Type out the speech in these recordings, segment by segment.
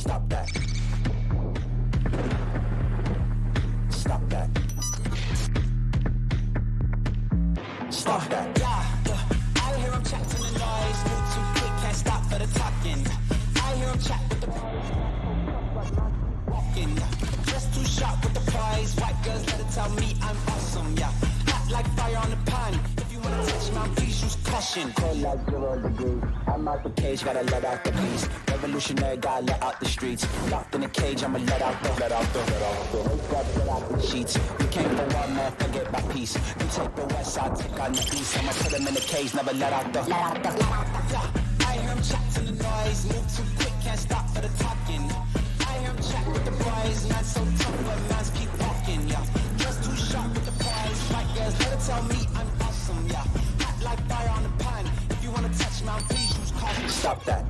Stop that. Stop that. Stop that. Yeah. I hear him chat to the noise. Move too quick, can't stop for the talking. I hear him chat with the walking. Just too sharp with the prize. White girls let it tell me I'm awesome. Yeah. Hot like fire on the pan. If you wanna touch my please use caution. Cold like 0 degrees. I'm out the cage, gotta let out the beast. Revolutionary, gotta let out the streets. Locked in a cage, I'ma let out the sheets. We came for one man, forget my peace. You take the west side, take on the east. I'ma put him in the cage, never let out the. Yeah, I hear him chat to the noise. Move too quick, can't stop for the talking. I hear him chat with the boys. Man so tough, but mans keep walking. Yeah, just too sharp with the prize. White girls, let it tell me I'm awesome. Yeah, hot like fire on the pan. If you wanna touch my please use caution. Stop that.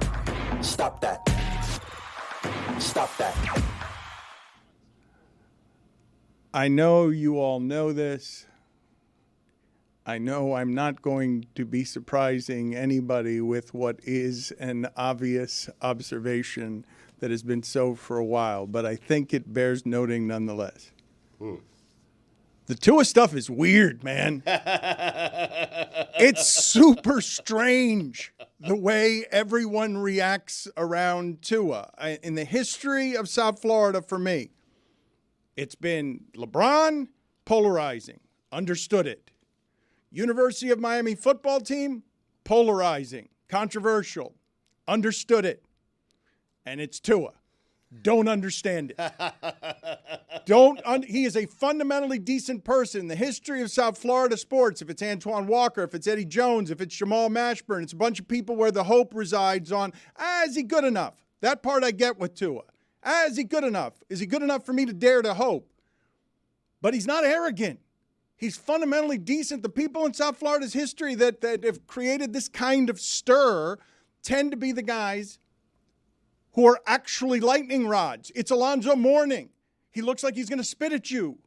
Stop that. Stop that. I know you all know this. I know I'm not going to be surprising anybody with what is an obvious observation that has been so for a while, but I think it bears noting nonetheless. The Tuah stuff is weird, man. It's super strange the way everyone reacts around Tuah. In the history of South Florida, for me, it's been LeBron, polarizing, understood it. University of Miami football team, polarizing, controversial, understood it. And it's Tuah. Don't understand it. He is a fundamentally decent person. In the history of South Florida sports, if it's Antoine Walker, if it's Eddie Jones, if it's Jamal Mashburn, it's a bunch of people where the hope resides on, is he good enough? That part I get with Tuah. Is he good enough? Is he good enough for me to dare to hope? But he's not arrogant. He's fundamentally decent. The people in South Florida's history that have created this kind of stir tend to be the guys who are actually lightning rods. It's Alonzo Mourning. He looks like he's going to spit at you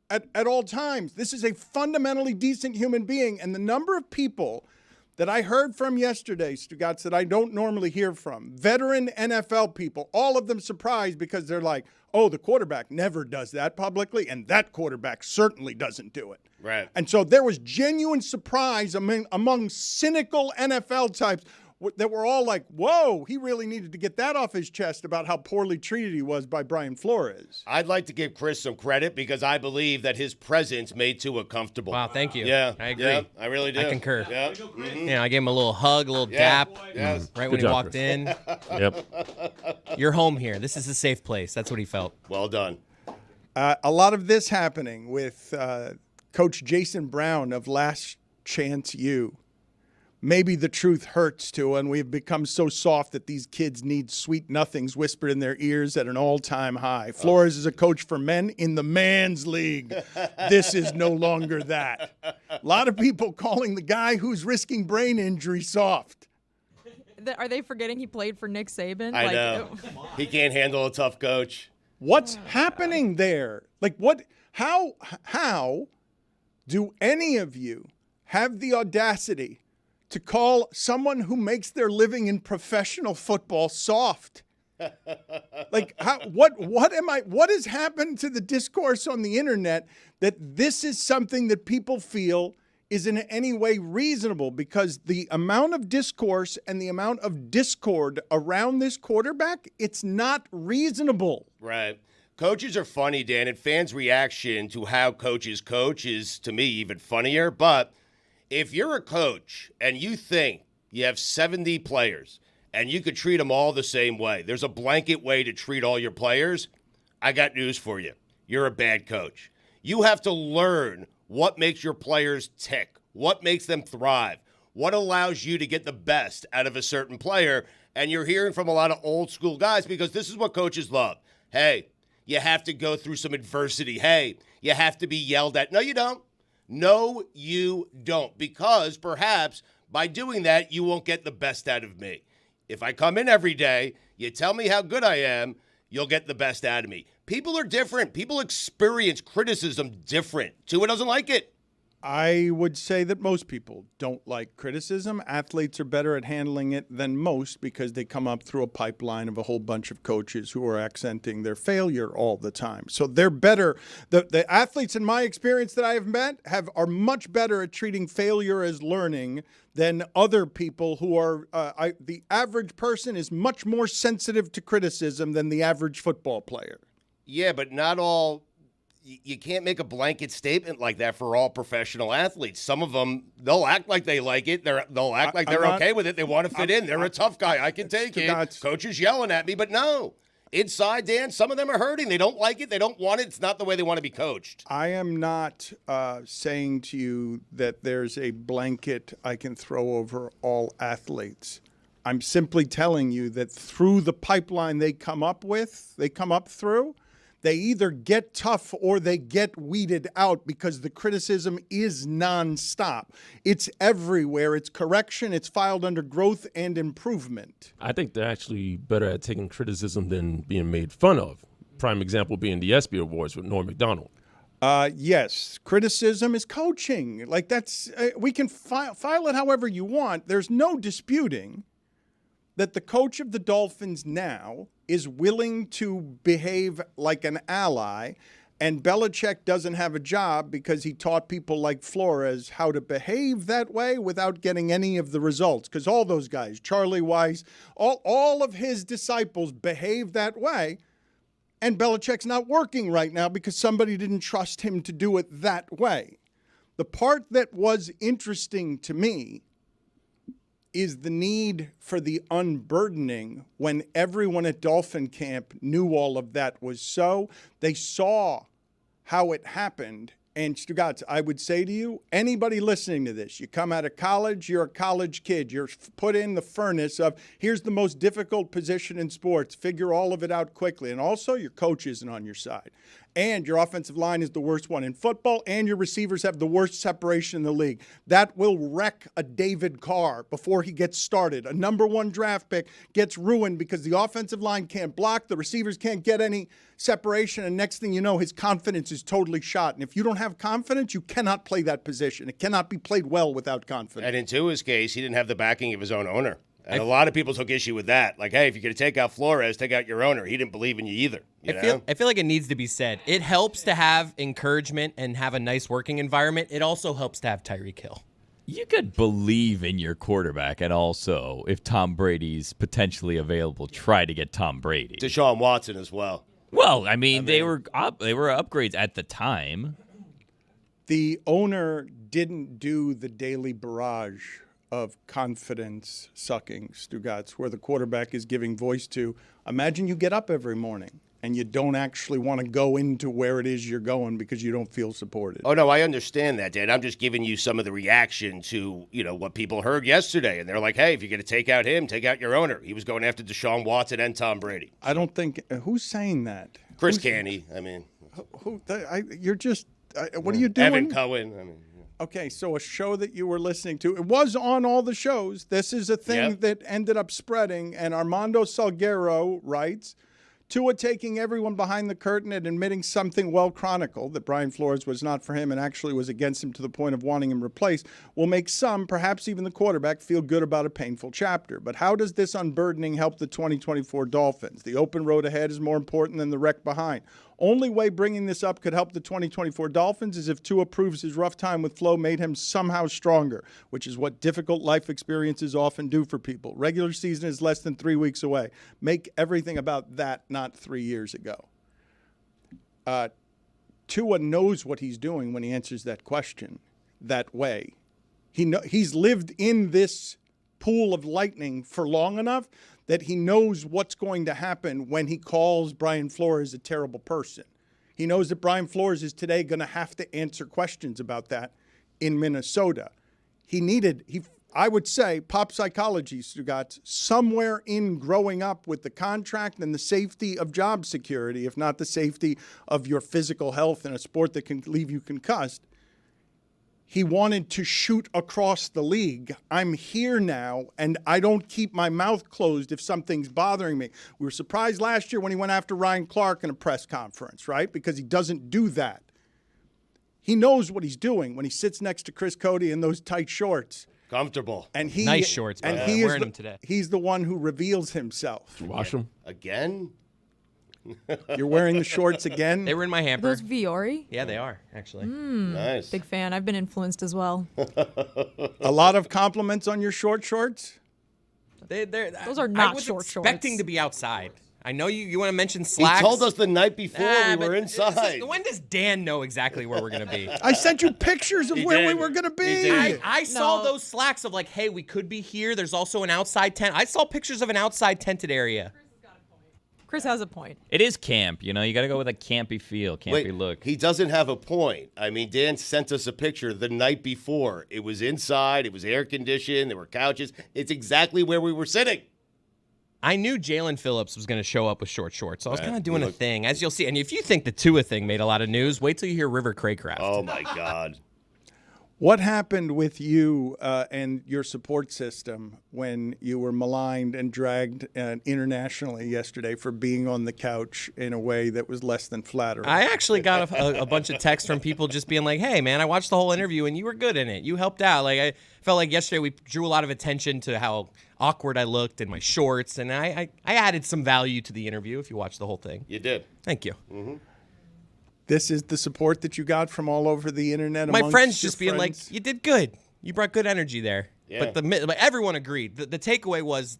at all times. This is a fundamentally decent human being. And the number of people that I heard from yesterday, Stugotz, that I don't normally hear from, veteran NFL people, all of them surprised because they're like, oh, the quarterback never does that publicly, and that quarterback certainly doesn't do it. Right. And so there was genuine surprise among cynical NFL types that were all like, whoa, he really needed to get that off his chest about how poorly treated he was by Brian Flores. I'd like to give Chris some credit because I believe that his presence made Tuah comfortable. Wow, thank you. Yeah. I agree. Yeah, I really do. I concur. Yeah. Mm-hmm. I gave him a little hug, a little dap Yes. right when he walked in. Yep. You're home here. This is a safe place. That's what he felt. Well done. A lot of this happening with Coach Jason Brown of Last Chance U. Maybe the truth hurts too, and we've become so soft that these kids need sweet nothings whispered in their ears at an all-time high. Flores is a coach for men in the man's league. This is no longer that. A lot of people calling the guy who's risking brain injury soft. Are they forgetting he played for Nick Saban? I know. He can't handle a tough coach. What's happening there? Like what? How do any of you have the audacity to call someone who makes their living in professional football soft? Like, what has happened to the discourse on the internet that this is something that people feel is in any way reasonable? Because the amount of discourse and the amount of discord around this quarterback, it's not reasonable. Right. Coaches are funny, Dan, and fans' reaction to how coaches coach is, to me, even funnier. But if you're a coach and you think you have 70 players and you could treat them all the same way, there's a blanket way to treat all your players, I got news for you. You're a bad coach. You have to learn what makes your players tick, what makes them thrive, what allows you to get the best out of a certain player. And you're hearing from a lot of old school guys because this is what coaches love. Hey, you have to go through some adversity. Hey, you have to be yelled at. No, you don't. No, you don't, because perhaps by doing that, you won't get the best out of me. If I come in every day, you tell me how good I am, you'll get the best out of me. People are different. People experience criticism different. Tuah doesn't like it. I would say that most people don't like criticism. Athletes are better at handling it than most because they come up through a pipeline of a whole bunch of coaches who are accenting their failure all the time. So they're better. The athletes, in my experience that I have met, are much better at treating failure as learning than other people who are the average person is much more sensitive to criticism than the average football player. Yeah, but not all. You can't make a blanket statement like that for all professional athletes. Some of them, they'll act like they like it. They'll act like they're okay with it. They want to fit in. They're a tough guy. I can take it. Coach is yelling at me, but no. Inside, Dan, some of them are hurting. They don't like it. They don't want it. It's not the way they want to be coached. I am not saying to you that there's a blanket I can throw over all athletes. I'm simply telling you that through the pipeline they come up through, they either get tough or they get weeded out because the criticism is nonstop. It's everywhere. It's correction. It's filed under growth and improvement. I think they're actually better at taking criticism than being made fun of. Prime example being the ESPY Awards with Norm Macdonald. Yes, criticism is coaching. Like that's we can file it however you want. There's no disputing that the coach of the Dolphins now is willing to behave like an ally, and Belichick doesn't have a job because he taught people like Flores how to behave that way without getting any of the results. Because all those guys, Charlie Weiss, all of his disciples behave that way, and Belichick's not working right now because somebody didn't trust him to do it that way. The part that was interesting to me is the need for the unburdening when everyone at Dolphin Camp knew all of that was so. They saw how it happened. And Stugotz, I would say to you, anybody listening to this, you come out of college, you're a college kid, you're put in the furnace of here's the most difficult position in sports, figure all of it out quickly. And also your coach isn't on your side. And your offensive line is the worst one in football, and your receivers have the worst separation in the league. That will wreck a David Carr before he gets started. A number 1 draft pick gets ruined because the offensive line can't block, the receivers can't get any separation, and next thing you know, his confidence is totally shot. And if you don't have confidence, you cannot play that position. It cannot be played well without confidence. And in Tuah's case, he didn't have the backing of his own owner. And a lot of people took issue with that. Like, hey, if you're going to take out Flores, take out your owner. He didn't believe in you either. I feel like it needs to be said. It helps to have encouragement and have a nice working environment. It also helps to have Tyreek Hill. You could believe in your quarterback, and also, if Tom Brady's potentially available, try to get Tom Brady. Deshaun Watson as well. Well, I mean they were upgrades at the time. The owner didn't do the daily barrage of confidence sucking, Stugotz, where the quarterback is giving voice to. Imagine you get up every morning and you don't actually want to go into where it is you're going because you don't feel supported. Oh, no, I understand that, Dan. I'm just giving you some of the reaction to, what people heard yesterday. And they're like, hey, if you're going to take out him, take out your owner. He was going after Deshaun Watson and Tom Brady. I don't think – who's saying that? Chris Canty, I mean. You're just what are you doing? Evan Cohen, I mean. Okay, so a show that you were listening to, it was on all the shows. This is a thing that ended up spreading, and Armando Salguero writes, Tuah taking everyone behind the curtain and admitting something well chronicled, that Brian Flores was not for him and actually was against him to the point of wanting him replaced, will make some, perhaps even the quarterback, feel good about a painful chapter. But how does this unburdening help the 2024 Dolphins? The open road ahead is more important than the wreck behind. Only way bringing this up could help the 2024 Dolphins is if Tuah proves his rough time with Flo made him somehow stronger, which is what difficult life experiences often do for people. Regular season is less than 3 weeks away. Make everything about that, not 3 years ago. Tuah knows what he's doing when he answers that question that way. He's lived in this pool of lightning for long enough that he knows what's going to happen when he calls Brian Flores a terrible person. He knows that Brian Flores is today going to have to answer questions about that in Minnesota. I would say, pop psychology, Stugotz, somewhere in growing up with the contract and the safety of job security, if not the safety of your physical health in a sport that can leave you concussed, he wanted to shoot across the league. I'm here now, and I don't keep my mouth closed if something's bothering me. We were surprised last year when he went after Ryan Clark in a press conference, right? Because he doesn't do that. He knows what he's doing when he sits next to Chris Cote in those tight shorts. Comfortable. And he Nice shorts, by and the way. he I'm is wearing the, them today. He's the one who reveals himself. Wash them. Again? You're wearing the shorts again? They were in my hamper. Those Viore? Yeah, they are, actually. Nice. Big fan. I've been influenced as well. A lot of compliments on your short shorts? Those are not I was short expecting shorts. to be outside. I know you want to mention He slacks. told us the night before we but were inside. when does Dan know exactly where we're going to be? I sent you pictures of He where we did. were going to He be. did. I saw No. those slacks of like, hey, we could be here. There's also an outside tent. I saw pictures of an outside tented area. Chris has a point. It is camp, you know. You got to go with a campy feel, campy look. He doesn't have a point. I mean, Dan sent us a picture the night before. It was inside. It was air conditioned. There were couches. It's exactly where we were sitting. I knew Jalen Phillips was going to show up with short shorts, so I was Right. kind of doing You a look- thing, as you'll see. And if you think the Tuah thing made a lot of news, wait till you hear River Craycraft. Oh, my God. What happened with you and your support system when you were maligned and dragged internationally yesterday for being on the couch in a way that was less than flattering? I actually got a bunch of texts from people just being like, hey, man, I watched the whole interview and you were good in it. You helped out. Like, I felt like yesterday we drew a lot of attention to how awkward I looked in my shorts, and I added some value to the interview if you watch the whole thing. You did. Thank you. This is the support that you got from all over the internet. My amongst friends your just being friends? like, you did good. You brought good energy there. Yeah. But everyone agreed. The takeaway was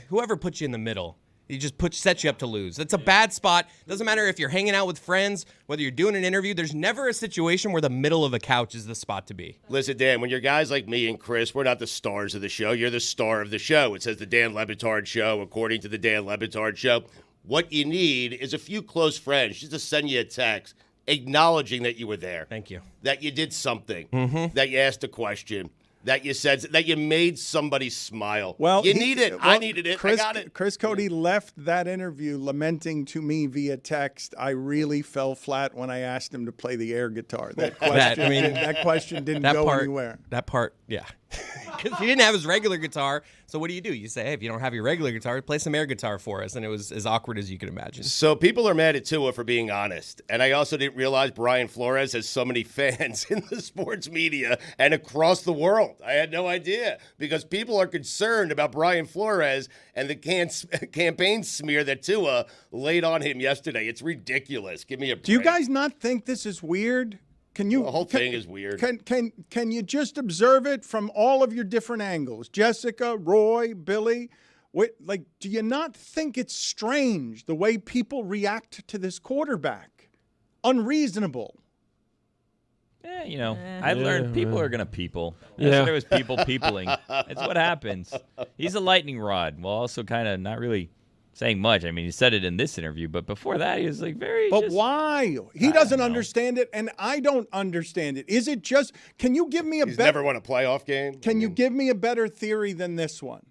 whoever put you in the middle, he just sets you up to lose. It's a bad spot. Doesn't matter if you're hanging out with friends, whether you're doing an interview. There's never a situation where the middle of a couch is the spot to be. Listen, Dan, when you're guys like me and Chris, we're not the stars of the show. You're the star of the show. It says the Dan Le Batard Show, according to the Dan Le Batard Show. What you need is a few close friends just to send you a text acknowledging that you were there. Thank you. That you did something. That you asked a question. That you said, that you made somebody smile. Well, you need it. I well, needed it. Chris, I got it. Chris Cote left that interview lamenting to me via text. I really fell flat when I asked him to play the air guitar. That question, that question didn't go anywhere. That part, yeah. Because he didn't have his regular guitar. So what do? You say, hey, if you don't have your regular guitar, play some air guitar for us. And it was as awkward as you could imagine. So people are mad at Tuah for being honest. And I also didn't realize Brian Flores has so many fans in the sports media and across the world. I had no idea because people are concerned about Brian Flores and the campaign smear that Tuah laid on him yesterday. It's ridiculous. Give me a break. Do you guys not think this is weird? Can you? The whole thing is weird. Can you just observe it from all of your different angles? Jessica, Roy, Billy, do you not think it's strange the way people react to this quarterback? Unreasonable. You know, I've learned people are going to people. Yeah. Yesterday was people peopling. That's what happens. He's a lightning rod while also kind of not really saying much. I mean, he said it in this interview, but before that, he was like very. But why? He doesn't understand it, and I don't understand it. Is it just? Can you give me a He's better? never won a playoff game. Can you give me a better theory than this one?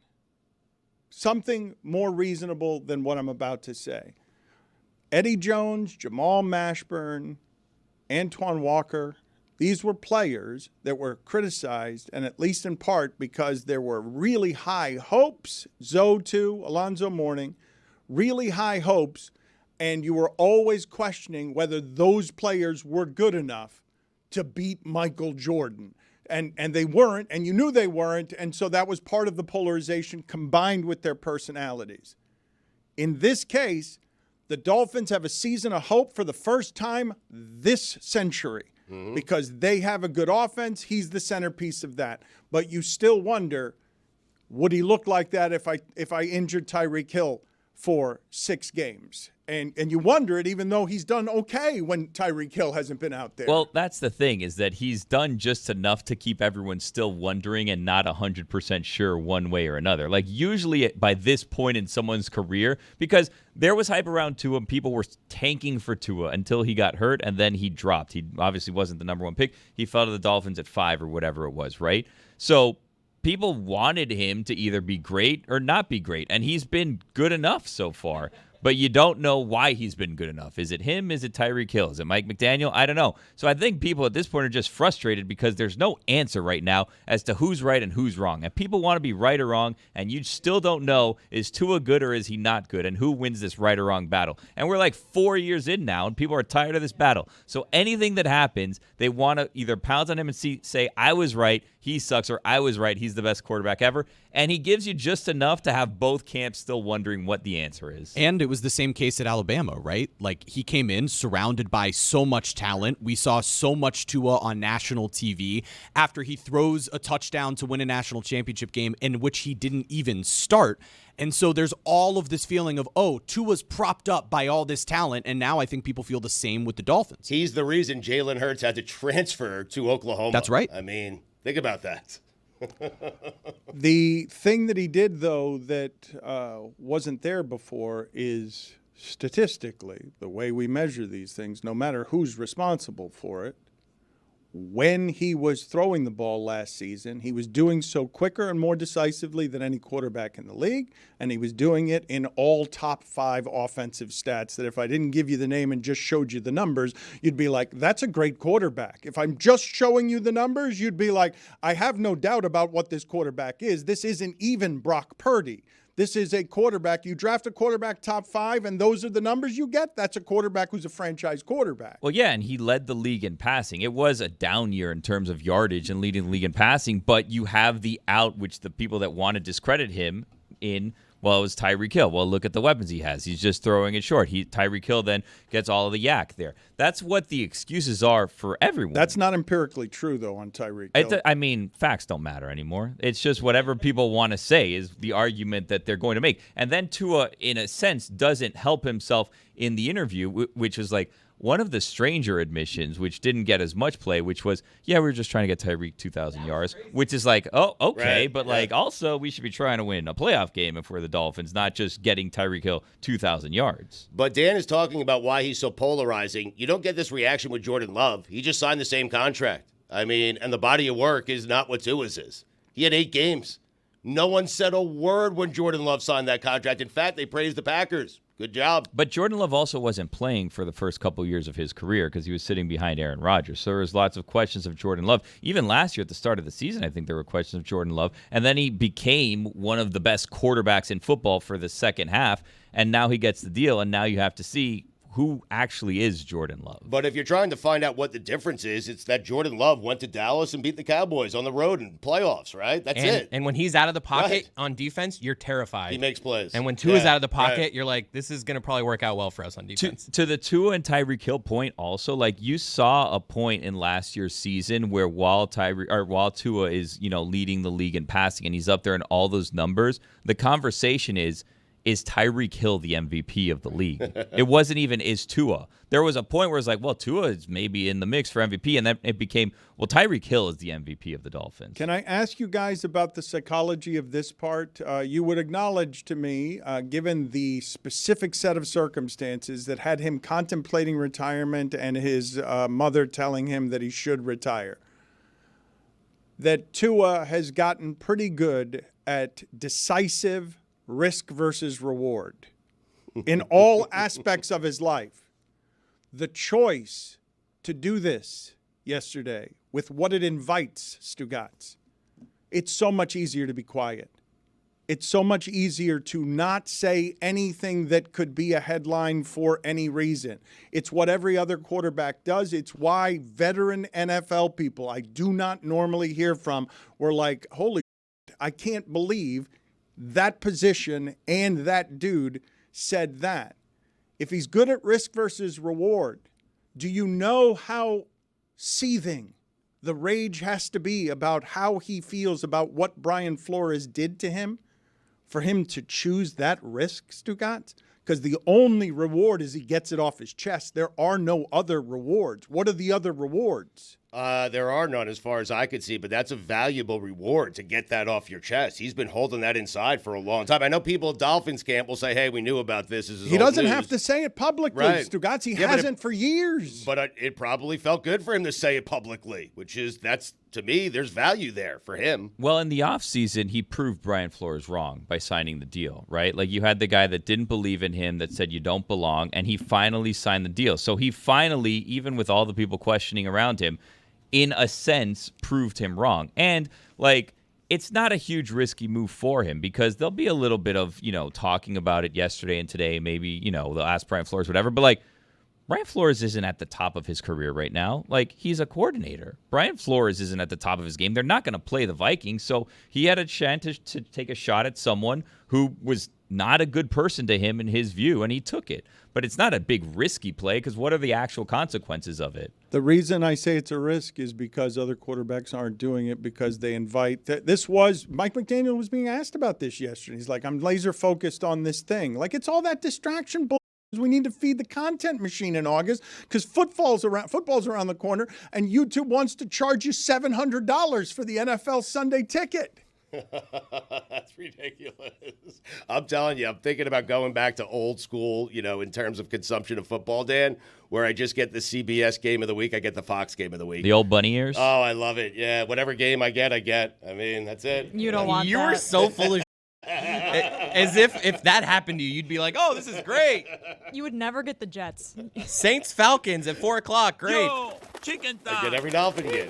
Something more reasonable than what I'm about to say. Eddie Jones, Jamal Mashburn, Antoine Walker. These were players that were criticized, and at least in part because there were really high hopes. Zoe too, Alonzo Mourning, really high hopes, and you were always questioning whether those players were good enough to beat Michael Jordan. And they weren't, and you knew they weren't, and so that was part of the polarization combined with their personalities. In this case, the Dolphins have a season of hope for the first time this century. Because they have a good offense. He's the centerpiece of that. But you still wonder, would he look like that if I injured Tyreek Hill for 6 games? And you wonder it even though he's done okay when Tyreek Hill hasn't been out there. Well, that's the thing, is that he's done just enough to keep everyone still wondering and not 100% sure one way or another. Like, usually by this point in someone's career, because there was hype around Tuah, and people were tanking for Tuah until he got hurt, and then he dropped. He obviously wasn't the number 1 pick. He fell to the Dolphins at 5 or whatever it was, right? So people wanted him to either be great or not be great, and he's been good enough so far. but you don't know why he's been good enough. Is it him? Is it Tyreek Hill? Is it Mike McDaniel? I don't know. So I think people at this point are just frustrated because there's no answer right now as to who's right and who's wrong. And people want to be right or wrong, and you still don't know, is Tuah good or is he not good, and who wins this right or wrong battle. And we're like 4 years in now, and people are tired of this battle. So anything that happens, they want to either pounce on him and say, I was right, he sucks, or I was right, he's the best quarterback ever. And he gives you just enough to have both camps still wondering what the answer is. And it was the same case at Alabama, right? Like, he came in surrounded by so much talent. We saw so much Tuah on national TV after he throws a touchdown to win a national championship game in which he didn't even start. And so there's all of this feeling of, oh, Tua's propped up by all this talent, and now I think people feel the same with the Dolphins. He's the reason Jalen Hurts had to transfer to Oklahoma. That's right. I mean, think about that. The thing that he did, though, that wasn't there before is statistically, the way we measure these things, no matter who's responsible for it, when he was throwing the ball last season, he was doing so quicker and more decisively than any quarterback in the league, and he was doing it in all top 5 offensive stats that if I didn't give you the name and just showed you the numbers, you'd be like, that's a great quarterback. If I'm just showing you the numbers, you'd be like, I have no doubt about what this quarterback is. This isn't even Brock Purdy. This is a quarterback. You draft a quarterback top 5, and those are the numbers you get. That's a quarterback who's a franchise quarterback. Well, yeah, and he led the league in passing. It was a down year in terms of yardage and leading the league in passing, but you have the out, which the people that want to discredit him in, well, it was Tyreek Hill. Well, look at the weapons he has. He's just throwing it short. Tyreek Hill then gets all of the yak there. That's what the excuses are for everyone. That's not empirically true, though, on Tyreek Hill. I mean, facts don't matter anymore. It's just whatever people want to say is the argument that they're going to make. And then Tuah, in a sense, doesn't help himself in the interview, which was like one of the stranger admissions, which didn't get as much play, which was, yeah, we were just trying to get Tyreek 2,000 yards, which is like, oh, okay. Right. But like, also, we should be trying to win a playoff game if we're the Dolphins, not just getting Tyreek Hill 2,000 yards. But Dan is talking about why he's so polarizing. You don't get this reaction with Jordan Love. He just signed the same contract. I mean, and the body of work is not what Tuah's is. He had 8 games. No one said a word when Jordan Love signed that contract. In fact, they praised the Packers. Good job. But Jordan Love also wasn't playing for the first couple years of his career because he was sitting behind Aaron Rodgers. So there was lots of questions of Jordan Love. Even last year at the start of the season, I think there were questions of Jordan Love. And then he became one of the best quarterbacks in football for the second half. And now he gets the deal. And now you have to see who actually is Jordan Love. But if you're trying to find out what the difference is, it's that Jordan Love went to Dallas and beat the Cowboys on the road in playoffs, right? That's it. And when he's out of the pocket on defense, you're terrified. He makes plays. And when Tuah's out of the pocket, you're like, this is going to probably work out well for us on defense. To the Tuah and Tyreek Hill point also, like you saw a point in last year's season where while Tuah is, leading the league in passing and he's up there in all those numbers, the conversation is Tyreek Hill the MVP of the league? It wasn't even, is Tuah. There was a point where it's like, well, Tuah is maybe in the mix for MVP, and then it became, well, Tyreek Hill is the MVP of the Dolphins. Can I ask you guys about the psychology of this part? You would acknowledge to me, given the specific set of circumstances that had him contemplating retirement and his mother telling him that he should retire, that Tuah has gotten pretty good at decisive risk versus reward in all aspects of his life. The choice to do this yesterday with what it invites, Stugotz, it's so much easier to be quiet. It's so much easier to not say anything that could be a headline for any reason. It's what every other quarterback does. It's why veteran NFL people I do not normally hear from were like, holy shit, I can't believe that position and that dude said that. If he's good at risk versus reward, do you know how seething the rage has to be about how he feels about what Brian Flores did to him for him to choose that risk, Stugotz? Because the only reward is he gets it off his chest. There are no other rewards. What are the other rewards? There are none as far as I could see, but that's a valuable reward to get that off your chest. He's been holding that inside for a long time. I know people at Dolphins camp will say, hey, we knew about this. He doesn't have to say it publicly, right. Stugotz. He hasn't for years. But it probably felt good for him to say it publicly, that's, to me, there's value there for him. Well, in the offseason, he proved Brian Flores wrong by signing the deal, right? Like, you had the guy that didn't believe in him, that said you don't belong, and he finally signed the deal. So he finally, even with all the people questioning around him, in a sense, proved him wrong. And, like, it's not a huge risky move for him because there'll be a little bit of, talking about it yesterday and today. Maybe, they'll ask Brian Flores, whatever. But, like, Brian Flores isn't at the top of his career right now. Like, he's a coordinator. Brian Flores isn't at the top of his game. They're not going to play the Vikings. So he had a chance to take a shot at someone who was not a good person to him in his view, and he took it. But it's not a big risky play because what are the actual consequences of it? The reason I say it's a risk is because other quarterbacks aren't doing it because they invite. Mike McDaniel was being asked about this yesterday. He's like, I'm laser focused on this thing. Like, it's all that distraction bullshit. We need to feed the content machine in August because football's around the corner, and YouTube wants to charge you $700 for the NFL Sunday ticket. That's ridiculous. I'm telling you, I'm thinking about going back to old school, in terms of consumption of football, Dan, where I just get the CBS game of the week, I get the Fox game of the week. The old bunny ears? Oh, I love it. Yeah, whatever game I get. I mean, that's it. You don't want You that. were so full of as if that happened to you, you'd be like, oh, this is great. You would never get the Jets. Saints Falcons at 4 o'clock. Great. Yo, chicken thigh. I get every Dolphin game.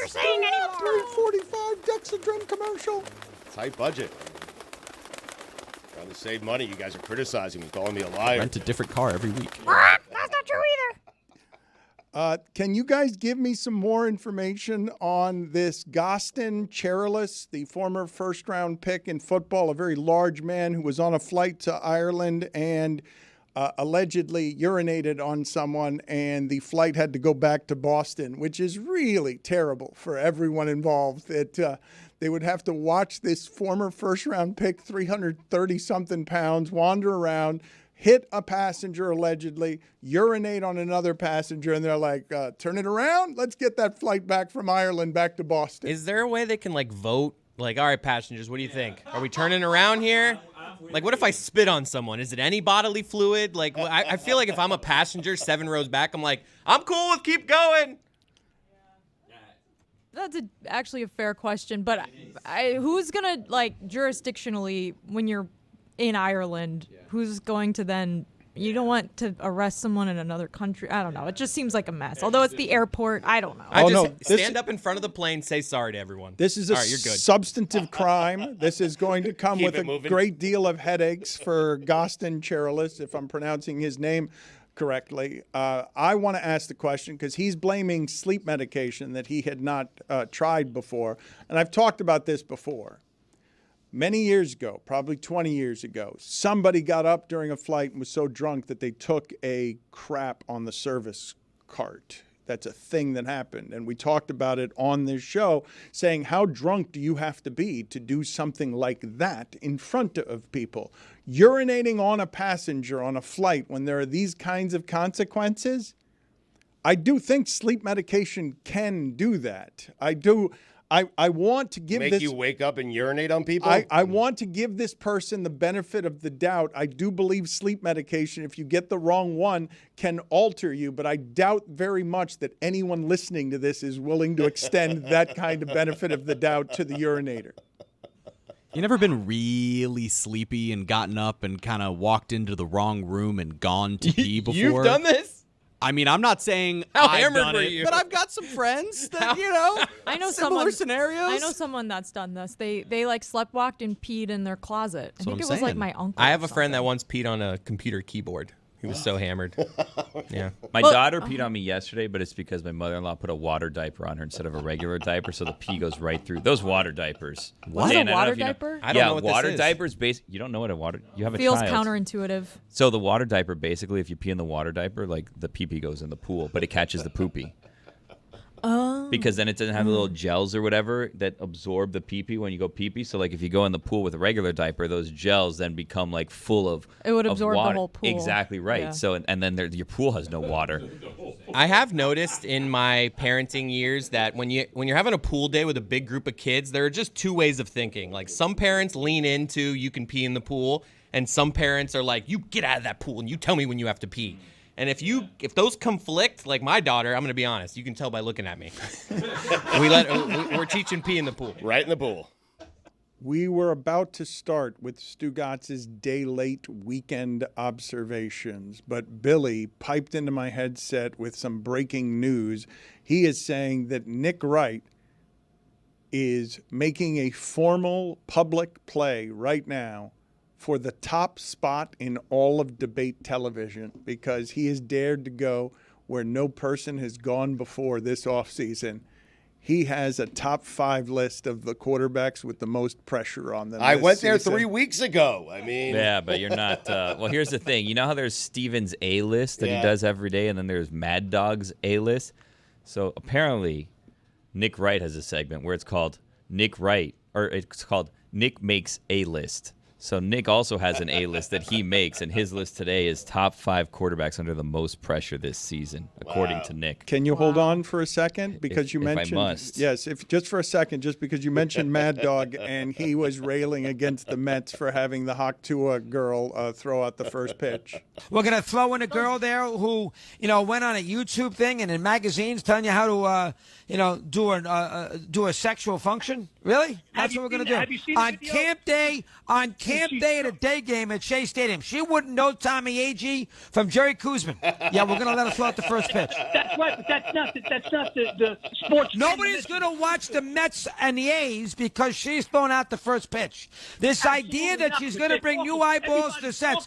Saying anymore. 345 Dexter commercial. Tight budget. Trying to save money. You guys are criticizing me, calling me a liar. Rent a different car every week. That's not true either. Can you guys give me some more information on this Gostin Cherilus, the former first-round pick in football, a very large man who was on a flight to Ireland and allegedly urinated on someone, and the flight had to go back to Boston, which is really terrible for everyone involved. They would have to watch this former first-round pick, 330-something pounds, wander around, hit a passenger allegedly, urinate on another passenger, and they're like, turn it around? Let's get that flight back from Ireland back to Boston. Is there a way they can, vote? All right, passengers, what do you think? Are we turning around here? What if I spit on someone? Is it any bodily fluid? I feel like if I'm a passenger 7 rows back, I'm like, I'm cool with keep going. That's actually a fair question, but who's going to, jurisdictionally, when you're in Ireland, who's going to then, you don't want to arrest someone in another country? I don't know. It just seems like a mess. Although it's the airport, I don't know. Stand up in front of the plane, say sorry to everyone. This is a you're good. substantive crime. This is going to come with a great deal of headaches for Gostin Cherilus, if I'm pronouncing his name correctly. I want to ask the question because he's blaming sleep medication that he had not tried before. And I've talked about this before. Many years ago, probably 20 years ago, somebody got up during a flight and was so drunk that they took a crap on the service cart. That's a thing that happened. And we talked about it on this show, saying, how drunk do you have to be to do something like that in front of people? Urinating on a passenger on a flight when there are these kinds of consequences? I do think sleep medication can do that. I do. I want to give Make you wake up and urinate on people? I want to give this person the benefit of the doubt. I do believe sleep medication, if you get the wrong one, can alter you, but I doubt very much that anyone listening to this is willing to extend that kind of benefit of the doubt to the urinator. You never been really sleepy and gotten up and kind of walked into the wrong room and gone to pee before? You've done this? I mean, I'm not saying How I've hammered done were it, you? but I've got some friends that, I know similar someone, scenarios. I know someone that's done this. They sleptwalked and peed in their closet. I think it was like my uncle. I have or a friend that something. once peed on a computer keyboard. He was so hammered. Yeah. My daughter peed on me yesterday, but it's because my mother-in-law put a water diaper on her instead of a regular diaper, so the pee goes right through. Those water diapers. What's Dan, a I don't know water if you know- diaper? I don't know what water this is. diapers. You don't know what a water. You have a Feels child. counterintuitive. So the water diaper, basically, if you pee in the water diaper, the pee-pee goes in the pool, but it catches the poopy. Oh. Because then it doesn't have the little gels or whatever that absorb the pee-pee when you go pee-pee. So, like, if you go in the pool with a regular diaper, those gels then become, like, full of It would absorb the water. whole pool. Exactly right. Yeah. So, and then your pool has no water. I have noticed in my parenting years that when you're having a pool day with a big group of kids, there are just two ways of thinking. Like, some parents lean into you can pee in the pool, and some parents are like, you get out of that pool and you tell me when you have to pee. And if those conflict, like my daughter, I'm going to be honest, you can tell by looking at me. We're teaching pee in the pool. Right in the pool. We were about to start with Stugotz's day-late weekend observations, but Billy piped into my headset with some breaking news. He is saying that Nick Wright is making a formal public play right now for the top spot in all of debate television because he has dared to go where no person has gone before this offseason. He has a top 5 list of the quarterbacks with the most pressure on them. I this went there season. 3 weeks ago. I mean, Yeah, but you're not. Well, here's the thing. You know how there's Steven's A-list that he does every day, and then there's Mad Dog's A-list? So apparently Nick Wright has a segment where it's called Nick Wright, or it's called Nick Makes A-List. So Nick also has an A-list that he makes, and his list today is top 5 quarterbacks under the most pressure this season, according to Nick. Can you hold on for a second? Because you if I mentioned. must. Yes, if just for a second, just because you mentioned Mad Dog and he was railing against the Mets for having the Tuah girl throw out the first pitch. We're going to throw in a girl there who, went on a YouTube thing and in magazines telling you how to, do a sexual function. Really? That's what we're going to do. Have you seen the video? On camp day at a day game at Shea Stadium. She wouldn't know Tommy Agee from Jerry Kuzman. Yeah, we're going to let her throw out the first pitch. That's right, but that's not the sports. Nobody's going to watch the Mets and the A's because she's thrown out the first pitch. This idea that she's going to bring new eyeballs to sets.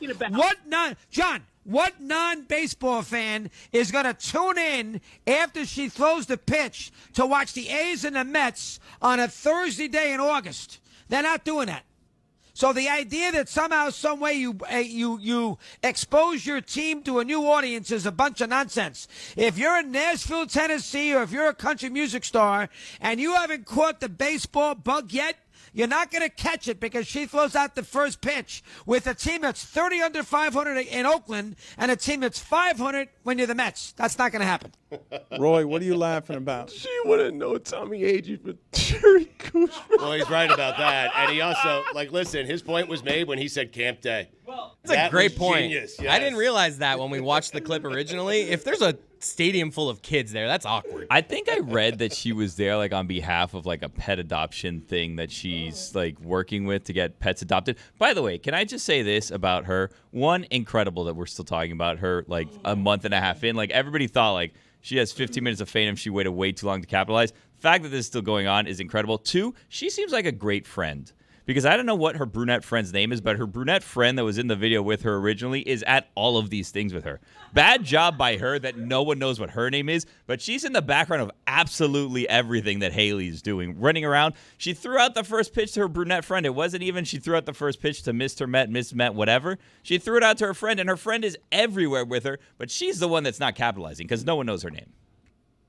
What non-baseball fan is going to tune in after she throws the pitch to watch the A's and the Mets on a Thursday day in August? They're not doing that. So the idea that somehow, some way you expose your team to a new audience is a bunch of nonsense. If you're in Nashville, Tennessee, or if you're a country music star and you haven't caught the baseball bug yet, you're not going to catch it because she throws out the first pitch with a team that's 30 under 500 in Oakland and a team that's 500 when you're the Mets. That's not going to happen. Roy, what are you laughing about? She wouldn't know Tommy Agee for Jerry Kuzman. Well, he's right about that. And he also, listen, his point was made when he said camp day. That's a great point. Genius, I yes. didn't realize that when we watched the clip originally. If there's a stadium full of kids there, that's awkward. I think I read that she was there on behalf of a pet adoption thing that she's working with to get pets adopted. By the way, can I just say this about her? One, incredible that we're still talking about her a month and a half in. Everybody thought she has 15 minutes of fame. She waited way too long to capitalize. The fact that this is still going on is incredible. 2, she seems like a great friend. Because I don't know what her brunette friend's name is, but her brunette friend that was in the video with her originally is at all of these things with her. Bad job by her that no one knows what her name is, but she's in the background of absolutely everything that Haley's doing. Running around. She threw out the first pitch to her brunette friend. It wasn't even she threw out the first pitch to Mr. Met, Miss Met, whatever. She threw it out to her friend, and her friend is everywhere with her, but she's the one that's not capitalizing because no one knows her name.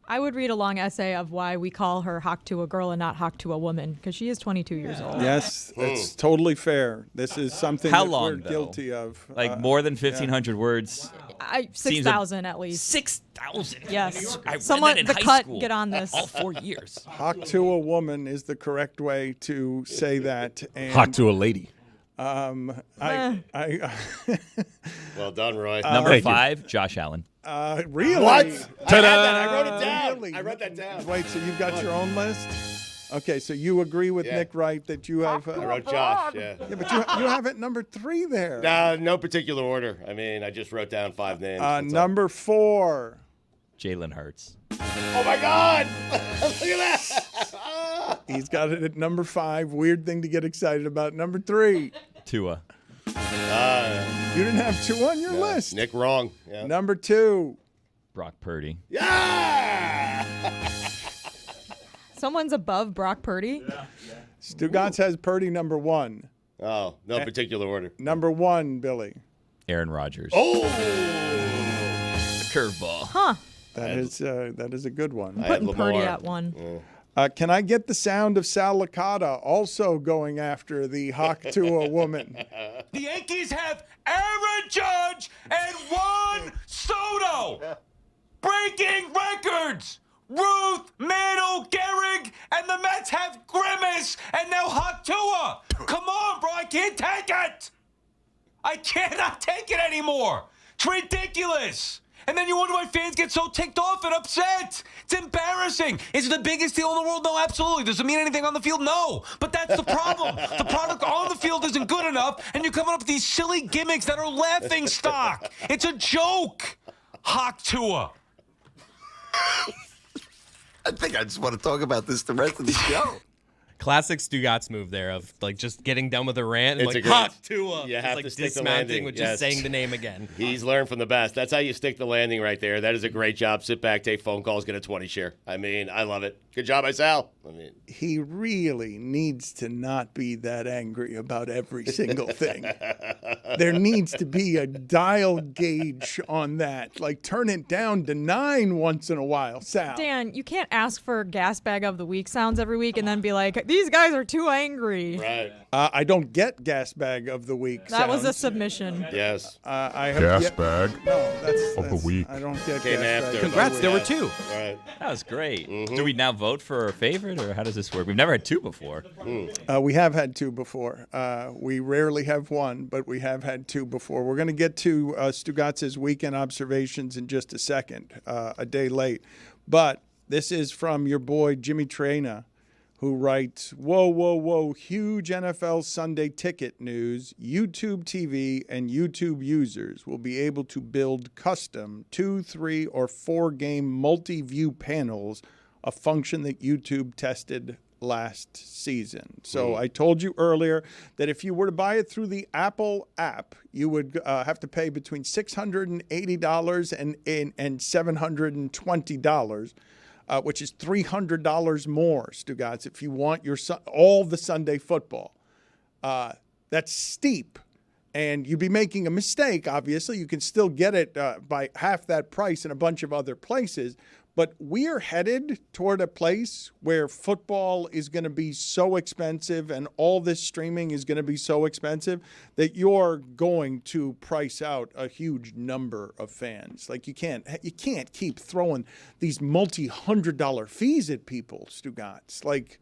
I would read a long essay of why we call her Tuah girl and not Tuah woman, because she is 22 years old. Yes, that's totally fair. This is something How that long, we're though? guilty of. More than 1,500 words. 6,000 at least. 6,000? Yes. I read Someone, that in the high cut, school. get on this. All 4 years. Hawk to a woman is the correct way to say that. And, Hawk to a lady. Well done, Roy. Number 5, Josh Allen. Really? What? Ta-da! I wrote it down. Really? I wrote that down. Wait, so you've got your own list? Okay, so you agree with Yeah. Nick Wright that you have. I wrote Josh, yeah. Yeah, but you have it number 3 there. No particular order. I mean, I just wrote down 5 names. That's all. Number 4. Jalen Hurts. Oh, my God. Look at that. He's got it at number 5. Weird thing to get excited about. Number 3. Tuah. You didn't have 2 on your list. Nick wrong. Yeah. Number 2. Brock Purdy. Yeah! Someone's above Brock Purdy. Stugotz has Purdy number 1. Oh, no particular order. Number 1, Billy. Aaron Rodgers. Oh! Curveball. Huh. That is a good one. I had Putting Purdy Lamar. at one. Can I get the sound of Sal Licata also going after the Hawk Tuah woman? The Yankees have Aaron Judge and Juan Soto breaking records. Ruth, Mantle, Gehrig, and the Mets have Grimace, and now Hawk Tuah. Come on, bro, I can't take it. I cannot take it anymore. It's ridiculous. And then you wonder why fans get so ticked off and upset. It's embarrassing. Is it the biggest deal in the world? No, absolutely. Does it mean anything on the field? No. But that's the problem. The product on the field isn't good enough, and you're coming up with these silly gimmicks that are laughing stock. It's a joke. Hawk Tuah. I think I just want to talk about this the rest of the show. Classic Stugotz move there of like just getting done with a rant and It's a like great- Hawk Tuah. You Just, have like to stick the dismounting landing. with Yes. just saying the name again. He's learned from the best. That's how you stick the landing right there. That is a great job. Sit back, take phone calls, get a 20 share. I mean, I love it. Good job by Sal. I mean, He really needs to not be that angry about every single thing. There needs to be a dial gauge on that. Like, turn it down to 9 once in a while, Sal. Dan, you can't ask for gas bag of the week sounds every week and then be like, these guys are too angry. right. I don't get gas bag of the week. That was a sounds. submission. Yes. I have Gas yet- bag No, that's of the week. I don't get Came gas after. bag. Congrats, there were Yes. two. Right. That was great. Do we now vote for a favorite, or how does this work? We've never had two before. We have had two before. We rarely have one, but we have had two before. We're going to get to Stugotz's weekend observations in just a second, a day late. But this is from your boy Jimmy Traina, who writes, whoa, whoa, whoa, huge NFL Sunday ticket news. YouTube TV and YouTube users will be able to build custom 2, 3, or 4 game multi-view panels, a function that YouTube tested last season. So I told you earlier that if you were to buy it through the Apple app, you would have to pay between $680 and $720. Which is $300 more, Stugotz, if you want your all the Sunday football. That's steep, and you'd be making a mistake, obviously. You can still get it by half that price in a bunch of other places, but we are headed toward a place where football is going to be so expensive and all this streaming is going to be so expensive that you're going to price out a huge number of fans. Like you can't keep throwing these multi-$100 fees at people, Stugotz. Like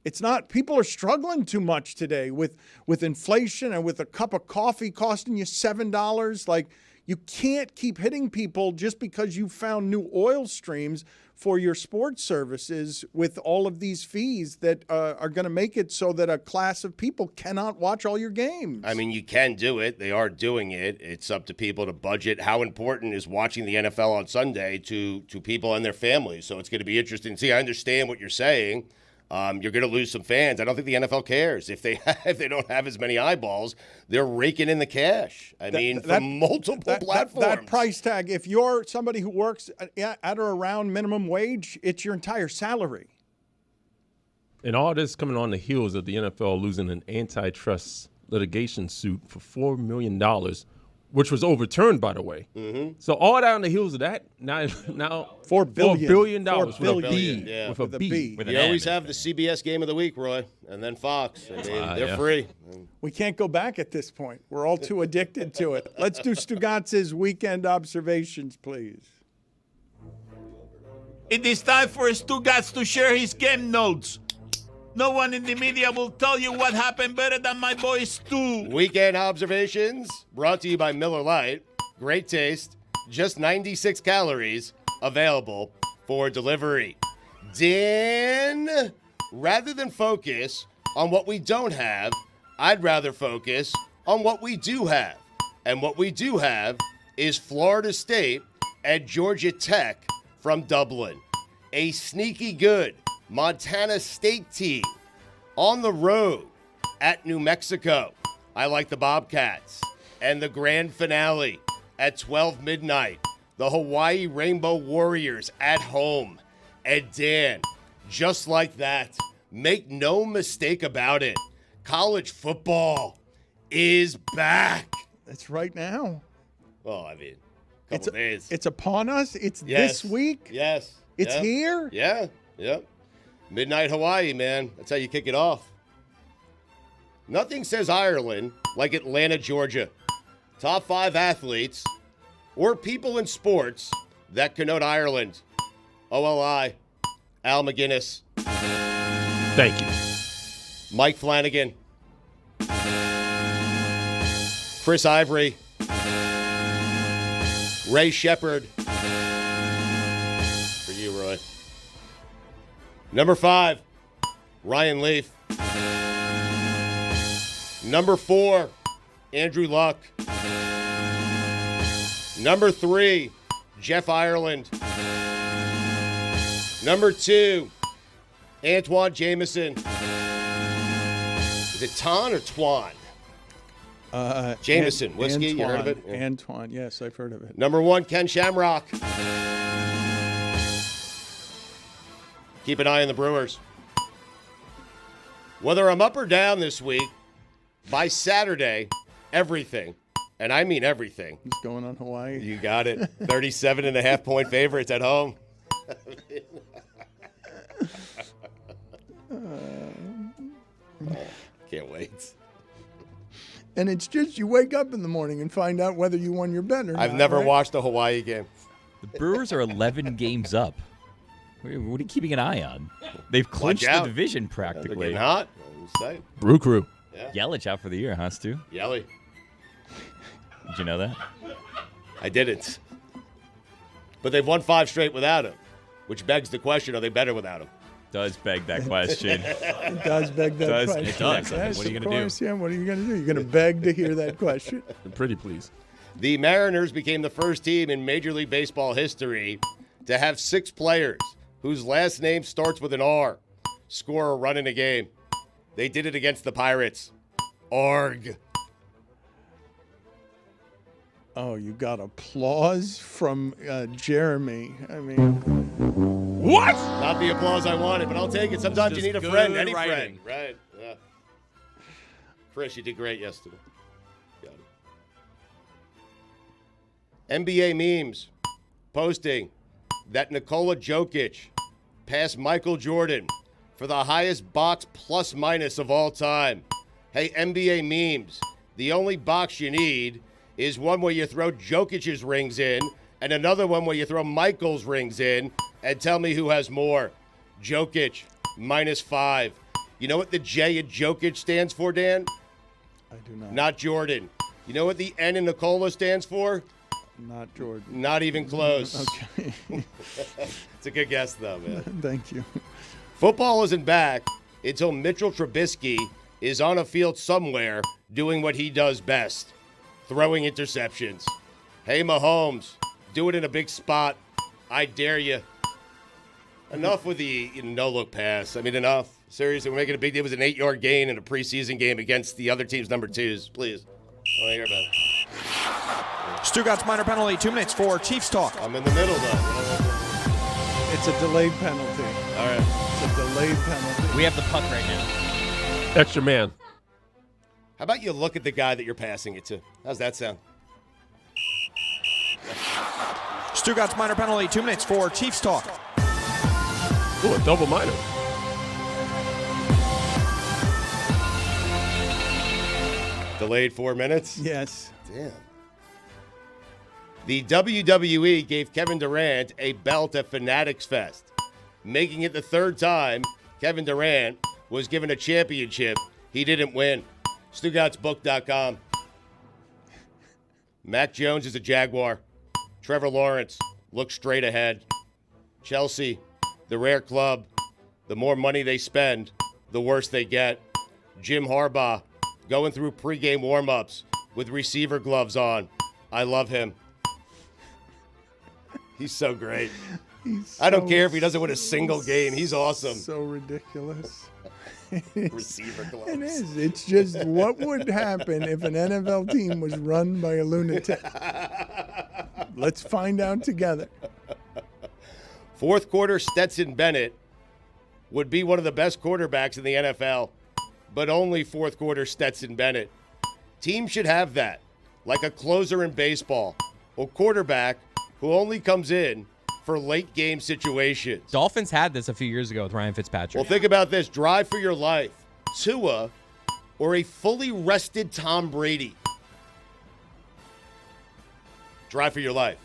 it's not, people are struggling too much today with inflation and with a cup of coffee costing you $7. Like, you can't keep hitting people just because you found new oil streams for your sports services with all of these fees that are going to make it so that a class of people cannot watch all your games. I mean, you can do it. They are doing it. It's up to people to budget. How important is watching the NFL on Sunday to people and their families? So it's going to be interesting. See, I understand what you're saying. You're going to lose some fans. I don't think the NFL cares. If they don't have as many eyeballs, they're raking in the cash. I mean, from multiple platforms. That price tag, if you're somebody who works at or around minimum wage, it's your entire salary. And all this coming on the heels of the NFL losing an antitrust litigation suit for $4 million, which was overturned, by the way. Mm-hmm. So all that on the heels of that, now $4 billion. $4 billion $4 with a B. billion. Yeah. With a B. With You an always M. have the CBS game of the week, Roy, and then Fox. I mean, they're yeah. free. We can't go back at this point. We're all too addicted to it. Let's do Stugotz's weekend observations, please. It is time for Stugotz to share his game notes. No one in the media will tell you what happened better than my boy Stu. Weekend observations brought to you by Miller Lite. Great taste, just 96 calories, available for delivery. Dan, rather than focus on what we don't have, I'd rather focus on what we do have. And what we do have is Florida State at Georgia Tech from Dublin. A sneaky good Montana State team on the road at New Mexico. I like the Bobcats. And the grand finale at 12 midnight. The Hawaii Rainbow Warriors at home. And Dan, just like that, make no mistake about it, college football is back. That's right now. Well, I mean, Couple days. It's upon us. It's Yes. this week. Yes. It's Yep. here. Yeah. Yep. Midnight Hawaii, man. That's how you kick it off. Nothing says Ireland like Atlanta, Georgia. Top 5 athletes or people in sports that connote Ireland. OLI. Al McGuinness. Thank you. Mike Flanagan. Chris Ivory. Ray Shepard. For you, Roy. Number 5, Ryan Leaf. Number 4, Andrew Luck. Number 3, Jeff Ireland. Number 2, Antoine Jameson. Is it Ton or Twan? Jameson, whiskey, you heard of it? Yeah. Antoine, yes, I've heard of it. Number 1, Ken Shamrock. Keep an eye on the Brewers. Whether I'm up or down this week, by Saturday, everything, and I mean everything. What's going on Hawaii? You got it. 37.5-point favorites at home. Can't wait. And it's just you wake up in the morning and find out whether you won your bet or not. I've never right? watched a Hawaii game. The Brewers are 11 games up. What are you keeping an eye on? They've clinched the division They're practically. getting hot. I'm excited. Brew Crew. Yeah. Yelich out for the year, huh, Stu? Yelly. Did you know that? I didn't. But they've won 5 straight without him, which begs the question, are they better without him? Does beg that question. It does beg that Does. question. It does. Yes, What are you of gonna do? course, yeah, what are you going to do? You're going to beg to hear that question? I'm pretty pleased. The Mariners became the first team in Major League Baseball history to have 6 players whose last name starts with an R score a run in a game. They did it against the Pirates. Arg. Oh, you got applause from Jeremy. I mean, what? Not the applause I wanted, but I'll take it. Sometimes you need a friend, any friend. Right, yeah. Chris, you did great yesterday. Got it. NBA memes posting that Nikola Jokic passed Michael Jordan for the highest box plus minus of all time. Hey, NBA memes, the only box you need is one where you throw Jokic's rings in and another one where you throw Michael's rings in and tell me who has more. Jokic, -5. You know what the J in Jokic stands for, Dan? I do not. Not Jordan. You know what the N in Nikola stands for? Not Jordan. Not even close. Okay. It's a good guess, though, man. Thank you. Football isn't back until Mitchell Trubisky is on a field somewhere doing what he does best, throwing interceptions. Hey, Mahomes, do it in a big spot. I dare you. Enough with the no-look pass. I mean, enough. Seriously, we're making a big deal. It was an 8-yard gain in a preseason game against the other team's number 2s. Please. I want to hear about it. Stugotz minor penalty, 2 minutes for Chiefs talk. I'm in the middle, though. It's a delayed penalty. All right. It's a delayed penalty. We have the puck right now. Extra man. How about you look at the guy that you're passing it to? How's that sound? Stugotz minor penalty, 2 minutes for Chiefs talk. Ooh, a double minor. Delayed 4 minutes? Yes. Damn. The WWE gave Kevin Durant a belt at Fanatics Fest, making it the 3rd time Kevin Durant was given a championship he didn't win. StugottsBook.com. Mac Jones is a Jaguar. Trevor Lawrence looks straight ahead. Chelsea, the rare club. The more money they spend, the worse they get. Jim Harbaugh going through pregame warm-ups with receiver gloves on. I love him. He's so great. I don't care if he doesn't win a single game. He's awesome. So ridiculous. Receiver gloves. It is. It's just what would happen if an NFL team was run by a lunatic. Let's find out together. 4th quarter Stetson Bennett would be one of the best quarterbacks in the NFL, but only 4th quarter Stetson Bennett. Teams should have that, like a closer in baseball or quarterback who only comes in for late game situations. Dolphins had this a few years ago with Ryan Fitzpatrick. Well, think about this. Drive for your life. Tuah or a fully rested Tom Brady? Drive for your life.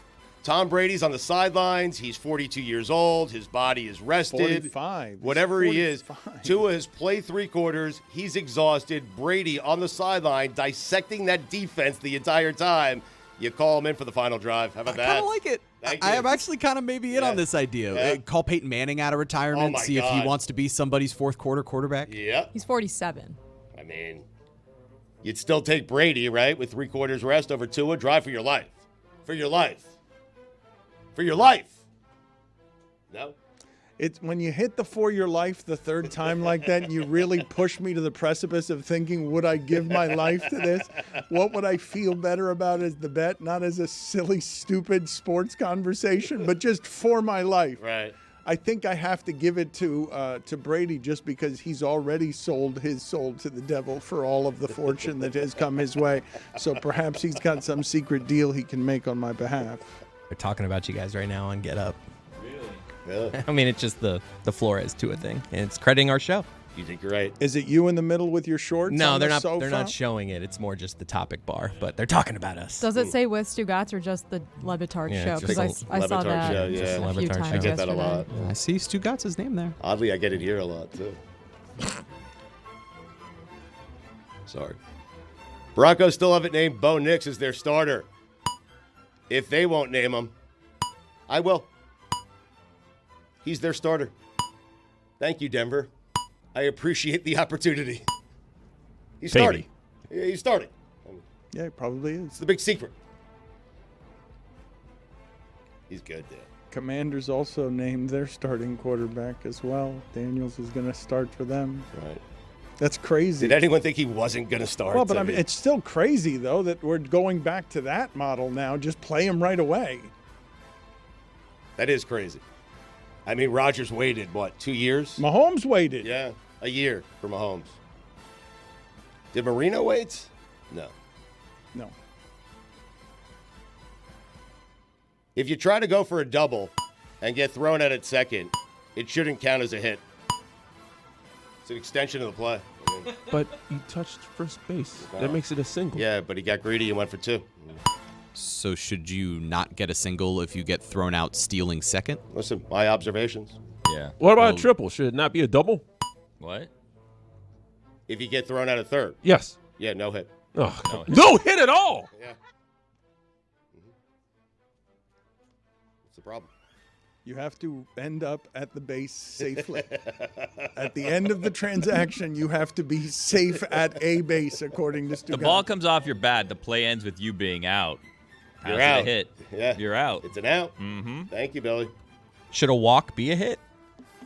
Tom Brady's on the sidelines. He's 42 years old. His body is rested. 45. Whatever he is. 45. Tuah has played 3 quarters. He's exhausted. Brady on the sideline dissecting that defense the entire time. You call him in for the final drive. How about that? I kind of like it. I am actually kind of maybe in on this idea. Yeah. Call Peyton Manning out of retirement, see if he wants to be somebody's fourth quarter quarterback. Yeah. He's 47. I mean, you'd still take Brady, right, with 3 quarters rest over Tuah. Drive for your life. For your life. For your life. No? It's when you hit the for your life the third time like that, you really push me to the precipice of thinking, would I give my life to this? What would I feel better about as the bet? Not as a silly, stupid sports conversation, but just for my life. Right. I think I have to give it to Brady just because he's already sold his soul to the devil for all of the fortune that has come his way. So perhaps he's got some secret deal he can make on my behalf. They're talking about you guys right now on Get Up. Really? I mean, it's just the Flores Tuah thing, and it's crediting our show. You think you're right? Is it you in the middle with your shorts? No, on they're the not. sofa? They're not showing it. It's more just the topic bar, but they're talking about us. Does it say with Stugotz or just the Le Batard Yeah, Show? it's Because just I saw LeBatard that Show, yeah. a few LeBatard times Show. I get that a yesterday. lot. I see Stugotz's name there. Oddly, I get it here a lot, too. Sorry. Broncos still haven't named Bo Nix as their starter. If they won't name him, I will. He's their starter. Thank you, Denver. I appreciate the opportunity. He's starting. Yeah, he's starting. Yeah, it probably It's is. the big secret. He's good, Dan. Commanders also named their starting quarterback as well. Daniels is going to start for them. Right. That's crazy. Did anyone think he wasn't going to start? Well, but I mean, it's still crazy, though, that we're going back to that model now. Just play him right away. That is crazy. I mean, Rodgers waited, 2 years? Mahomes waited. Yeah, a year for Mahomes. Did Marino wait? No. No. If you try to go for a double and get thrown at second, it shouldn't count as a hit. It's an extension of the play. I mean, But he touched first base. That makes it a single. yeah, but he got greedy and went for 2. So should you not get a single if you get thrown out stealing second? Listen, my observations. Yeah. What about a triple? Should it not be a double? What? If you get thrown out at third, Yes. yeah, no hit. Oh, no hit at all. Yeah. What's the problem? You have to end up at the base safely. At the end of the transaction, you have to be safe at a base, according to Stugotz. The ball comes off your bat. The play ends with you being out. How's You're it out. a hit? Yeah. You're out. It's an out. Mm-hmm. Thank you, Billy. Should a walk be a hit?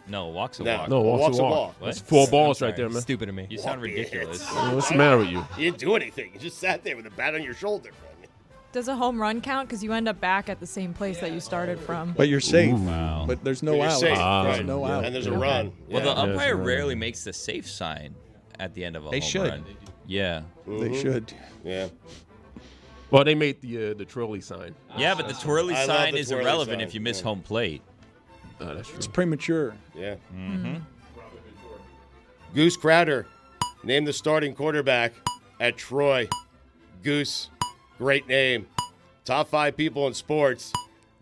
No, walk's a No. walk. No, walk's a walk. What? That's 4 balls I'm right sorry, there, man. Stupid of me. You sound Walk be a hit. ridiculous. What's the matter with you? You didn't do anything. You just sat there with a bat on your shoulder. Does a home run count? Because you end up back at the same place that you started from. But you're safe. Wow. But there's no But you're out. safe, There's right. no out. And there's a run. Well, Yeah. the umpire right. rarely makes the safe sign at the end of a They home should. run. Yeah. They should. Yeah. Well, they made the trolley sign. Yeah, but the twirly I love sign the is twirly irrelevant sign, if you miss yeah. home plate. That's true. It's premature. Yeah. Mm-hmm. Goose Crowder named the starting quarterback at Troy. Goose, great name. Top 5 people in sports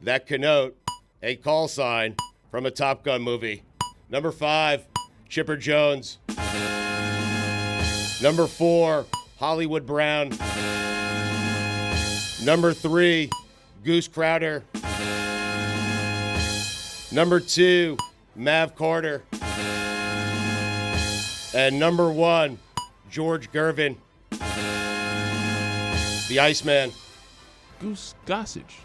that connote a call sign from a Top Gun movie. Number 5, Chipper Jones. Number 4, Hollywood Brown. Number 3, Goose Crowder. Number 2, Mav Carter. And number 1, George Gervin. The Iceman. Goose Gossage.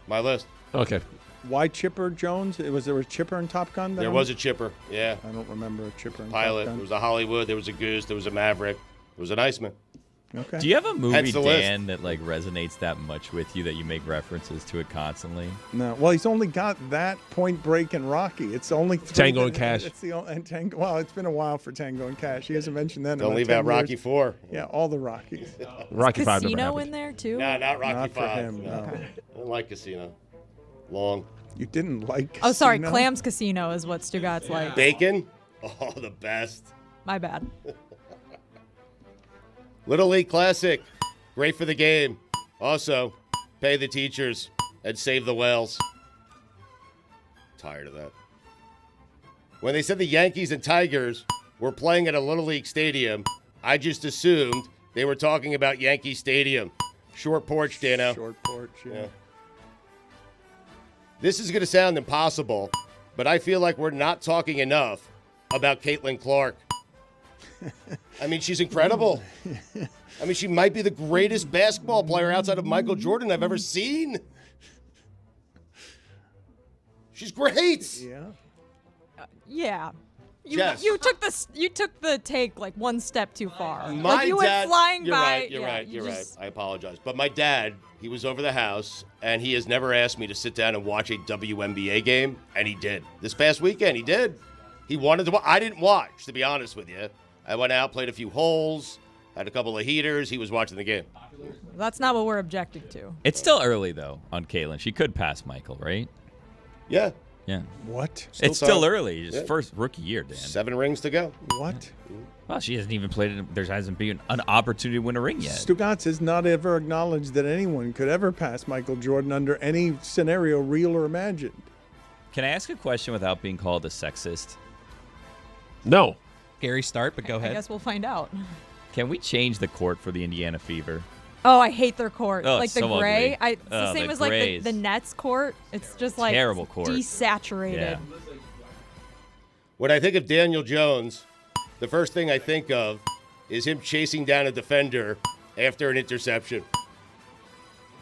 My list. Okay. Why Chipper Jones? There was Chipper in Top Gun? There was a Chipper, yeah. I don't remember a Chipper in Pilot. Top Gun. There was a Hollywood. There was a Goose. There was a Maverick. There was an Iceman. Okay. Do you have a movie, Hence the list. Dan, that like resonates that much with you that you make references to it constantly? No. Well, he's only got that, Point Break, and Rocky. It's only Tango and Cash. It's the only, and Tango. Well, it's been a while for Tango and Cash. He hasn't mentioned that. in Don't about leave 10 out Rocky years. 4. Yeah, all the Rockies. Rocky 5 never Casino happened. in there too. No, not Rocky Not for 5. him, No. no. I don't like Casino. Long. You didn't like. Oh, sorry. Casino? Clams Casino is what Stugotz like. Bacon? Oh, the best. My bad. Little League Classic. Great for the game. Also, pay the teachers and save the whales. Tired of that. When they said the Yankees and Tigers were playing at a Little League stadium, I just assumed they were talking about Yankee Stadium. Short porch, Dano. Short porch, yeah. This is going to sound impossible, but I feel like we're not talking enough about Caitlin Clark. I mean, she's incredible. I mean, she might be the greatest basketball player outside of Michael Jordan I've ever seen. She's great. Yeah. Yeah. Jess. You took the take like one step too far. My like you dad, went flying you're by. right, you're yeah, right, you you're just- right. I apologize. But my dad, he was over the house, and he has never asked me to sit down and watch a WNBA game, and he did. This past weekend, he did. He wanted to watch. I didn't watch, to be honest with you. I went out, played a few holes, had a couple of heaters. He was watching the game. That's not what we're objecting to. It's still early though on Caitlin. She could pass Michael, right? Yeah. Yeah. What? It's still early. His Yeah. first rookie year, Dan. 7 rings to go. What? Well, she hasn't even played it. There hasn't been an opportunity to win a ring yet. Stugotz has not ever acknowledged that anyone could ever pass Michael Jordan under any scenario, real or imagined. Can I ask a question without being called a sexist? No. Scary start, but go I ahead. guess we'll find out. Can we change the court for the Indiana Fever? Oh, I hate their court. Oh, like the so gray. ugly. It's the same the as like grays. the Nets court. It's just like Terrible court. desaturated. Yeah. When I think of Daniel Jones, the first thing I think of is him chasing down a defender after an interception.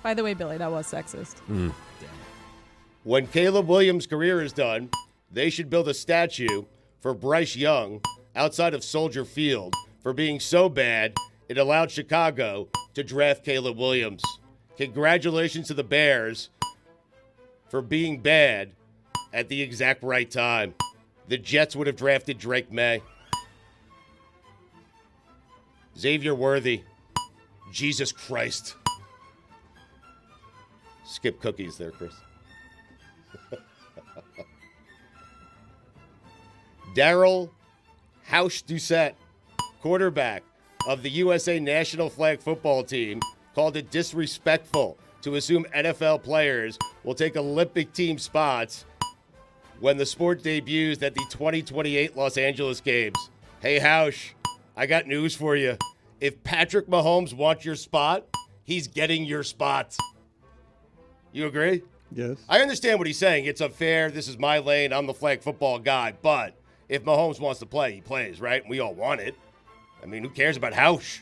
By the way, Billy, that was sexist. When Caleb Williams' career is done, they should build a statue for Bryce Young outside of Soldier Field for being so bad it allowed Chicago to draft Caleb Williams. Congratulations to the Bears for being bad at the exact right time. The Jets would have drafted Drake May. Xavier Worthy. Jesus Christ. Skip cookies there, Chris. Daryl Housh-Doucette, quarterback of the USA National Flag Football Team, called it disrespectful to assume NFL players will take Olympic team spots when the sport debuts at the 2028 Los Angeles Games. Hey, Housh, I got news for you. If Patrick Mahomes wants your spot, he's getting your spot. You agree? Yes. I understand what he's saying. It's unfair. This is my lane. I'm the flag football guy. But if Mahomes wants to play, he plays, right? We all want it. I mean, who cares about Housh?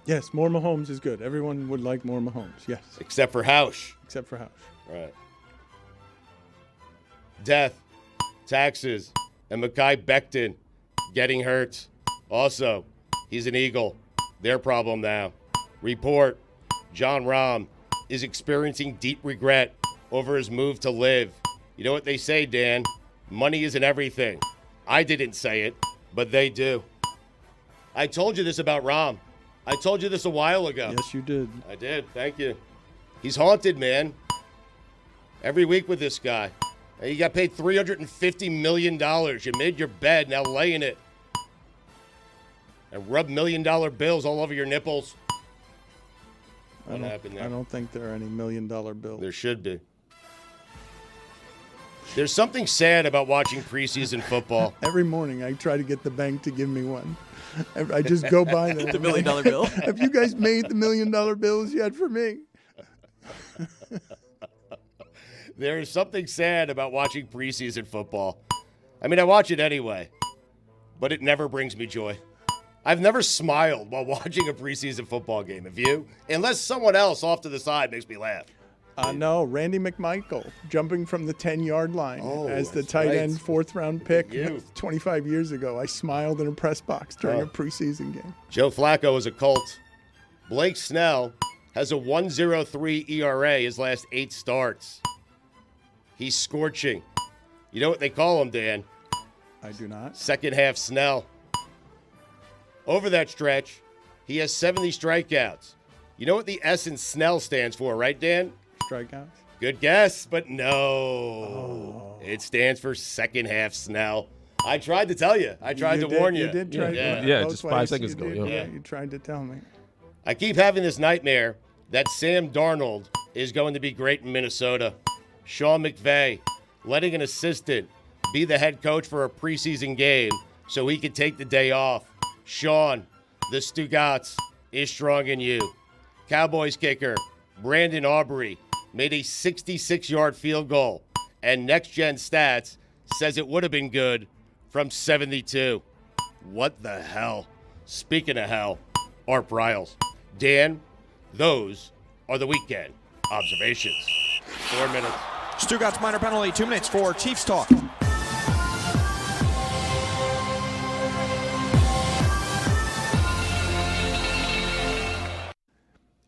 Yes, more Mahomes is good. Everyone would like more Mahomes. Yes. Except for Housh. Except for Housh. Right. Death, taxes, and Mekhi Becton getting hurt. Also, he's an Eagle. Their problem now. Report, John Rahm is experiencing deep regret over his move to live. You know what they say, Dan? Money isn't everything. I didn't say it, but they do. I told you this about Rahm. I told you this a while ago. Yes, you did. I did. Thank you. He's haunted, man. Every week with this guy. And you got paid $350 million. You made your bed, now lay in it. And rub $1 million bills all over your nipples. What happened there? I don't think there are any $1 million bills. There should be. There's something sad about watching preseason football. Every morning I try to get the bank to give me one. I just go by them. The $1 million bill. Have you guys made the $1 million bills yet for me? There is something sad about watching preseason football. I mean, I watch it anyway, but it never brings me joy. I've never smiled while watching a preseason football game. Have you? Unless someone else off to the side makes me laugh. No, Randy McMichael jumping from the 10-yard line as the that's tight right. end 4th-round pick You. 25 years ago. I smiled in a press box during a preseason game. Joe Flacco is a Colt. Blake Snell has a 1.03 ERA his last 8 starts. He's scorching. You know what they call him, Dan? I do not. Second half Snell. Over that stretch, he has 70 strikeouts. You know what the S in Snell stands for, right, Dan? Strikeouts? Good guess, but no. It stands for second half Snell. I tried to tell you. I tried to warn you. You did try Yeah, both just ways. 5 seconds You ago. did, Yeah. You tried to tell me. I keep having this nightmare that Sam Darnold is going to be great in Minnesota. Sean McVay letting an assistant be the head coach for a preseason game so he could take the day off. Sean, the Stugotz is strong in you. Cowboys kicker Brandon Aubrey made a 66-yard field goal, and Next Gen Stats says it would have been good from 72. What the hell? Speaking of hell, Art Briles. Dan, those are the weekend observations. 4 minutes. Stugotz minor penalty, 2 minutes for Chiefs talk.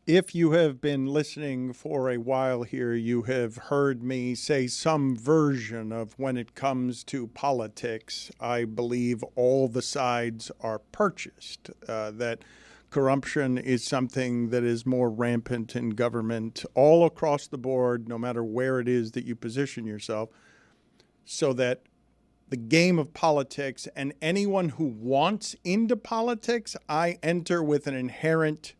If you have been listening for a while here, you have heard me say some version of when it comes to politics, I believe all the sides are purchased, that corruption is something that is more rampant in government all across the board, no matter where it is that you position yourself, so that the game of politics and anyone who wants into politics, I enter with an inherent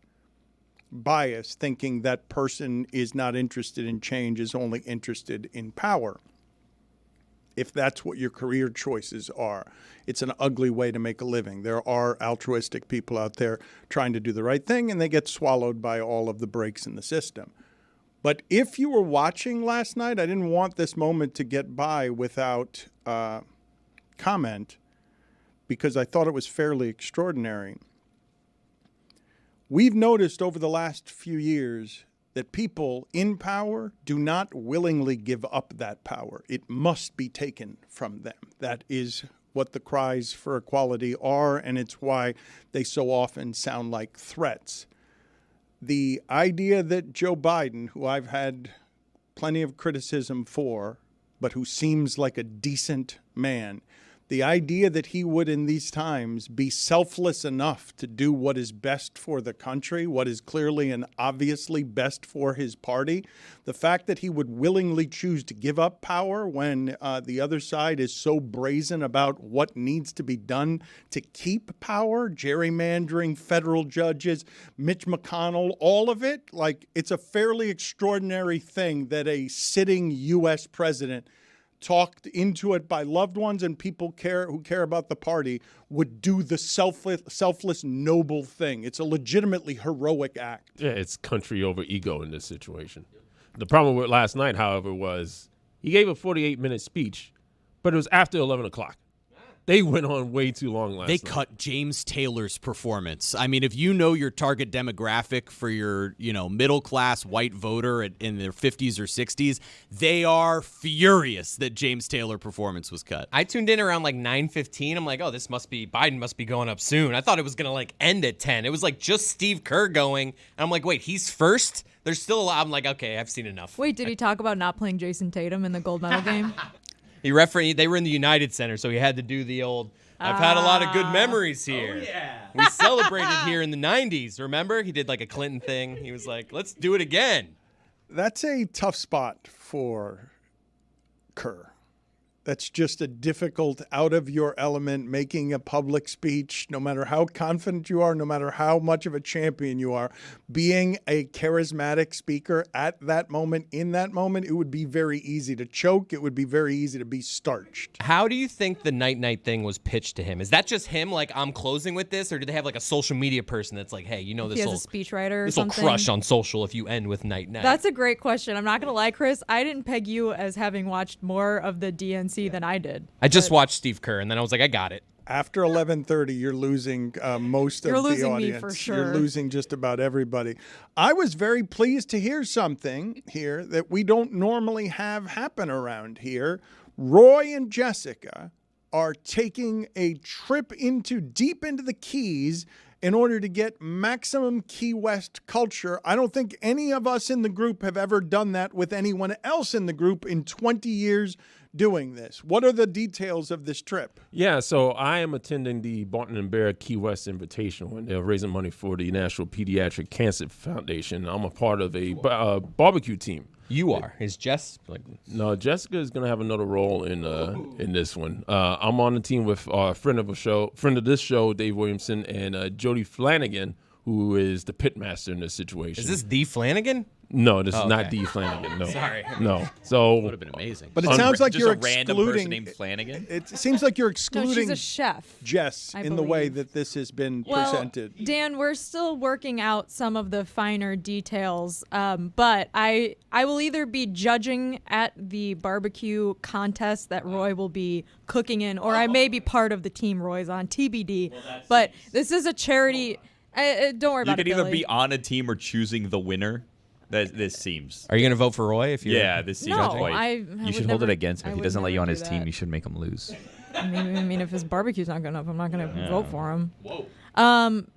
bias, thinking that person is not interested in change, is only interested in power. If that's what your career choices are, it's an ugly way to make a living. There are altruistic people out there trying to do the right thing, and they get swallowed by all of the breaks in the system. But if you were watching last night, I didn't want this moment to get by without comment, because I thought it was fairly extraordinary. We've noticed over the last few years that people in power do not willingly give up that power. It must be taken from them. That is what the cries for equality are, and it's why they so often sound like threats. The idea that Joe Biden, who I've had plenty of criticism for, but who seems like a decent man, the idea that he would in these times be selfless enough to do what is best for the country, what is clearly and obviously best for his party, the fact that he would willingly choose to give up power when the other side is so brazen about what needs to be done to keep power, gerrymandering, federal judges, Mitch McConnell, all of it, like it's a fairly extraordinary thing that a sitting U.S. president talked into it by loved ones and people who care about the party would do the selfless, noble thing. It's a legitimately heroic act. Yeah, it's country over ego in this situation. The problem with last night, however, was he gave a 48-minute speech, but it was after 11 o'clock. They went on way too long last night. They cut James Taylor's performance. I mean, if you know your target demographic for your, middle-class white voter in their 50s or 60s, they are furious that James Taylor performance was cut. I tuned in around like 9:15. I'm like, oh, Biden must be going up soon. I thought it was going to end at 10. It was like just Steve Kerr going. And I'm like, wait, he's first? There's still a lot. I'm like, okay, I've seen enough. Wait, did he talk about not playing Jason Tatum in the gold medal game? They were in the United Center, so he had to do the old, I've had a lot of good memories here. Oh, yeah. We celebrated here in the 90s, remember? He did like a Clinton thing. He was like, let's do it again. That's a tough spot for Kerr. That's just a difficult, out of your element, making a public speech, no matter how confident you are, no matter how much of a champion you are, being a charismatic speaker at that moment, in that moment, it would be very easy to choke. It would be very easy to be starched. How do you think the night-night thing was pitched to him? Is that just him, like, I'm closing with this, or do they have like a social media person that's like, hey, this he has a speechwriter or this will something? crush on social if you end with night-night? That's a great question. I'm not going to lie, Chris. I didn't peg you as having watched more of the DNC than I did. I just watched Steve Kerr, and then I was like, I got it. After 11:30, you're losing most of You're the losing me audience. for sure. You're losing just about everybody. I was very pleased to hear something here that we don't normally have happen around here. Roy and Jessica are taking a trip deep into the Keys in order to get maximum Key West culture. I don't think any of us in the group have ever done that with anyone else in the group in 20 years doing this. What are the details of this trip? Yeah, so I am attending the Barton and Bear Key West Invitational, and they're raising money for the National Pediatric Cancer Foundation. I'm a part of a barbecue team. You are. Is Jess No, Jessica is going to have another role in this one. I'm on the team with a friend of this show, Dave Williamson, and Jody Flanagan, who is the pitmaster in this situation. Is this D. Flanagan? No, this is okay. not D. Flanagan. No, Sorry. No. So would have been amazing. But it sounds like Just you're a random person excluding. named Flanagan? It seems like you're No, excluding she's a chef. Jess I in the way believe. that this has been Well, presented. Dan, we're still working out some of the finer details, but I will either be judging at the barbecue contest that Roy will be cooking in, or I may be part of the team Roy's on, TBD. But this is a charity. Don't worry You about it, could either Billy. be on a team or choosing the winner. This seems. Are you going to vote for Roy? If you Yeah, this seems No, quite. I You would should hold it never- against him. I If he would doesn't let you never on do his team, that. you should make him lose. I mean, if his barbecue's not good enough, I'm not going to vote for him.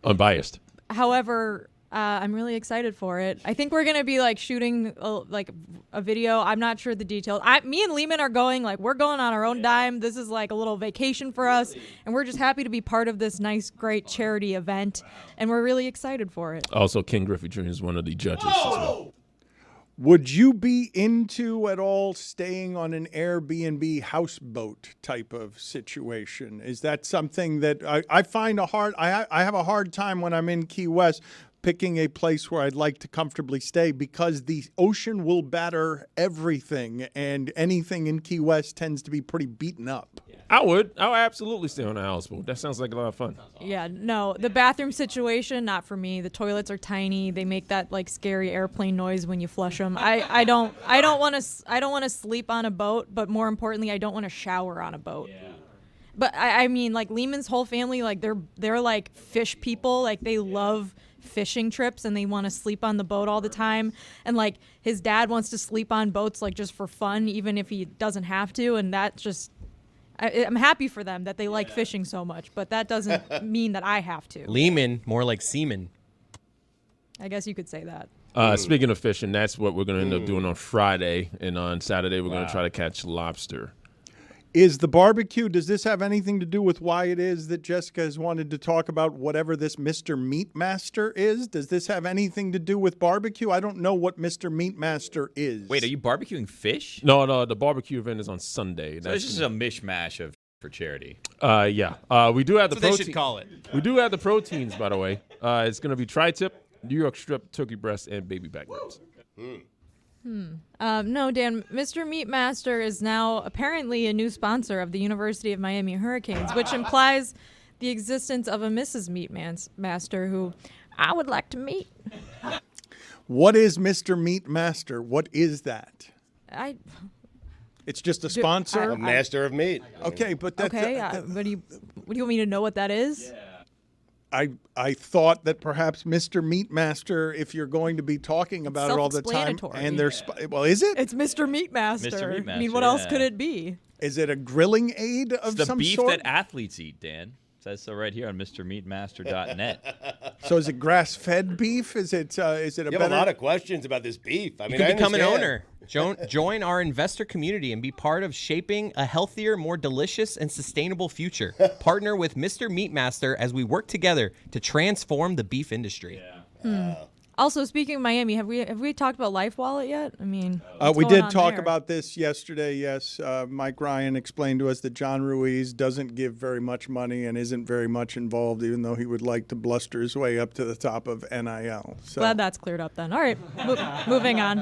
unbiased. However, I'm really excited for it. I think we're gonna be shooting a video. I'm not sure the details. Me and Lehman are going we're going on our own dime. This is a little vacation for us, and we're just happy to be part of this nice, great charity event, and we're really excited for it. Also, Ken Griffey Jr. is one of the judges as well. Would you be into at all staying on an Airbnb houseboat type of situation? Is that something that I find I have a hard time when I'm in Key West picking a place where I'd like to comfortably stay because the ocean will batter everything, and anything in Key West tends to be pretty beaten up. I would absolutely stay on a houseboat. That sounds like a lot of fun. Yeah, no, the bathroom situation, not for me. The toilets are tiny. They make that scary airplane noise when you flush them. I don't want to sleep on a boat, but more importantly, I don't want to shower on a boat. Yeah. But I mean, Lehman's whole family, they're fish people. They love fishing trips, and they want to sleep on the boat all the time. And his dad wants to sleep on boats just for fun, even if he doesn't have to. And that just. I'm happy for them that they like fishing so much, but that doesn't mean that I have to. Lehman, more like seaman. I guess you could say that. Speaking of fishing, that's what we're going to end up doing on Friday, and on Saturday we're going to try to catch lobster. Is the barbecue, does this have anything to do with why it is that Jessica has wanted to talk about whatever this Mr. Meat Master is? Does this have anything to do with barbecue? I don't know what Mr. Meat Master is. Wait, are you barbecuing fish? No, the barbecue event is on Sunday. So it's just a mishmash for charity. Yeah. We do have the That's what they protein. should call it. We do have the proteins, by the way. It's going to be tri-tip, New York strip, turkey breast, and baby back ribs. No, Dan, Mr. Meat Master is now apparently a new sponsor of the University of Miami Hurricanes, which implies the existence of a Mrs. Meat Master who I would like to meet. What is Mr. Meat Master? What is that? It's just a Do- sponsor? A master of meat. Okay, but that's... What do you want me to know what that is? I thought that perhaps Mr. Meat Master, if you're going to be talking about it all the time, and there's well, is it? It's Mr. Meat Master. Mr. Meat I mean, Master, what else yeah. could it be? Is it a grilling aid of It's the some beef sort? that athletes eat, Dan. It says so right here on MrMeatMaster.net. So is it grass-fed beef? Is it a You better? have a lot of questions about this beef. I mean, You I can become an understand. owner. Join our investor community and be part of shaping a healthier, more delicious, and sustainable future. Partner with Mr. Meat Master as we work together to transform the beef industry. Also, speaking of Miami, have we talked about Life Wallet yet? I mean, what's We going did on talk there? about this yesterday, yes. Mike Ryan explained to us that John Ruiz doesn't give very much money and isn't very much involved, even though he would like to bluster his way up to the top of NIL. So. Glad that's cleared up then. All right, moving on.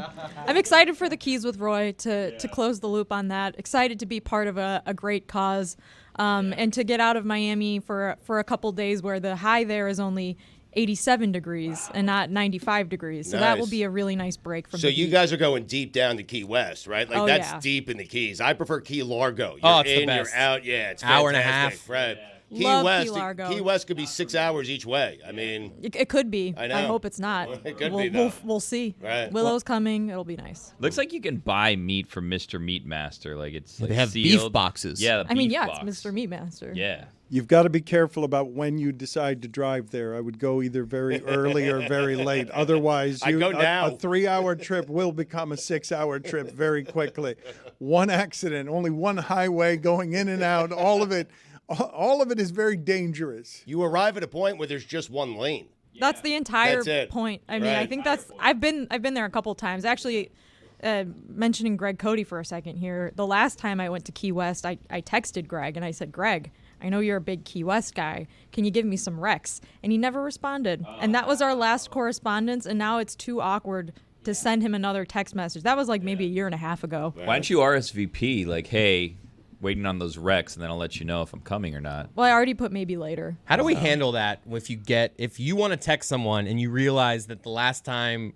I'm excited for the Keys with Roy to close the loop on that. Excited to be part of a great cause, and to get out of Miami for a couple days where the high there is only 87 degrees and not 95 degrees. So that will Nice. be a really nice break from So the you heat. guys are going deep down to Key West, right? Like Oh, that's yeah. deep in the Keys. I prefer Key Largo. You're Oh, it's the in, you're best. out. Yeah, it's Hour and a fantastic. half. Right. Love West, Key Largo. Key West could be 6 hours each way. I mean, It could be. I know. I hope it's not. It could be, though. We'll see. Right. Willow's coming. It'll be nice. Looks like you can buy meat from Mr. Meatmaster. Like it's like They have sealed. beef boxes. Yeah, the I mean, beef yeah, box. it's Mr. Meatmaster. Yeah. You've got to be careful about when you decide to drive there. I would go either very early or very late. Otherwise, I go now. A 3-hour trip will become a 6-hour trip very quickly. One accident, only one highway going in and out. All of it is very dangerous. you arrive at a point where there's just one lane. That's the entire That's it. point. I mean, I Right. think that's. I've been there a couple times. Actually, mentioning Greg Cote for a second here. The last time I went to Key West, I texted Greg and I said, Greg, I know you're a big Key West guy. Can you give me some recs? And he never responded. And that was our last correspondence. And now it's too awkward to send him another text message. That was like maybe a year and a half ago. Why don't you RSVP like, hey, waiting on those recs, and then I'll let you know if I'm coming or not. Well, I already put maybe later. How do we handle that if you want to text someone and you realize that the last time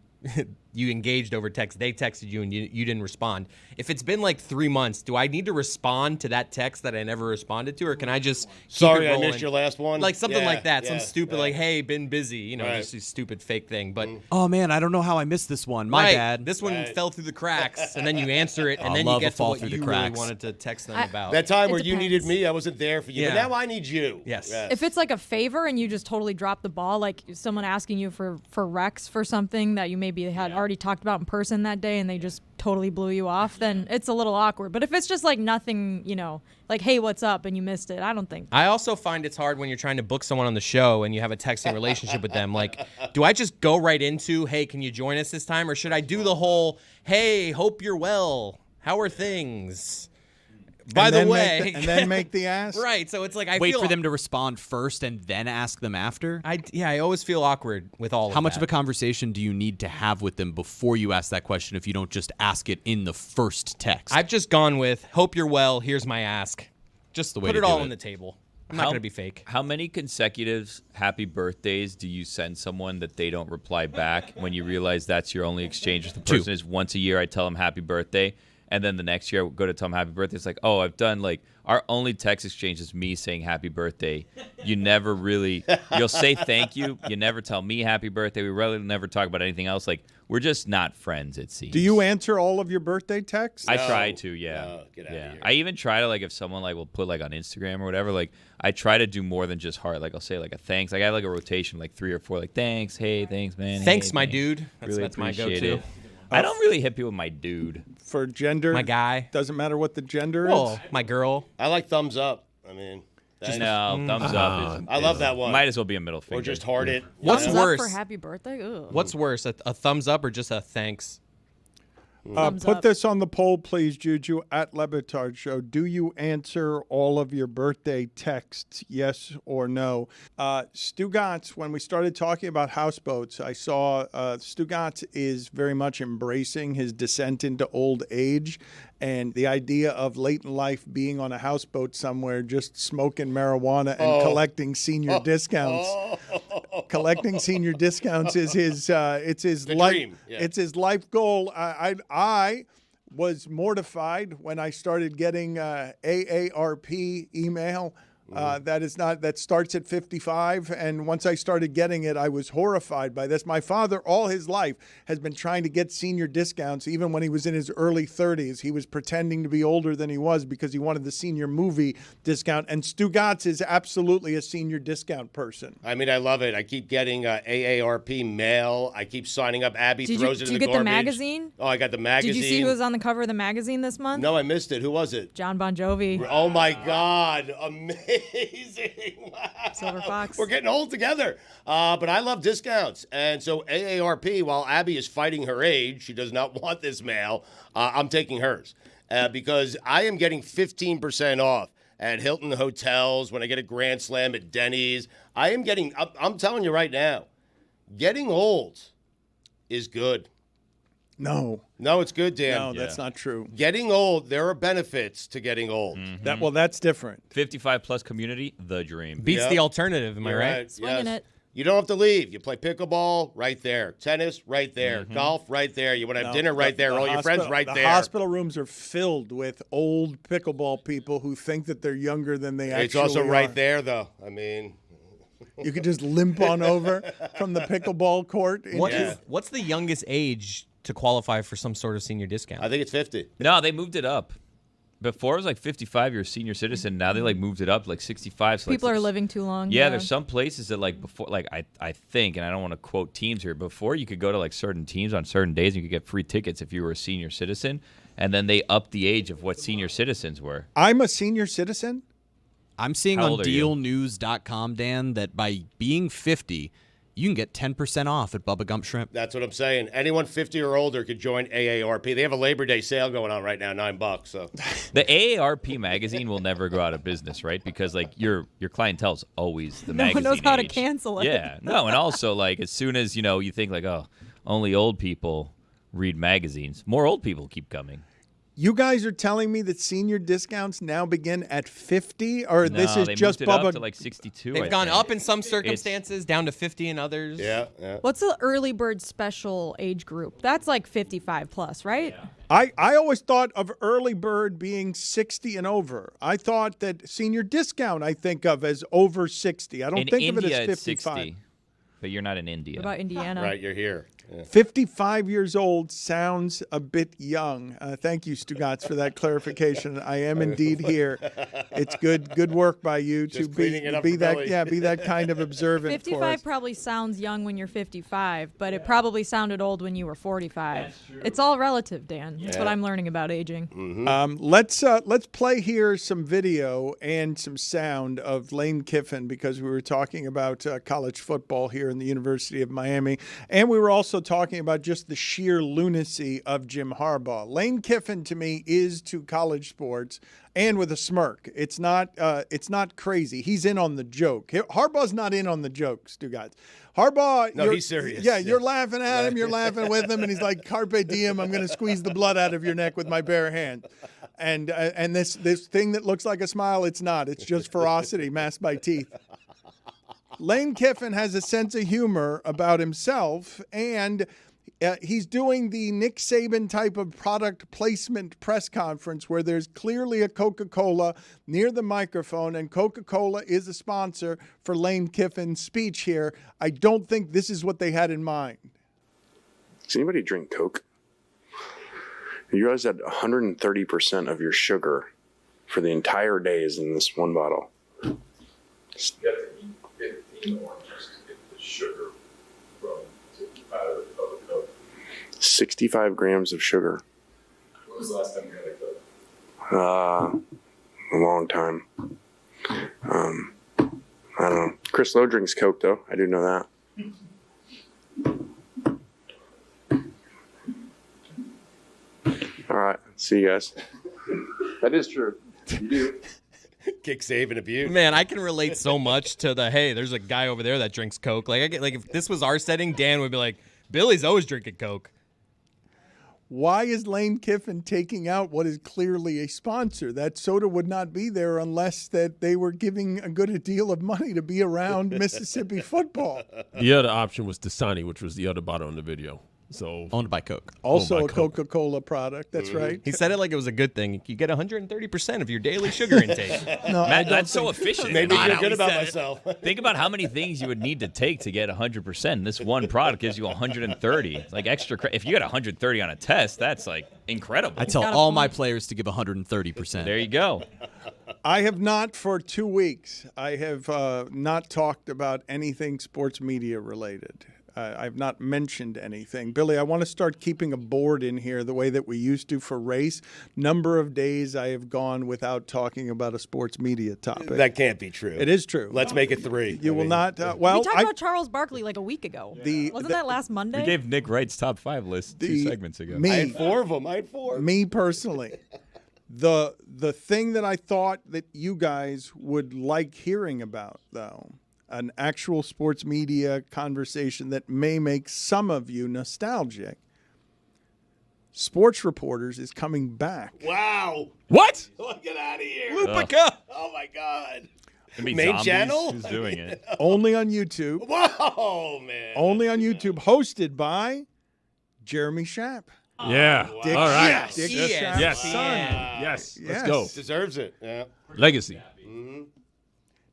you engaged over text, they texted you and you didn't respond? If it's been like 3 months, do I need to respond to that text that I never responded to, or can I just keep Sorry, it I rolling? missed your last one. Like something Yeah, like that, yeah, some stupid like, hey, been busy, Right. just a stupid fake thing. But Oh man, I don't know how I missed this one. My right, bad. this one fell through the cracks, and then you answer it, and I then you love a get to fall what through the you really cracks. wanted to text them about. That time It where you needed depends. me, I wasn't there for you. But Yeah. now I need you. Yes. If it's like a favor and you just totally drop the ball, like someone asking you for recs for something that you maybe had already talked about in person that day and they just totally blew you off, then it's a little awkward. But if it's just like nothing, like, hey, what's up, and you missed it, I don't think. I also find it's hard when you're trying to book someone on the show and you have a texting relationship with them. Like, do I just go right into, hey, can you join us this time? Or should I do the whole, hey, hope you're well, how are things? By the way. And then make the ask? Right, so it's like I Wait feel for them to respond first and then ask them after? I always feel awkward with all of How much that. of a conversation do you need to have with them before you ask that question if you don't just ask it in the first text? I've just gone with, hope you're well, here's my ask. Just the way put to it do all it. on the table. I'm not going to be fake. How many consecutive happy birthdays do you send someone that they don't reply back when you realize that's your only exchange with the person? Is once a year I tell them happy birthday, and then the next year I go to tell them happy birthday. It's like, oh, I've done like our only text exchange is me saying happy birthday. You never really, you'll say thank you. You never tell me happy birthday. We really never talk about anything else. Like, we're just not friends, it seems. Do you answer all of your birthday texts? I try to, yeah. No, get out of here. I even try to, like, if someone like will put like on Instagram or whatever, like I try to do more than just heart. Like I'll say like a thanks. Like I have like a rotation, like 3 or 4, like thanks, hey, thanks, man. Thanks, hey, my thanks. dude. That's my appreciate go-to. it. I don't really hit people with my dude. For gender? My guy. Doesn't matter what the gender Well, is? my girl. I like thumbs up. I mean, Just no, thumbs up is. I love that one. Might as well be a middle finger. Or just heart it. What's Thumbs up worse? for happy birthday? Ugh. What's worse, a thumbs up or just a thanks? Thumbs Put up. this on the poll, please, Juju, at Le Batard Show. Do you answer all of your birthday texts, yes or no? Stugotz, when we started talking about houseboats, I saw Stugotz is very much embracing his descent into old age and the idea of late in life being on a houseboat somewhere, just smoking marijuana and collecting senior discounts. Collecting senior discounts is his life. dream, yeah. It's his life goal. I was mortified when I started getting AARP email. That starts at 55, and once I started getting it, I was horrified by this. My father, all his life, has been trying to get senior discounts. Even when he was in his early 30s, he was pretending to be older than he was because he wanted the senior movie discount. And Stugotz is absolutely a senior discount person. I mean, I love it. I keep getting AARP mail. I keep signing up. Abby throws it in the garbage. Did you get the magazine? Oh, I got the magazine. Did you see who was on the cover of the magazine this month? No, I missed it. Who was it? John Bon Jovi. Oh, my God. Amazing. Wow. Silver Fox. We're getting old together. But I love discounts. And so AARP, while Abby is fighting her age, she does not want this mail, I'm taking hers. Because I am getting 15% off at Hilton Hotels, when I get a Grand Slam at Denny's. I'm telling you right now, getting old is good. No, it's good, Dan. no, that's not true. Getting old, there are benefits to getting old. That's different. 55 plus community, the dream. Beats Yep. the alternative, am I You're right? Swinging Yes. it. You don't have to leave. You play pickleball right there. Tennis right there. Golf right there. You want to have dinner right there. All your friends right there. The hospital rooms are filled with old pickleball people who think that they're younger than they actually are. It's also right there, though. I mean, you could just limp on over from the pickleball court. What's the youngest age to qualify for some sort of senior discount? I think it's 50. No, they moved it up. Before it was like 55, you're a senior citizen. Now they like moved it up to like 65. So People are living too long. Yeah, there's some places that like before, like I think, and I don't want to quote teams here. Before you could go to like certain teams on certain days, and you could get free tickets if you were a senior citizen. And then they upped the age of what senior citizens were. I'm a senior citizen. I'm seeing How on old are you? dealnews.com, Dan, that by being 50, you can get 10% off at Bubba Gump Shrimp. That's what I'm saying. Anyone 50 or older could join AARP. They have a Labor Day sale going on right now, $9. So the AARP magazine will never go out of business, right? Because like your clientele is always the magazine. No one knows how to age. cancel it. Yeah, no, and also like as soon as you think like, oh, only old people read magazines, more old people keep coming. You guys are telling me that senior discounts now begin at 50, or No, this is they just moved it Bubba? up to like 62. They've I gone think. up in some circumstances, down to 50 in others. Yeah. What's the early bird special age group? That's like 55 plus, right? I always thought of early bird being 60 and over. I thought that senior discount I think of as over 60. I don't In think India, of it as it's 55. 60, but you're not in India. What about Indiana? Right, you're here. Yeah. 55 years old sounds a bit young. Thank you, Stugotz, for that clarification. I am indeed here. It's good work by you Just to cleaning it up be for that Billy. be that kind of observant. 55 for us. probably sounds young when you're 55, but it probably sounded old when you were 45. It's all relative, Dan. That's what I'm learning about aging. Let's play here some video and some sound of Lane Kiffin, because we were talking about college football here in the University of Miami, and we were also talking about just the sheer lunacy of Jim Harbaugh. Lane Kiffin, to me, is to college sports, and with a smirk. It's not crazy. He's in on the joke. Harbaugh's not in on the joke, Stugotz. Harbaugh, No, he's serious. Yeah, you're laughing at him, you're laughing with him, and he's like, carpe diem, I'm going to squeeze the blood out of your neck with my bare hand. And this thing that looks like a smile, it's not. It's just ferocity masked by teeth. Lane Kiffin has a sense of humor about himself, and he's doing the Nick Saban type of product placement press conference where there's clearly a Coca-Cola near the microphone, and Coca-Cola is a sponsor for Lane Kiffin's speech here. I don't think this is what they had in mind. Does anybody drink Coke? You realize that 130% of your sugar for the entire day is in this one bottle. You have to eat 15 oranges to get the sugar out of the Coke. 65 grams of sugar. When was the last time you had a Coke? A long time. I don't know. Chris Lowe drinks Coke, though. I do know that. All right. See you guys. That is true. You do. Kick, save, and abuse. Man, I can relate so much to the, hey, there's a guy over there that drinks Coke. Like, if this was our setting, Dan would be like, Billy's always drinking Coke. Why is Lane Kiffin taking out what is clearly a sponsor? That soda would not be there unless that they were giving a good deal of money to be around Mississippi football. The other option was Dasani, which was the other bottle in the video. So owned by Coke. Also Owned a by Coke. Coca-Cola product. That's right. He said it like it was a good thing. You get 130% of your daily sugar intake. No, Matt, that's so efficient. Made me Not feel how good he about said it. myself. Think about how many things you would need to take to get 100%. This one product gives you 130. It's like extra. If you get 130 on a test, that's like incredible. I tell all my players to give 130%. There you go. I have not for 2 weeks. I have not talked about anything sports media related. I've not mentioned anything. Billy, I want to start keeping a board in here the way that we used to for race. Number of days I have gone without talking about a sports media topic. That can't be true. It is true. Let's make it 3. You will not. We Well, talked about Charles Barkley like a week ago. Wasn't that last Monday? We gave Nick Wright's top 5 list 2 segments ago. I had 4 of them. I had 4. Me personally, the thing that I thought that you guys would like hearing about, though, an actual sports media conversation that may make some of you nostalgic. Sports Reporters is coming back. Wow. What? Get out of here. Lupica. Oh, my God. Main channel? Who's doing it? Only on YouTube. Whoa, man. Only on YouTube. Hosted by Jeremy Schaap. Yeah. Dick, All right. Dick Yes. Schaap's Yes. son. Yes. Let's Yes. go. Deserves it. Yeah. Legacy.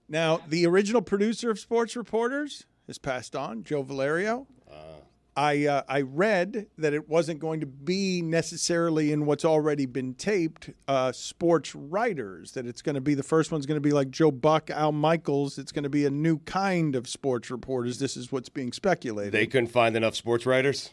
Now, the original producer of Sports Reporters has passed on, Joe Valerio. I read that it wasn't going to be necessarily in what's already been taped, sports writers, that it's going to be, the first one's going to be like Joe Buck, Al Michaels. It's going to be a new kind of sports reporters. This is what's being speculated. They couldn't find enough sports writers?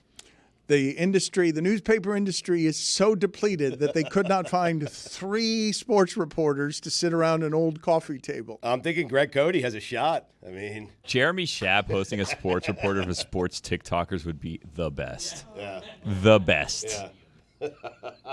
The industry, the newspaper industry is so depleted that they could not find 3 sports reporters to sit around an old coffee table. I'm thinking Greg Cote has a shot. I mean, Jeremy Schaap hosting a sports reporter for sports TikTokers would be the best. Yeah. The best. Yeah.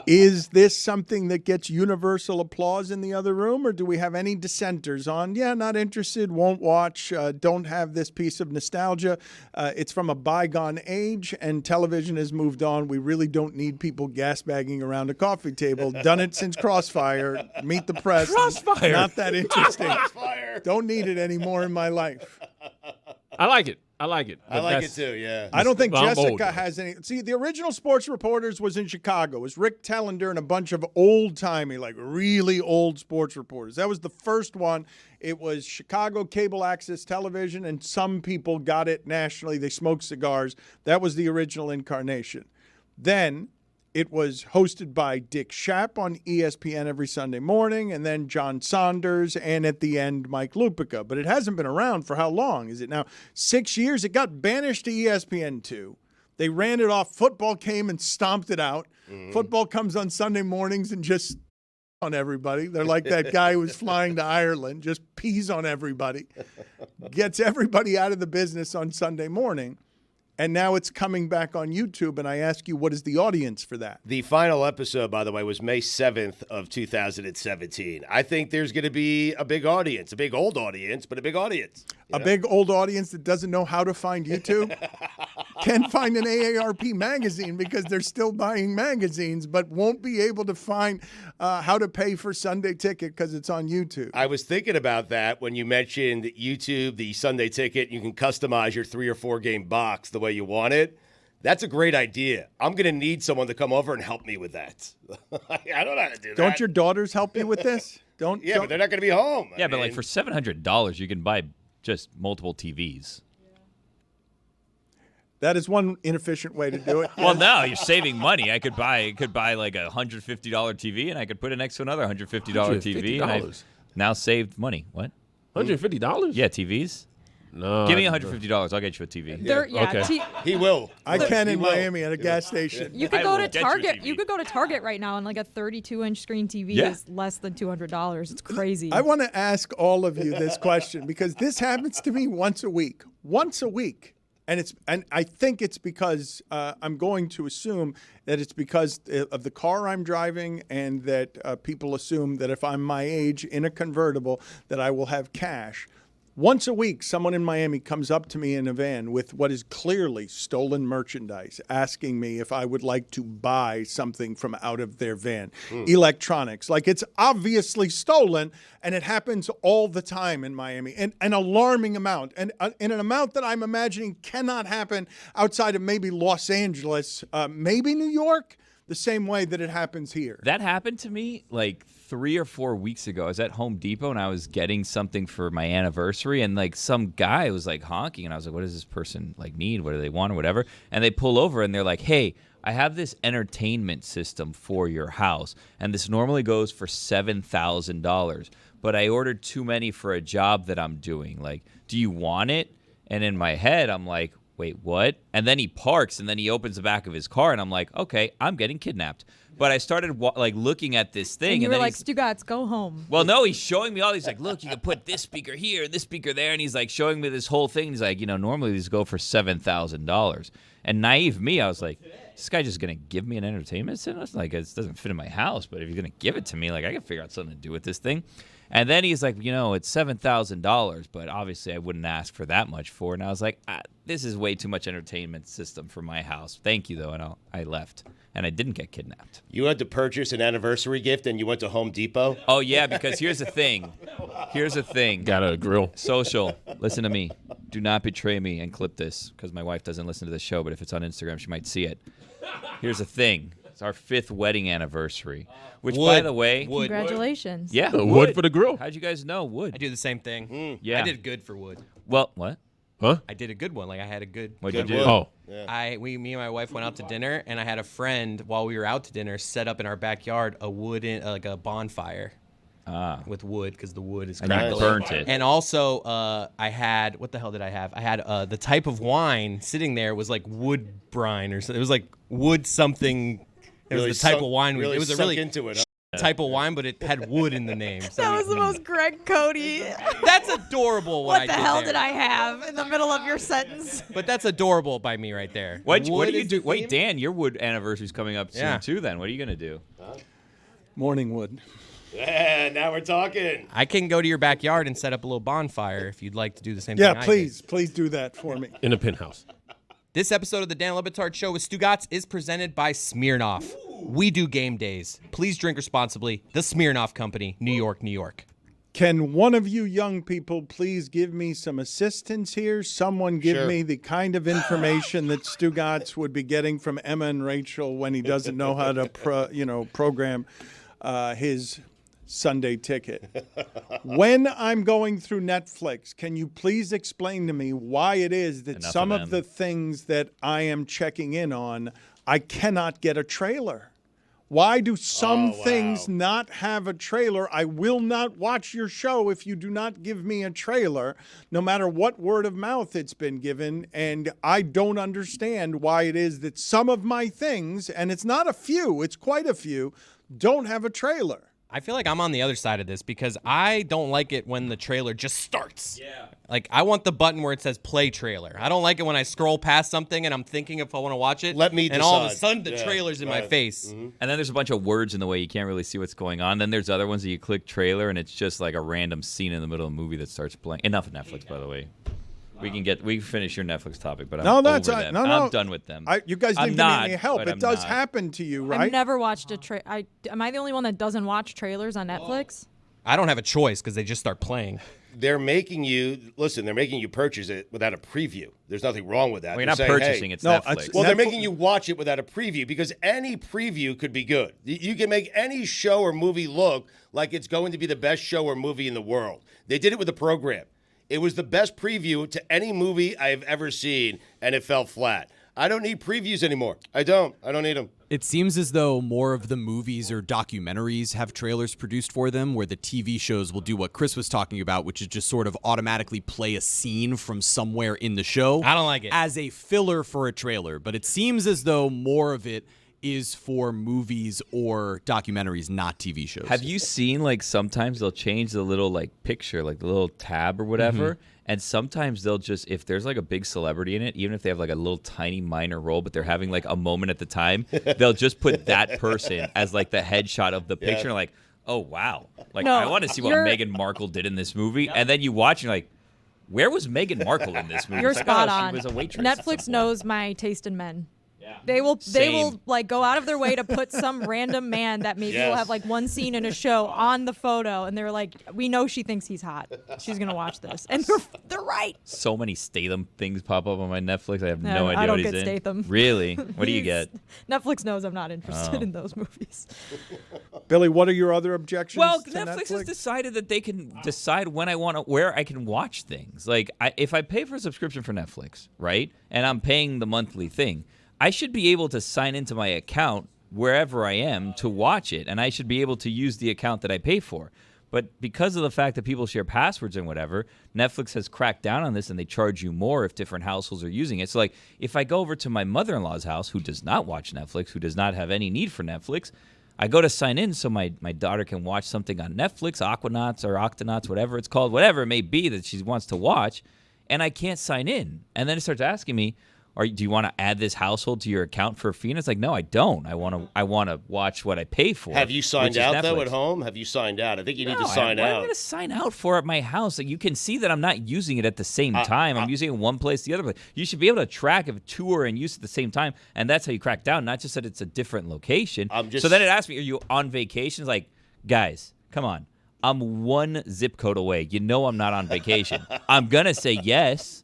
Is this something that gets universal applause in the other room, or do we have any dissenters on, yeah, not interested, won't watch, don't have this piece of nostalgia? It's from a bygone age, and television has moved on. We really don't need people gasbagging around a coffee table. Done it since Crossfire. Meet the Press. Crossfire. Not that interesting. Crossfire. Don't need it anymore in my life. I like it. I like it. I like it too, yeah. I don't think Well, I'm old, Jessica though. has any. See, the original Sports Reporters was in Chicago. It was Rick Tellender and a bunch of old-timey, like really old sports reporters. That was the first one. It was Chicago cable access television, and some people got it nationally. They smoked cigars. That was the original incarnation. Then it was hosted by Dick Schaap on ESPN every Sunday morning, and then John Saunders, and at the end, Mike Lupica. But it hasn't been around for how long? Is it now 6 years? It got banished to ESPN2. They ran it off. Football came and stomped it out. Football comes on Sunday mornings and just on everybody. They're like that guy who was flying to Ireland, just pees on everybody, gets everybody out of the business on Sunday morning. And now it's coming back on YouTube, and I ask you, what is the audience for that? The final episode, by the way, was May 7th of 2017. I think there's going to be a big audience, a big old audience, but a big audience. A big old audience that doesn't know how to find YouTube can find an AARP magazine because they're still buying magazines, but won't be able to find how to pay for Sunday Ticket because it's on YouTube. I was thinking about that when you mentioned YouTube, the Sunday Ticket. You can customize your 3 or 4 game box the way you want it. That's a great idea. I'm going to need someone to come over and help me with that. I don't know how to do that. Don't your daughters help you with this? But they're not going to be home. Yeah, but like for $700, you can buy just multiple TVs. That is one inefficient way to do it. Well, no, you're saving money. I could buy like a $150 TV, and I could put it next to another $150 TV, and I've now saved money. What? $150? Yeah, TVs. No. Give me $150. I'll get you a TV. Okay. He will. I can in Miami at a gas station. You could go to Target. You could go to Target right now, and like a 32-inch screen TV is less than $200. It's crazy. I want to ask all of you this question because this happens to me once a week. Once a week. And I think it's because I'm going to assume that it's because of the car I'm driving, and that people assume that if I'm my age in a convertible that I will have cash. Once a week, someone in Miami comes up to me in a van with what is clearly stolen merchandise, asking me if I would like to buy something from out of their van. Electronics. Like, it's obviously stolen, and it happens all the time in Miami. And an alarming amount. And in an amount that I'm imagining cannot happen outside of maybe Los Angeles, maybe New York, the same way that it happens here. That happened to me like 3 or 4 weeks ago. I was at Home Depot and I was getting something for my anniversary, and like some guy was like honking, and I was like, what does this person like need? What do they want or whatever? And they pull over and they're like, hey, I have this entertainment system for your house, and this normally goes for $7,000, but I ordered too many for a job that I'm doing. Like, do you want it? And in my head, I'm like, wait, what? And then he parks, and then he opens the back of his car, and I'm like, okay, I'm getting kidnapped. But I started like looking at this thing, and you and were then like, Stugotz, go home. well, no, he's showing me all these, like, look, you can put this speaker here and this speaker there, and he's like showing me this whole thing. He's like, normally these go for $7,000. And naive me, I was like, this guy just gonna give me an entertainment center? Like, it doesn't fit in my house, but if you're gonna give it to me, like, I can figure out something to do with this thing. And then he's like, it's $7,000, but obviously I wouldn't ask for that much for it. And I was like, this is way too much entertainment system for my house. Thank you, though. And I left. And I didn't get kidnapped. You had to purchase an anniversary gift and you went to Home Depot? Oh, yeah, because here's the thing. Got a grill. Social. Listen to me. Do not betray me and clip this because my wife doesn't listen to the show, but if it's on Instagram, she might see it. Here's the thing. It's our 5th wedding anniversary, which, by the way... Congratulations. Yeah, wood for the grill. How'd you guys know wood? I do the same thing. Yeah. I did good for wood. Well, what? Huh? I did a good one. Like I had a good. What'd you do? Oh. Yeah. Me and my wife went out to dinner, and I had a friend while we were out to dinner set up in our backyard a wooden like a bonfire. With wood because the wood is and you crackling. burnt it. And also, I had what the hell did I have? I had the type of wine sitting there was like wood brine or something. It was like wood something. It Really was the type sunk- of wine. really It was a sunk really into it, huh? type of wine, but it had wood in the name. So That was the most Greg Cody. that's adorable. What I the did hell there. did I have in the middle of your sentence? But that's adorable by me right there. What do Wood you is do? the Wait, theme? Dan, your wood anniversary's coming up soon, Yeah. too, then. What are you going to do? Morning wood. Yeah, now we're talking. I can go to your backyard and set up a little bonfire if you'd like to do the same thing. Yeah, please do that for me. In a penthouse. This episode of the Dan Le Batard Show with Stugotz is presented by Smirnoff. We do game days. Please drink responsibly. The Smirnoff Company, New York, New York. Can one of you young people please give me some assistance here? Someone give Sure. me the kind of information that Stugotz would be getting from Emma and Rachel when he doesn't know how to program his Sunday ticket. When I'm going through Netflix, can you please explain to me why it is that Enough some of of them. the things that I am checking in on, I cannot get a trailer? Why do some things not have a trailer? I will not watch your show if you do not give me a trailer, no matter what word of mouth it's been given. And I don't understand why it is that some of my things, and it's not a few, it's quite a few, don't have a trailer. I feel like I'm on the other side of this because I don't like it when the trailer just starts. Yeah. Like, I want the button where it says play trailer. I don't like it when I scroll past something and I'm thinking if I want to watch it. Let me And all of a decide. sudden, the Yeah, trailer's in my right. face. And then there's a bunch of words in the way you can't really see what's going on. Then there's other ones that you click trailer and it's just like a random scene in the middle of a movie that starts playing. Enough of Netflix, by the way. We can finish your Netflix topic, but I'm No, that's over them. no. I'm done with them. You guys I'm didn't not, give me any help. but It I'm does not. happen to you, right? I've never watched am I the only one that doesn't watch trailers on Netflix? I don't have a choice because they just start playing. They're making you purchase it without a preview. There's nothing wrong with that. Well, you're They're not saying, purchasing, hey, it's Netflix. Well, they're Netflix- making you watch it without a preview because any preview could be good. You can make any show or movie look like it's going to be the best show or movie in the world. They did it with the program. It was the best preview to any movie I've ever seen, and it fell flat. I don't need previews anymore. I don't need them. It seems as though more of the movies or documentaries have trailers produced for them, where the TV shows will do what Chris was talking about, which is just sort of automatically play a scene from somewhere in the show. I don't like it. As a filler for a trailer. But it seems as though more of it is for movies or documentaries, not TV shows. Have you seen, like, sometimes they'll change the little, like, picture, like the little tab or whatever, and sometimes they'll just, if there's, like, a big celebrity in it, even if they have, like, a little tiny minor role, but they're having, like, a moment at the time, they'll just put that person as, like, the headshot of the picture, and like, oh, wow. Like, No, I want to see what you're- Meghan Markle did in this movie, and then you watch, and you're like, where was Meghan Markle in this movie? You're It's like, spot oh, on. She was a waitress at some Netflix point. knows my taste in men. They will like go out of their way to put some random man that maybe will have like one scene in a show on the photo, and they're like, we know she thinks he's hot. She's gonna watch this, and they're right. So many Statham things pop up on my Netflix. I have no idea I don't what he's get in. Statham. Really? What do you get? Netflix knows I'm not interested Oh. in those movies. Billy, what are your other objections Well, to Netflix has Netflix? decided that they can decide when I want to, where I can watch things. Like, if I pay for a subscription for Netflix, right, and I'm paying the monthly thing, I should be able to sign into my account wherever I am to watch it, and I should be able to use the account that I pay for. But because of the fact that people share passwords and whatever, Netflix has cracked down on this, and they charge you more if different households are using it. So, like, if I go over to my mother-in-law's house, who does not watch Netflix, who does not have any need for Netflix, I go to sign in so my daughter can watch something on Netflix, Aquanauts or Octonauts, whatever it's called, whatever it may be that she wants to watch, and I can't sign in. And then it starts asking me, do you want to add this household to your account for a fee? And it's like, no, I don't. I want to watch what I pay for. Have you signed which is out though Netflix. at home? Have you signed out? I think you need to Why sign am I out. going to sign out for at my house? Like, you can see that I'm not using it at the same time. I'm using it in one place, the other place. You should be able to track if two are in use at the same time, and that's how you crack down. Not just that it's a different location. So then it asks me, are you on vacation? It's like, guys, come on. I'm one zip code away. You know I'm not on vacation. I'm going to say yes.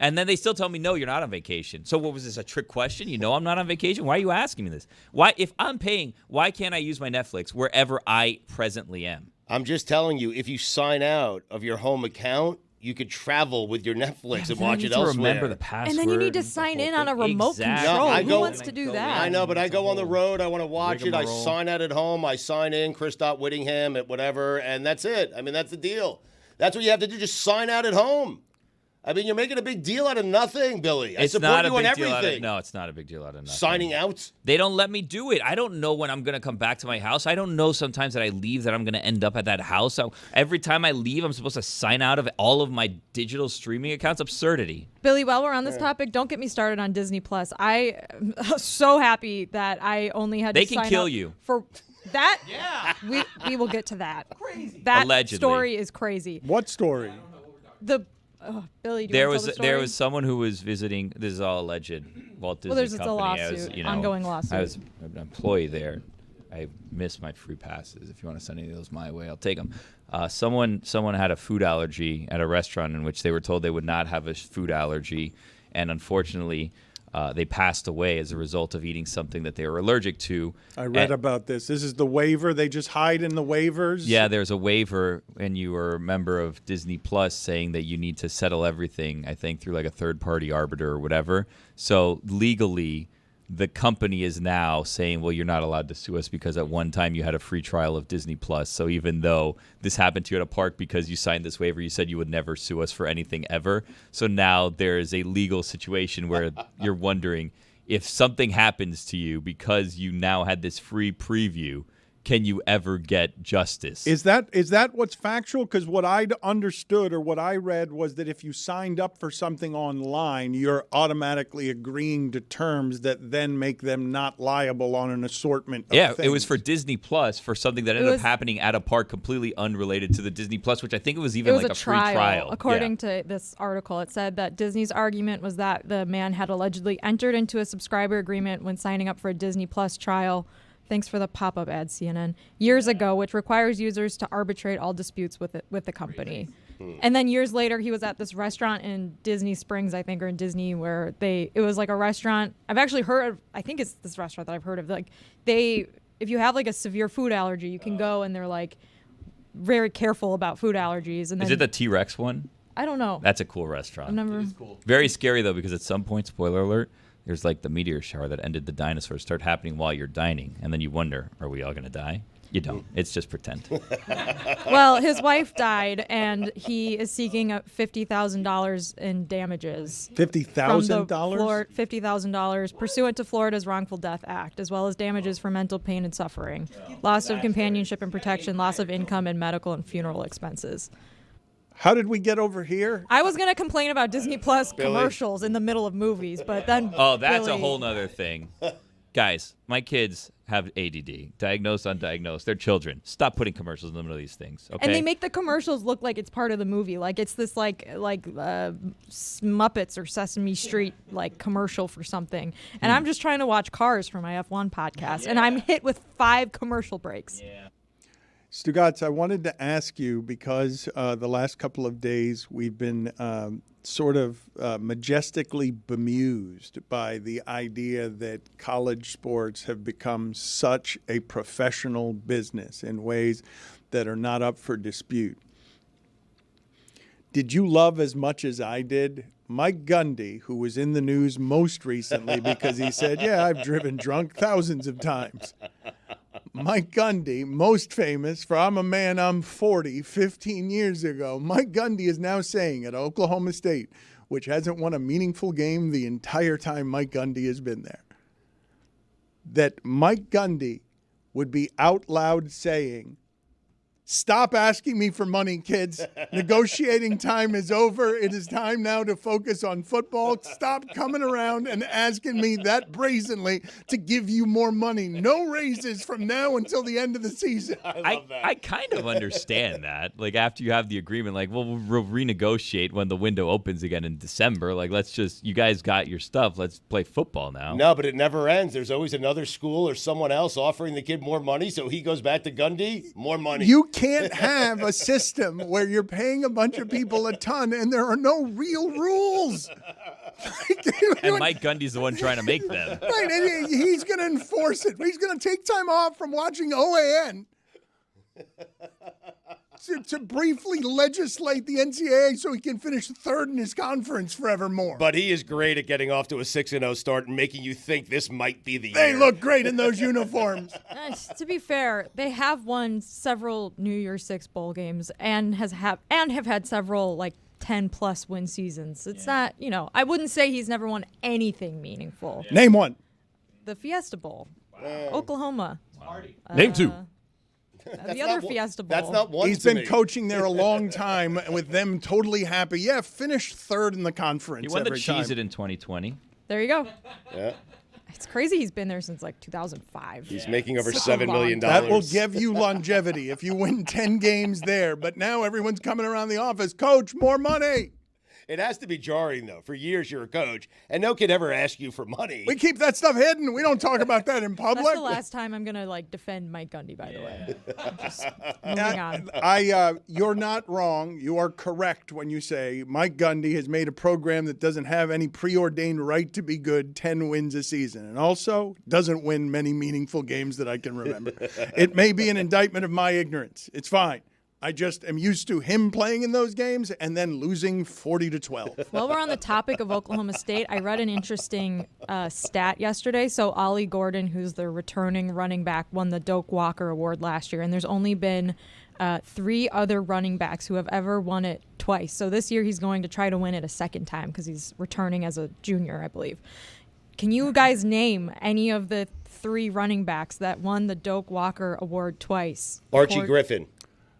And then they still tell me, no, you're not on vacation. So what was this, a trick question? You know I'm not on vacation? Why are you asking me this? Why, if I'm paying, why can't I use my Netflix wherever I presently am? I'm just telling you, if you sign out of your home account, you could travel with your Netflix and watch it elsewhere. Remember the password. And then you need to sign in on a remote control. Who wants to do that? I know, but I go on the road. I want to watch it. I sign out at home. I sign in, Chris Whittingham at whatever, and that's it. I mean, that's the deal. That's what you have to do. Just sign out at home. I mean, you're making a big deal out of nothing, Billy. I support you on everything. No, it's not a big deal out of nothing. Signing out? They don't let me do it. I don't know when I'm going to come back to my house. I don't know sometimes that I leave that I'm going to end up at that house. So every time I leave, I'm supposed to sign out of all of my digital streaming accounts. Absurdity. Billy, while we're on this topic, don't get me started on Disney Plus. I am so happy that I only had to sign up. They can kill you. For that? Yeah. We will get to that. Crazy. That Allegedly. story is crazy. What story? Billy, do you there want was to tell the story? there was someone who was visiting. This is all alleged. Walt Disney there's Company. a lawsuit, ongoing lawsuit. I was an employee there. I missed my free passes. If you want to send any of those my way, I'll take them. Someone had a food allergy at a restaurant in which they were told they would not have a food allergy, and unfortunately, they passed away as a result of eating something that they were allergic to. I read about this. This is the waiver. They just hide in the waivers. Yeah, there's a waiver, and you were a member of Disney Plus saying that you need to settle everything, I think, through like a third-party arbiter or whatever. So legally, the company is now saying, well, you're not allowed to sue us because at one time you had a free trial of Disney Plus. So even though this happened to you at a park because you signed this waiver, you said you would never sue us for anything ever. So now there is a legal situation where you're wondering if something happens to you because you now had this free preview, can you ever get justice? Is that what's factual? Because what I understood or what I read was that if you signed up for something online, you're automatically agreeing to terms that then make them not liable on an assortment of things. It was for Disney Plus for something that ended up happening at a park completely unrelated to the Disney Plus, which I think it was even like a free trial. According to this article, it said that Disney's argument was that the man had allegedly entered into a subscriber agreement when signing up for a Disney Plus trial. Thanks for the pop-up ad, CNN. Years ago, which requires users to arbitrate all disputes with the company. And then years later, he was at this restaurant in Disney Springs, I think, or in Disney, where it was like a restaurant. I've actually heard of, I think it's this restaurant that I've heard of. Like if you have like a severe food allergy, you can go and they're like very careful about food allergies. And then, is it the T-Rex one? I don't know. That's a cool restaurant. I've never. It is cool. Very scary though, because at some point, spoiler alert, there's like the meteor shower that ended the dinosaurs start happening while you're dining. And then you wonder, are we all going to die? You don't. It's just pretend. Well, his wife died, and he is seeking $50,000 in damages. $50,000? $50,000 pursuant to Florida's Wrongful Death Act, as well as damages for mental pain and suffering, loss of companionship and protection, loss of income, and medical and funeral expenses. How did we get over here? I was going to complain about Disney Plus commercials in the middle of movies, but then that's a whole nother thing. Guys, my kids have ADD, diagnosed, undiagnosed. They're children. Stop putting commercials in the middle of these things, okay? And they make the commercials look like it's part of the movie. Like it's this like Muppets or Sesame Street like commercial for something. And I'm just trying to watch Cars for my F1 podcast, and I'm hit with 5 commercial breaks. Yeah. Stugotz, I wanted to ask you, because the last couple of days we've been sort of majestically bemused by the idea that college sports have become such a professional business in ways that are not up for dispute. Did you love as much as I did Mike Gundy, who was in the news most recently because he said, yeah, I've driven drunk thousands of times. Mike Gundy, most famous for I'm a man, I'm 40, 15 years ago. Mike Gundy is now saying at Oklahoma State, which hasn't won a meaningful game the entire time Mike Gundy has been there, that Mike Gundy would be out loud saying Stop asking me for money, kids. Negotiating time is over. It is time now to focus on football. Stop coming around and asking me that brazenly to give you more money. No raises from now until the end of the season. I kind of understand that. Like, after you have the agreement, like, well, we'll renegotiate when the window opens again in December. Like, you guys got your stuff. Let's play football now. No, but it never ends. There's always another school or someone else offering the kid more money, so he goes back to Gundy, more money. You can't have a system where you're paying a bunch of people a ton and there are no real rules. And Mike Gundy's the one trying to make them. Right, and he's going to enforce it. He's going to take time off from watching OAN to briefly legislate the NCAA so he can finish third in his conference forevermore. But he is great at getting off to a 6-0 start and making you think this might be the year. They look great in those uniforms. To be fair, they have won several New Year's Six bowl games and have had several 10-plus win seasons. It's not, I wouldn't say he's never won anything meaningful. Yeah. Name one. The Fiesta Bowl, Oklahoma. Name two. The other Fiesta Bowl. That's not one. He's been coaching there a long time with them totally happy. Yeah, finished third in the conference. He won the every time. Cheez-It in 2020. There you go. Yeah. It's crazy he's been there since 2005. He's making over Such $7 million. That will give you longevity if you win 10 games there. But now everyone's coming around the office. Coach, more money. It has to be jarring, though. For years, you're a coach, and no kid ever asks you for money. We keep that stuff hidden. We don't talk about that in public. That's the last time I'm going to defend Mike Gundy, by the way. Just moving on. You're not wrong. You are correct when you say Mike Gundy has made a program that doesn't have any preordained right to be good 10 wins a season, and also doesn't win many meaningful games that I can remember. It may be an indictment of my ignorance. It's fine. I just am used to him playing in those games and then losing 40-12. While we're on the topic of Oklahoma State, I read an interesting stat yesterday. So Ollie Gordon, who's the returning running back, won the Doak Walker Award last year, and there's only been 3 other running backs who have ever won it twice. So this year he's going to try to win it a second time because he's returning as a junior, I believe. Can you guys name any of the 3 running backs that won the Doak Walker Award twice? Archie Griffin.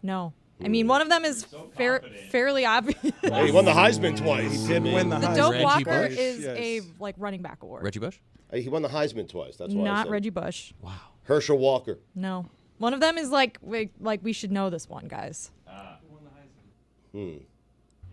No. I mean, one of them is fairly obvious. Hey, he won the Heisman twice. He did win the Heisman. The Doak Reggie Walker Bush. is a running back award. Reggie Bush? He won the Heisman twice. That's why I Not said. Reggie Bush. Wow. Herschel Walker. No. One of them is we should know this one, guys.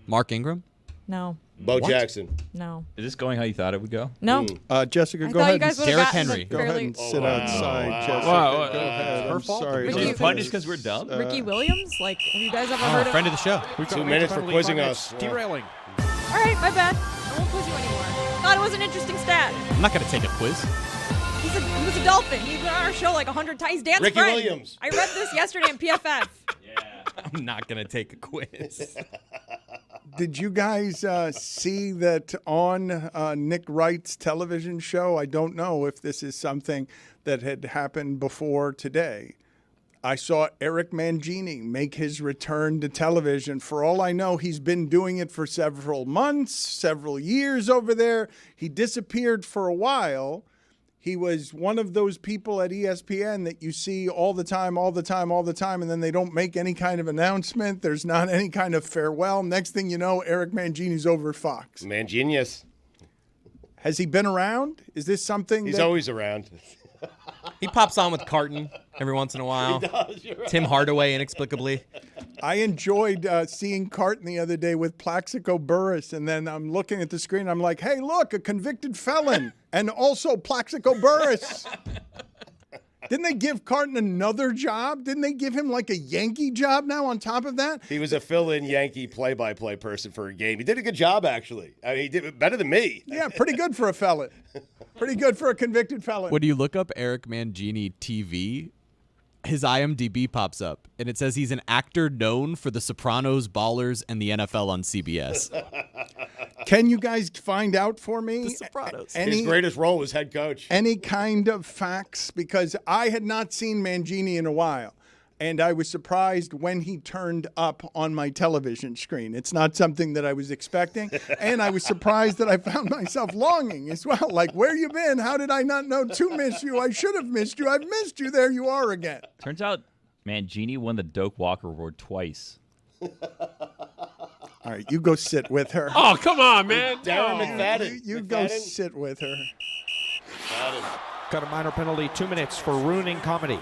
Mark Ingram? No. Bo What? Jackson. No. Is this going how you thought it would go? No. Jessica, I go thought ahead. you guys would Derrick have gotten Henry. the Go ahead fairly and sit outside, Jessica. Wow. Go ahead. I'm sorry. Ricky- Are you punished because we're dumb? Ricky Williams? Have you guys ever heard of Friend of the show. 2 minutes for quizzing us. Derailing. All right, my bad. I won't quiz you anymore. Thought it was an interesting stat. I'm not going to take a quiz. He was a Dolphin. He's been on our show 100 times. He's Dan's Ricky friend. Williams. I read this yesterday in PFF. I'm not going to take a quiz. Did you guys see that on Nick Wright's television show? I don't know if this is something that had happened before today. I saw Eric Mangini make his return to television. For all I know, he's been doing it for several months, several years over there. He disappeared for a while. He was one of those people at ESPN that you see all the time, and then they don't make any kind of announcement. There's not any kind of farewell. Next thing you know, Eric Mangini's over at Fox. Mangenius. Has he been around? Is this something He's that... always around. He pops on with Carton every once in a while. He does, you're right. Tim Hardaway, inexplicably. I enjoyed seeing Carton the other day with Plaxico Burress, and then I'm looking at the screen. I'm like, hey, look, a convicted felon, and also Plaxico Burress. Didn't they give Carton another job? Didn't they give him a Yankee job now on top of that? He was a fill-in Yankee play-by-play person for a game. He did a good job, actually. I mean, he did it better than me. Yeah, pretty good for a felon. Pretty good for a convicted felon. When you look up Eric Mangini TV, his IMDb pops up, and it says he's an actor known for The Sopranos, Ballers, and the NFL on CBS. Can you guys find out for me? The Sopranos. His greatest role was head coach. Any kind of facts? Because I had not seen Mangini in a while, and I was surprised when he turned up on my television screen. It's not something that I was expecting, and I was surprised that I found myself longing as well. Where you been? How did I not know to miss you? I should have missed you. I've missed you. There you are again. Turns out Mangini won the Doak Walker Award twice. All right, you go sit with her. Oh, come on, man. Darren McFadden. You go sit with her. Got a minor penalty, 2 minutes for ruining comedy.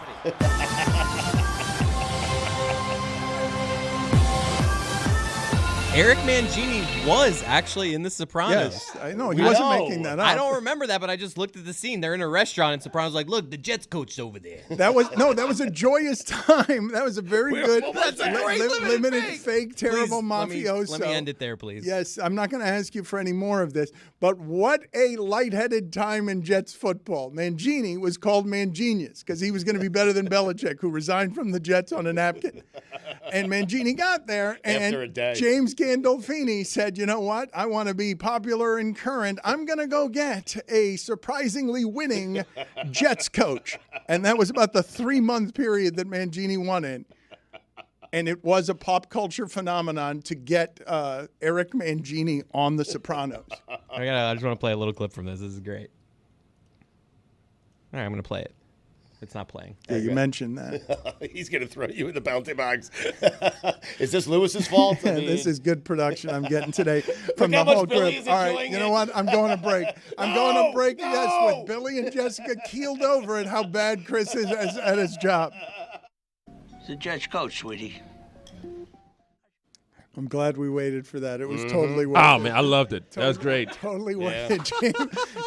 Eric Mangini was actually in The Sopranos. Yes, I know. He wasn't making that up. I don't remember that, but I just looked at the scene. They're in a restaurant, and Sopranos like, look, the Jets coach's over there. That was a joyous time. That was a very good, that's a great limited fake, terrible mafioso. Let me end it there, please. Yes, I'm not going to ask you for any more of this, but what a lightheaded time in Jets football. Mangini was called Mangenius because he was going to be better than Belichick, who resigned from the Jets on a napkin. And Mangini got there, and After a day. James Gandolfini said, you know what? I want to be popular and current. I'm going to go get a surprisingly winning Jets coach. And that was about the 3-month period that Mangini won in. And it was a pop culture phenomenon to get Eric Mangini on The Sopranos. I just want to play a little clip from this. This is great. All right, I'm going to play it. It's not playing. Yeah, you mentioned that. He's going to throw you in the bounty box. Is this Lewis's fault? This is good production I'm getting today from the whole group. All right, you know what? I'm going to break. I'm going to break, yes, with Billy and Jessica keeled over at how bad Chris is at his job. It's the Jets coach, sweetie. I'm glad we waited for that. It was totally worth it. Oh, man, I loved it. That was great. Totally worth it.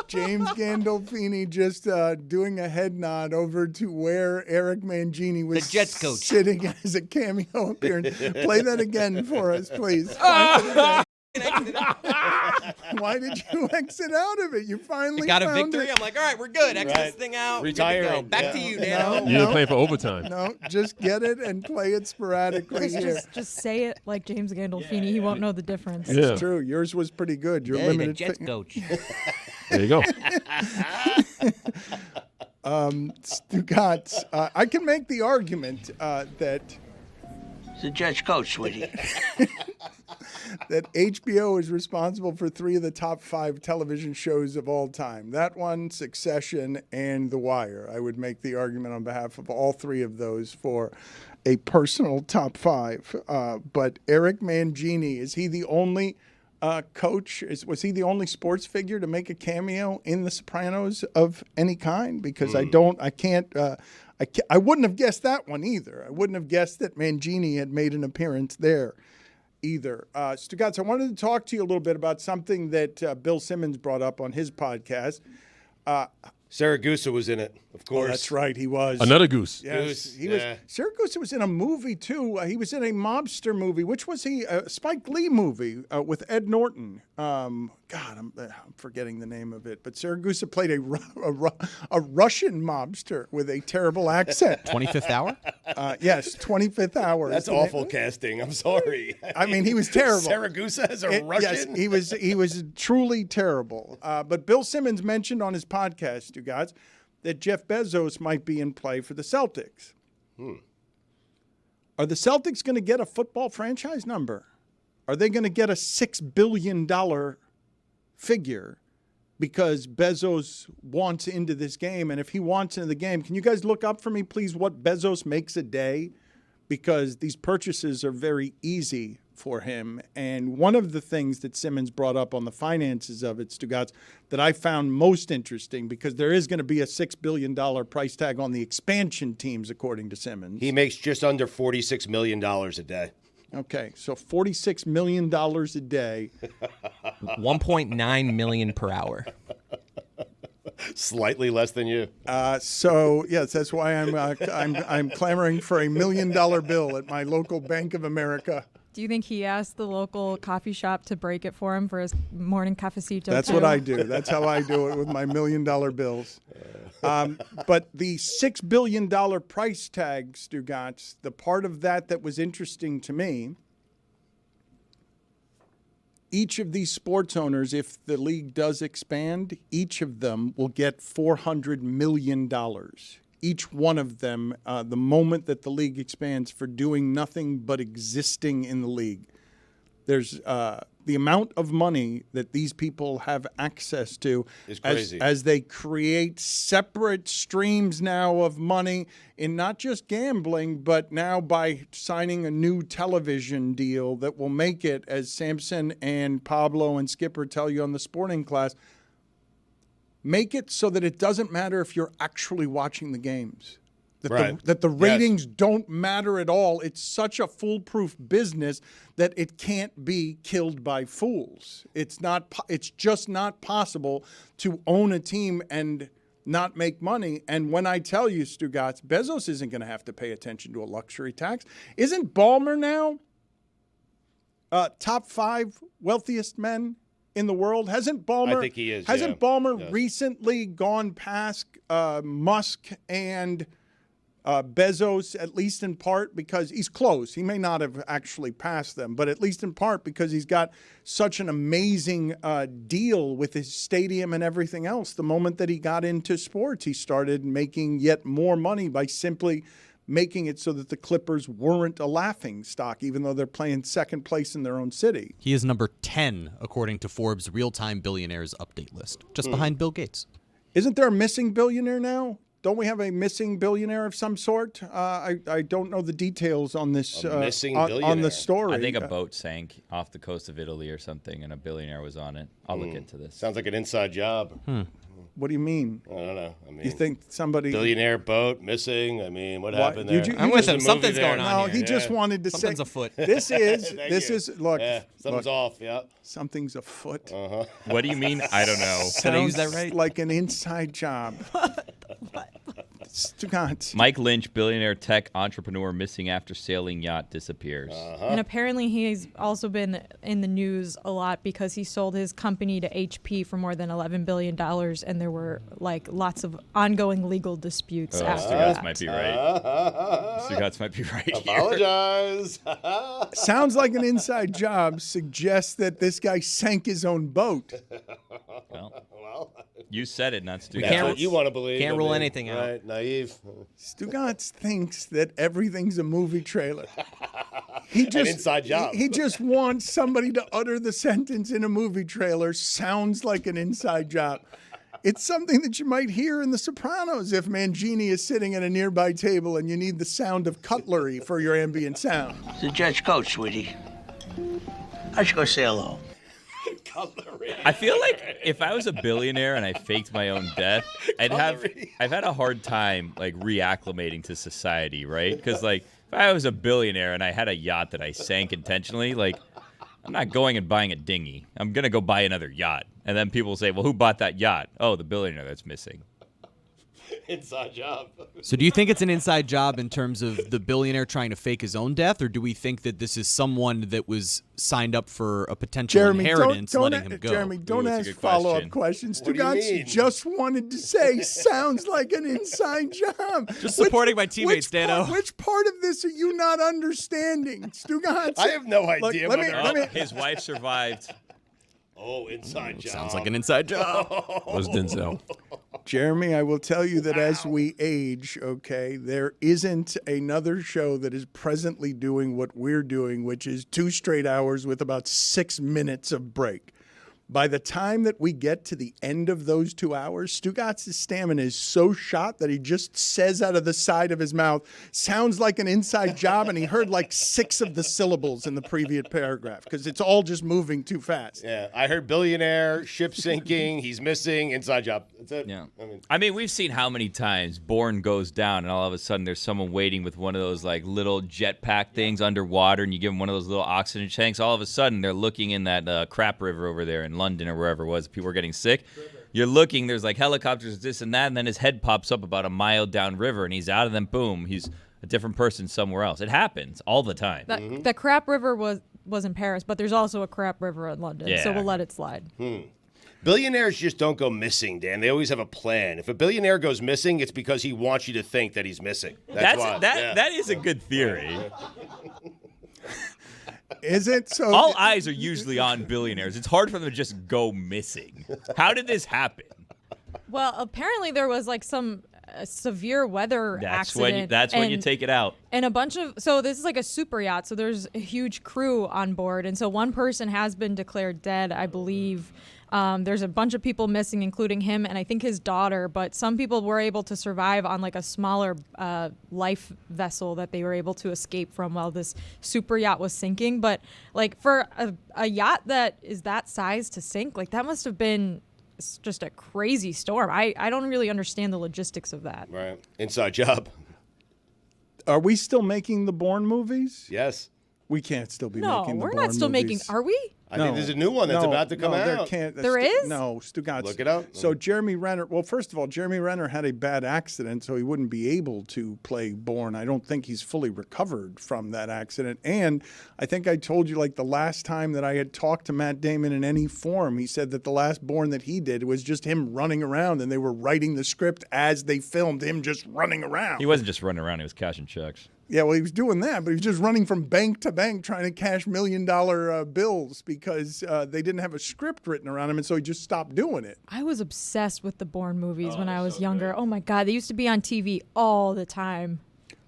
James Gandolfini just doing a head nod over to where Eric Mangini was The Jets coach. sitting as a cameo appearance. Play that again for us, please. Why did you exit out of it? You finally got a found victory. it. I'm like, all right, we're good. Exit this thing out. Retiring. Back to you, Dan. You're playing for overtime. No, just get it and play it sporadically Chris, here. just say it like James Gandolfini. He won't know the difference. Yeah. It's true. Yours was pretty good. You're Hey, the limited. Jets coach. There you go. Stugotz, I can make the argument that It's the Jets coach, sweetie. that HBO is responsible for 3 of the top 5 television shows of all time. That one, Succession, and The Wire. I would make the argument on behalf of all 3 of those for a personal top 5. But Eric Mangini, is he the only coach? Was he the only sports figure to make a cameo in The Sopranos of any kind? Because I wouldn't have guessed that one either. I wouldn't have guessed that Mangini had made an appearance there either. Stugotz, I wanted to talk to you a little bit about something that Bill Simmons brought up on his podcast. Saragusa was in it, of course. Oh, that's right, he was. Another goose. Yes, Goose, he yeah. was. Saragusa was in a movie too. He was in a mobster movie. Which was he? A Spike Lee movie with Ed Norton. I'm forgetting the name of it. But Saragusa played a Russian mobster with a terrible accent. 25th Hour? Yes, 25th Hour. That's awful casting. I'm sorry. I mean, he was terrible. Saragusa as a Russian? Yes, he was truly terrible. But Bill Simmons mentioned on his podcast, you guys, that Jeff Bezos might be in play for the Celtics. Are the Celtics going to get a football franchise number? Are they going to get a $6 billion figure because Bezos wants into this game? And if he wants into the game, can you guys look up for me, please, what Bezos makes a day? Because these purchases are very easy for him. And one of the things that Simmons brought up on the finances of it, Stugotz, that I found most interesting, because there is going to be a $6 billion price tag on the expansion teams, according to Simmons. He makes just under $46 million a day. Okay, so $46 million a day. 1.9 million per hour. Slightly less than you. So yes, that's why I'm clamoring for $1 million bill at my local Bank of America. Do you think he asked the local coffee shop to break it for him for his morning cafecito? That's what I do. That's how I do it with my $1 million bills. But the $6 billion price tag, Stugotz, the part of that was interesting to me, each of these sports owners, if the league does expand, each of them will get $400 million. Each one of them, the moment that the league expands, for doing nothing but existing in the league. There's the amount of money that these people have access to is crazy. As they create separate streams now of money in not just gambling, but now by signing a new television deal that will make it, as Samson and Pablo and Skipper tell you on the Sporting Class, make it so that it doesn't matter if you're actually watching the games. That the ratings don't matter at all. It's such a foolproof business that it can't be killed by fools. It's just not possible to own a team and not make money. And when I tell you, Stugotz, Bezos isn't going to have to pay attention to a luxury tax. Isn't Ballmer now top 5 wealthiest men in the world? Hasn't Ballmer? I think he is. Hasn't Ballmer recently gone past Musk and Bezos, at least in part because he's close. He may not have actually passed them, but at least in part because he's got such an amazing deal with his stadium and everything else. The moment that he got into sports, he started making yet more money by simply making it so that the Clippers weren't a laughing stock, even though they're playing second place in their own city. He is number 10, according to Forbes' real-time billionaires update list, just behind Bill Gates. Isn't there a missing billionaire now? Don't we have a missing billionaire of some sort? I don't know the details on this on the story. I think a boat sank off the coast of Italy or something, and a billionaire was on it. I'll look into this. Sounds like an inside job. What do you mean? I don't know. I mean, you think somebody billionaire boat missing? I mean, what happened there? I'm with him. Something's going on. No, here. he just wanted to Something's say afoot. This is look. Something's off. Yeah. Something's afoot. What do you mean? I don't know. Did I use that right? Like an inside job. Stugotz. Mike Lynch, billionaire tech entrepreneur, missing after sailing yacht disappears. And apparently he's also been in the news a lot because he sold his company to HP for more than $11 billion, and there were like lots of ongoing legal disputes after that. Stugotz might be right. Stugotz might be right. Apologize. Sounds like an inside job. Suggests that this guy sank his own boat. Well, you said it, not Stugotz. That's what you want to believe. Can't rule anything out. Right, naive. Stugotz thinks that everything's a movie trailer. An inside job. He just wants somebody to utter the sentence in a movie trailer. Sounds like an inside job. It's something that you might hear in The Sopranos if Mangini is sitting at a nearby table and you need the sound of cutlery for your ambient sound. It's the Judge Cote, sweetie. I should go say hello. I feel like if I was a billionaire and I faked my own death, I've had a hard time like reacclimating to society, right? Because like if I was a billionaire and I had a yacht that I sank intentionally, like I'm not going and buying a dinghy. I'm gonna go buy another yacht, and then people will say, "Well, who bought that yacht?" Oh, the billionaire that's missing. Inside job. So do you think it's an inside job in terms of the billionaire trying to fake his own death, or do we think that this is someone that was signed up for a potential inheritance letting him go? Jeremy, don't that's a ask good follow-up question. questions. What do you Stugotz mean? just wanted to say, sounds like an inside job. Just supporting my teammates, Dano. Which part of this are you not understanding, Stugotz? I have no idea. His wife survived. Oh, inside job. Sounds like an inside job. Was Denzel. Jeremy, I will tell you that as we age, okay, there isn't another show that is presently doing what we're doing, which is 2 straight hours with about 6 minutes of break. By the time that we get to the end of those 2 hours, Stugotz's stamina is so shot that he just says out of the side of his mouth, sounds like an inside job, and he heard like 6 of the syllables in the previous paragraph because it's all just moving too fast. Yeah, I heard billionaire, ship sinking, he's missing, inside job. That's it. Yeah. I mean, we've seen how many times Bourne goes down and all of a sudden there's someone waiting with one of those like little jetpack things underwater and you give them one of those little oxygen tanks. All of a sudden they're looking in that crap river over there in London or wherever it was. People were getting sick. You're looking, there's like helicopters, this and that, and then his head pops up about a mile downriver and he's out, and then boom, he's a different person somewhere else. It happens all the time. The crap river was in Paris, but there's also a crap river in London, so we'll let it slide. Billionaires just don't go missing, Dan. They always have a plan. If a billionaire goes missing, it's because he wants you to think that he's missing. That is a good theory. Is it? So all eyes are usually on billionaires. It's hard for them to just go missing. How did this happen? Well, apparently there was like some a severe weather accident. That's when you take it out. And a bunch of, so this is like a super yacht, so there's a huge crew on board, and so one person has been declared dead, I believe. There's a bunch of people missing, including him and I think his daughter, but some people were able to survive on like a smaller life vessel that they were able to escape from while this super yacht was sinking. But like for a yacht that is that size to sink, like that must have been just a crazy storm. I don't really understand the logistics of that. Right. Inside job. Are we still making the Bourne movies? Yes. We can't still be No, making the we're Bourne not still movies. making. Are we? I think there's a new one that's about to come out. There is? No, Stugotz. Look it up. So Jeremy Renner, well, first of all, Jeremy Renner had a bad accident, so he wouldn't be able to play Bourne. I don't think he's fully recovered from that accident. And I think I told you, like, the last time that I had talked to Matt Damon in any form, he said that the last Bourne that he did was just him running around, and they were writing the script as they filmed him just running around. He wasn't just running around; he was cashing checks. Yeah, well, he was doing that, but he was just running from bank to bank trying to cash $1 million bills because they didn't have a script written around him, and so he just stopped doing it. I was obsessed with the Bourne movies when I was younger. Oh my God, they used to be on TV all the time.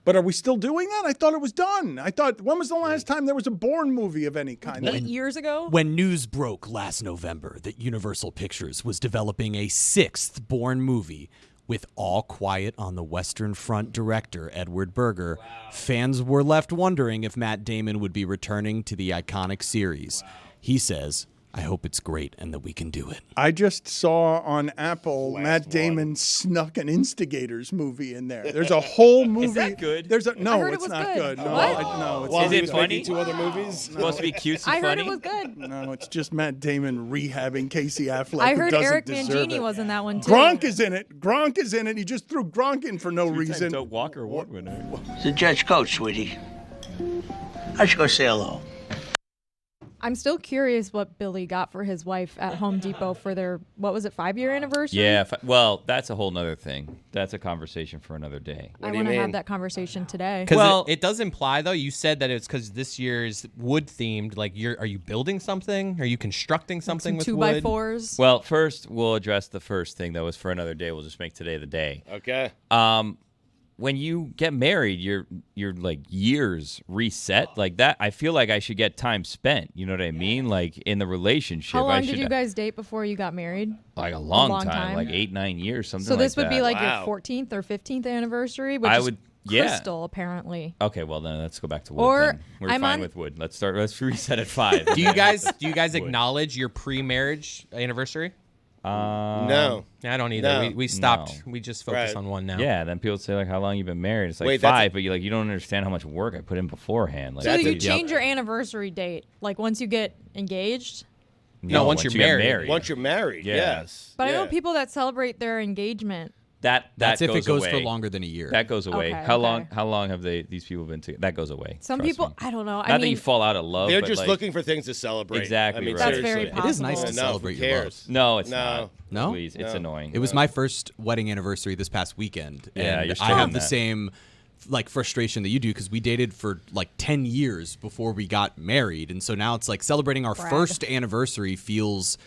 But are we still doing that? I thought it was done. When was the last time there was a Bourne movie of any kind? 8 years ago? When news broke last November that Universal Pictures was developing a 6th Bourne movie with All Quiet on the Western Front director Edward Berger, fans were left wondering if Matt Damon would be returning to the iconic series. He says, I hope it's great and that we can do it. I just saw on Apple Matt Damon snuck an Instigators movie in there. There's a whole movie. Is that good? No, it's not good. No, What? it's Well, not is it good. funny? 2 other movies? Supposed to be cutesy I heard funny. it was good. No, it's just Matt Damon rehabbing Casey Affleck. I who heard doesn't Eric deserve Mangini it. was in that one too. Gronk is in it. He just threw Gronk in for no reason. Dope Walker Award winner. It's a Jets coach, sweetie. I should go say hello. I'm still curious what Billy got for his wife at Home Depot for their, what was it, 5-year anniversary? Yeah, well, that's a whole nother thing. That's a conversation for another day. I want to have that conversation today. Because it does imply, though, you said that it's because this year's wood themed. Like, are you building something? Are you constructing something with wood? 2x4s. Well, first we'll address the first thing that was for another day. We'll just make today the day. Okay. When you get married, your like years reset like that. I feel like I should get time spent. You know what I mean? Like in the relationship. How long did you guys date before you got married? Like a long time, like 8-9 years, something. So this like would that. be like your 14th or 15th anniversary, which is crystal apparently. Okay, well then let's go back to wood. Or then. We're fine with wood. Let's reset at 5. Do you guys acknowledge your pre-marriage anniversary? No. I don't either. No. We stopped. No. We just focus on one now. Yeah, then people say like, how long you been married? It's like Wait, 5, but you don't understand how much work I put in beforehand. Like, So you change your anniversary date, like once you get engaged? No, once you're married. Once you're married, yes. But I know people that celebrate their engagement. That's if it goes for away. longer than a year. That goes away. Okay, How long have these people been together? That goes away. Some trust people, me. I don't know. Not that you fall out of love. They're but just like, looking for things to celebrate. Exactly. I mean, right. That's very seriously. possible. It is nice to No, celebrate who your love. cares? No, it's No. not. No? Please, it's annoying. It was my first wedding anniversary this past weekend. Yeah, and you're I still have in the that. same like frustration that you do because we dated for like 10 years before we got married. And so now it's like celebrating our first anniversary feels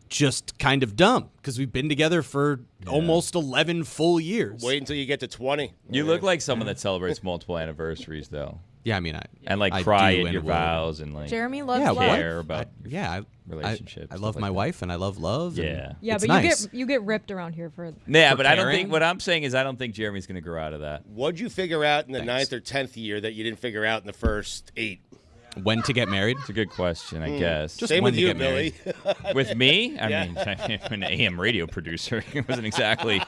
just kind of dumb because we've been together for almost 11 full years. Wait until you get to 20. You look like someone that celebrates multiple anniversaries, though. Yeah, I mean, I cry do at and your will. vows and like Jeremy loves care love. about relationships. I love my wife and I love love. Yeah. Yeah, it's but nice. you get ripped around here for. Yeah, for but I don't caring. think what I'm saying is I don't think Jeremy's going to grow out of that. What'd you figure out in the 9th or 10th year that you didn't figure out in the first 8? When to get married? It's a good question, I guess. Just Same when with to you, get Billy. married. With me? I Yeah. mean, I'm an AM radio producer. It wasn't exactly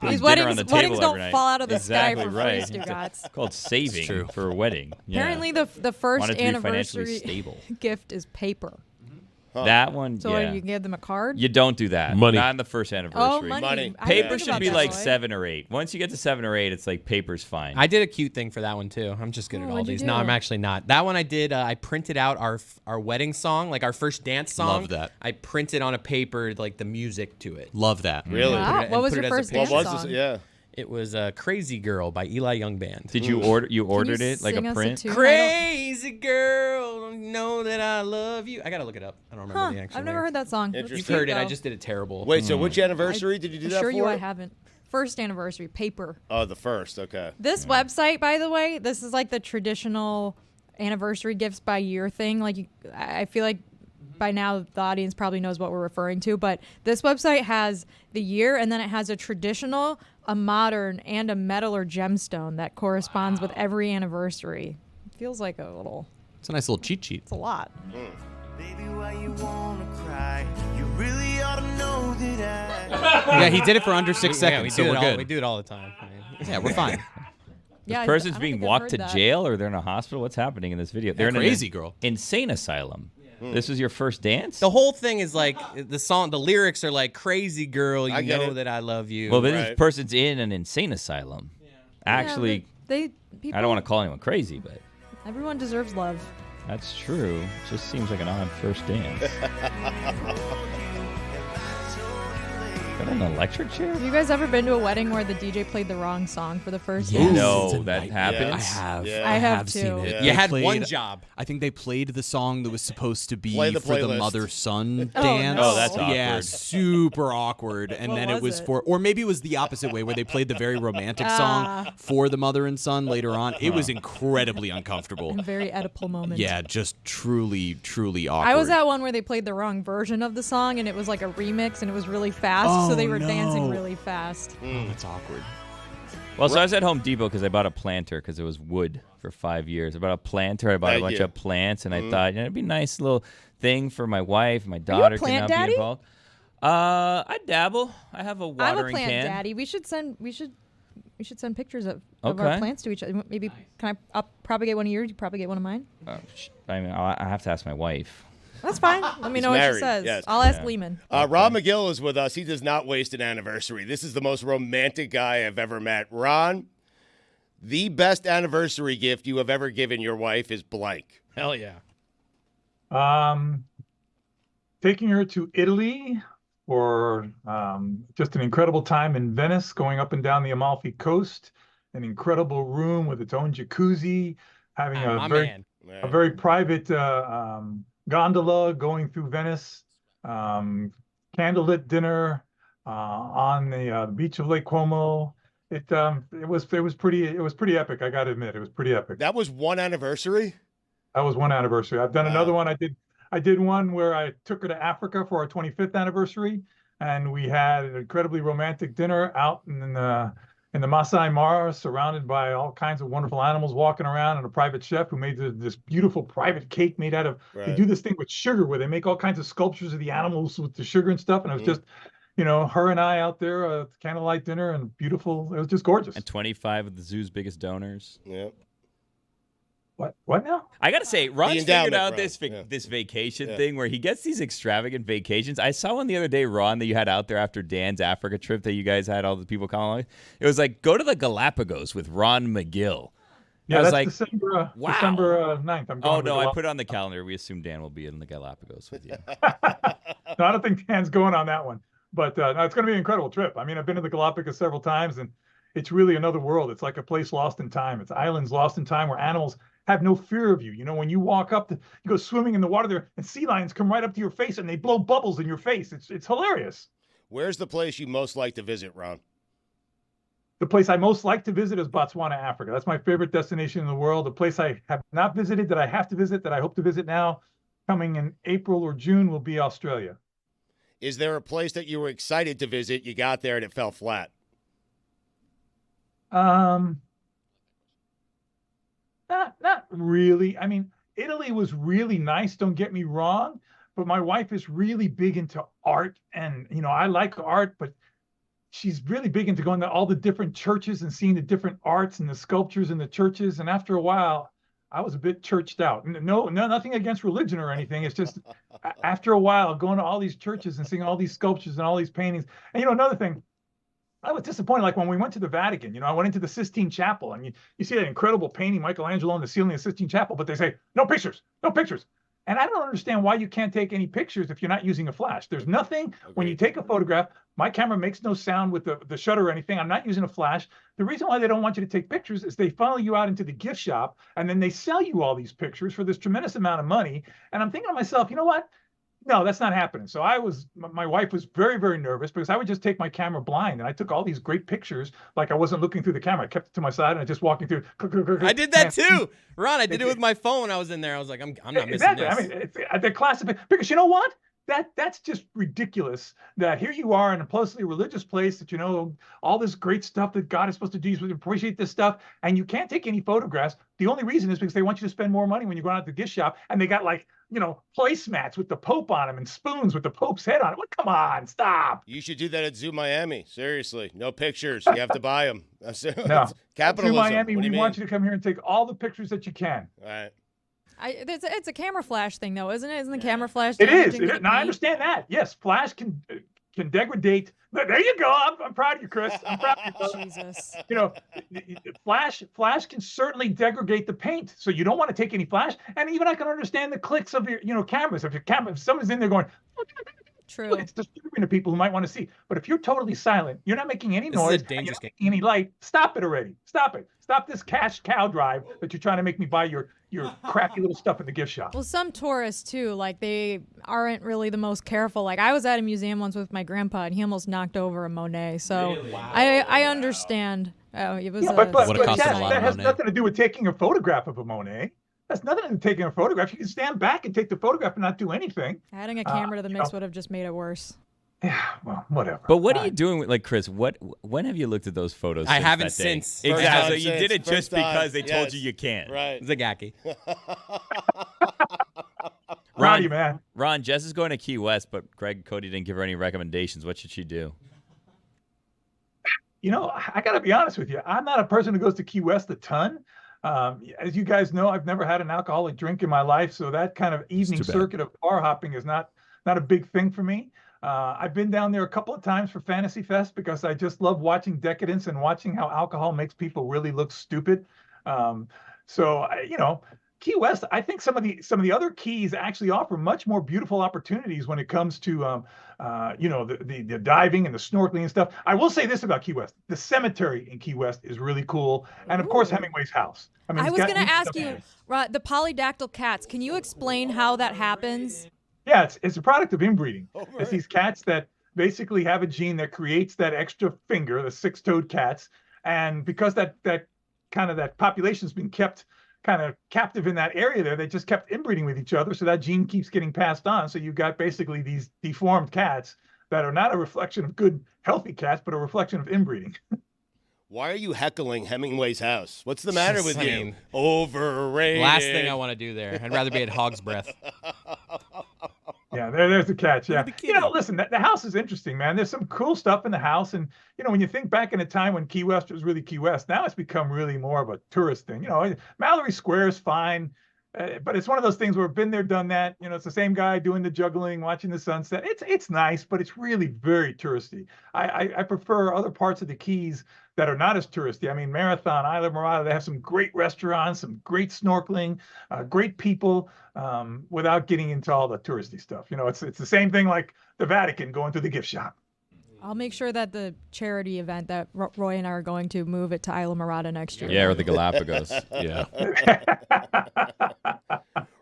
These dinner on the table weddings don't every night. fall out of the Exactly sky for right. free, Stugotz. It's called saving true. for a wedding. Yeah. Apparently, the first Wanted to be financially anniversary stable. gift is paper. That one, So yeah. you give them a card. You don't do that. Money. Not in the first anniversary. Oh, money. I didn't Paper think should about be that, like Lloyd. 7 or 8. Once you get to 7 or 8, it's like paper's fine. I did a cute thing for that one too. I'm just good at all what'd you these. do? No, I'm actually not. That one I did. I printed out our wedding song, like our first dance song. Love that. I printed on a paper like the music to it. Love that. Really? Wow. What was your first dance What was song? this? Yeah. It was "Crazy Girl" by Eli Young Band. Did you order? You ordered it like sing a us a print? tune? Crazy girl, know that I love you. I gotta look it up. I don't remember Huh, the actual I've never name. heard that song. Interesting. You've heard it. I just did it terrible. Wait, so which anniversary did you do that assure for? you I haven't. first anniversary paper. Oh, the first. Okay. This website, by the way, this is like the traditional anniversary gifts by year thing. Like, I feel like by now the audience probably knows what we're referring to, but this website has the year, and then it has a traditional, a modern, and a metal or gemstone that corresponds with every anniversary. It feels like a little... It's a nice little cheat sheet. It's a lot. Baby, why you wanna cry? You really ought to know that Yeah, he did it for under 6 seconds, so we're good. We do it all the time. Yeah, we're fine. Yeah, This person's I don't being think I've walked heard to that. jail, or they're in a hospital. What's happening in this video? They're in crazy an girl. insane asylum. This is your first dance? The whole thing is like the song. The lyrics are like "Crazy girl, you get know it. that I love you." Well, this person's in an insane asylum. Actually, People, I don't want to call anyone crazy, but everyone deserves love. that's true. It just seems like an odd first dance. Got an electric chair? Have you guys ever been to a wedding where the DJ played the wrong song for the first dance? No, that happens. I have. Yeah. I have seen too. it. Yeah. They You had played- one job. I think they played the song that was supposed to be Play the for the playlist. mother-son Oh, dance. no. Oh, that's Yeah, awkward. super awkward. And What then it was was it? for, or maybe it was the opposite way where they played the very romantic song for the mother and son later on. It was incredibly uncomfortable. A very Oedipal moment. Yeah, just truly, truly awkward. I was at one where they played the wrong version of the song, and it was like a remix, and it was really fast, so they were dancing really fast. Oh, that's awkward. Well, so I was at Home Depot because I bought a planter because it was wood for 5 years. I bought a planter. I bought a Thank bunch you. of plants, and I thought it'd be a nice little thing for my wife. My daughter can plant now daddy? be involved. I dabble. I have a I'm a watering plant can. daddy. We should send pictures of our Okay. plants to each other. Maybe I'll propagate one of yours. You propagate one of mine. I mean, I have to ask my wife. That's fine. Let me know what married, she says. yes. I'll ask Lehman. Ron Magill is with us. He does not waste an anniversary. This is the most romantic guy I've ever met. Ron, the best anniversary gift you have ever given your wife is blank. Hell yeah. Taking her to Italy for just an incredible time in Venice, going up and down the Amalfi Coast, an incredible room with its own jacuzzi, having a very private gondola going through Venice, candlelit dinner on the beach of Lake Como. It was pretty epic. I got to admit, it was pretty epic. That was one anniversary? That was one anniversary. I've done another one. I did one where I took her to Africa for our 25th anniversary, and we had an incredibly romantic dinner out in the Masai Mara, surrounded by all kinds of wonderful animals walking around, and a private chef who made this beautiful private cake made out of. They do this thing with sugar, where they make all kinds of sculptures of the animals with the sugar and stuff, and it was just, her and I out there, candlelight dinner, and beautiful. It was just gorgeous. And 25 of the zoo's biggest donors. Yeah. What now? I gotta say, Ron's figured out Ron. this vacation thing where he gets these extravagant vacations. I saw one the other day, Ron, that you had out there after Dan's Africa trip that you guys had all the people calling. It was like, go to the Galapagos with Ron Magill. Yeah, I was that's like, December, wow. December 9th. I'm going Oh to no, I Galapagos. put it on the calendar. We assume Dan will be in the Galapagos with you. No, I don't think Dan's going on that one. But no, it's going to be an incredible trip. I mean, I've been to the Galapagos several times, and it's really another world. It's like a place lost in time. It's islands lost in time where animals have no fear of you. You know, when you walk up, you go swimming in the water there, and sea lions come right up to your face, and they blow bubbles in your face. It's hilarious. Where's the place you most like to visit, Ron? The place I most like to visit is Botswana, Africa. That's my favorite destination in the world. The place I have not visited that I have to visit, that I hope to visit now, coming in April or June, will be Australia. Is there a place that you were excited to visit, you got there, and it fell flat? Not really. I mean, Italy was really nice, don't get me wrong, but my wife is really big into art, and I like art, but she's really big into going to all the different churches and seeing the different arts and the sculptures in the churches. And after a while, I was a bit churched out. No, nothing against religion or anything. It's just after a while, going to all these churches and seeing all these sculptures and all these paintings. And another thing, I was disappointed. Like when we went to the Vatican, I went into the Sistine Chapel, and you see that incredible painting, Michelangelo on the ceiling of the Sistine Chapel, but they say, no pictures, no pictures. And I don't understand why you can't take any pictures if you're not using a flash. There's nothing, when you take a photograph, my camera makes no sound with the shutter or anything. I'm not using a flash. The reason why they don't want you to take pictures is they follow you out into the gift shop, and then they sell you all these pictures for this tremendous amount of money. And I'm thinking to myself, you know what? No, that's not happening. So my wife was very, very nervous because I would just take my camera blind and I took all these great pictures like I wasn't looking through the camera. I kept it to my side and I just walking through. I did that too, Ron. I did it with my phone when I was in there. I was like, I'm not missing this. I mean, they're classified because you know what? That's just ridiculous that here you are in a supposedly religious place that, all this great stuff that God is supposed to do. You're supposed to appreciate this stuff. And you can't take any photographs. The only reason is because they want you to spend more money when you go out to the gift shop. And they got placemats with the Pope on them and spoons with the Pope's head on it. Well, come on, stop. You should do that at Zoo Miami. Seriously. No pictures. You have to buy them. No. Capitalism. Zoo Miami, we want you to come here and take all the pictures that you can. All right. It's a camera flash thing, though, isn't it? Isn't the camera flash? It is. Now, I understand that. Yes, flash can degrade. There you go. I'm proud of you, Chris. I'm proud of you. Jesus. Flash can certainly degrade the paint, so you don't want to take any flash. And even I can understand the clicks of your cameras. If someone's in there going, true, it's disturbing to people who might want to see. But if you're totally silent, you're not making any noise, and you're not making any light. Stop it already. Stop it. Stop this cash cow drive that you're trying to make me buy your crappy little stuff in the gift shop. Well, some tourists too, like they aren't really the most careful. Like I was at a museum once with my grandpa, and he almost knocked over a Monet. So really? Wow. I understand. It was but that has nothing to do with taking a photograph of a Monet. That's nothing to do with taking a photograph. You can stand back and take the photograph and not do anything. Adding a camera to the mix would have just made it worse. Yeah, well, whatever. But what are you doing with, Chris? When have you looked at those photos? I haven't since. Exactly. So you did it just because they told you can't. Right. Zagaki. Ronnie, man. Ron, Jess is going to Key West, but Greg Cote didn't give her any recommendations. What should she do? I got to be honest with you. I'm not a person who goes to Key West a ton. As you guys know, I've never had an alcoholic drink in my life, so that kind of evening circuit of bar hopping is not a big thing for me. I've been down there a couple of times for Fantasy Fest because I just love watching decadence and watching how alcohol makes people really look stupid. Key West, I think some of the other keys actually offer much more beautiful opportunities when it comes to the diving and the snorkeling and stuff. I will say this about Key West: the cemetery in Key West is really cool, and of course Hemingway's house. I was going to ask you, the polydactyl cats. Can you explain how that happens? Yeah, it's a product of inbreeding. It's these cats that basically have a gene that creates that extra finger, the six-toed cats, and because that population's been kept kind of captive in that area there, they just kept inbreeding with each other, so that gene keeps getting passed on. So you've got basically these deformed cats that are not a reflection of good, healthy cats, but a reflection of inbreeding. Why are you heckling Hemingway's house? What's the matter with you? Overrated. Last thing I want to do there. I'd rather be at Hog's Breath. Yeah, there's the catch. Yeah, listen, the house is interesting, man. There's some cool stuff in the house, and when you think back in a time when Key West was really Key West, now it's become really more of a tourist thing. Mallory Square is fine, but it's one of those things where I've been there, done that. It's the same guy doing the juggling, watching the sunset. It's nice, but it's really very touristy. I prefer other parts of the Keys that are not as touristy. I mean, Marathon, Isla Morada, they have some great restaurants, some great snorkeling, great people, without getting into all the touristy stuff. It's the same thing like the Vatican going to the gift shop. I'll make sure that the charity event that Roy and I are going to move it to Isla Morada next year. Yeah, or the Galapagos. Yeah.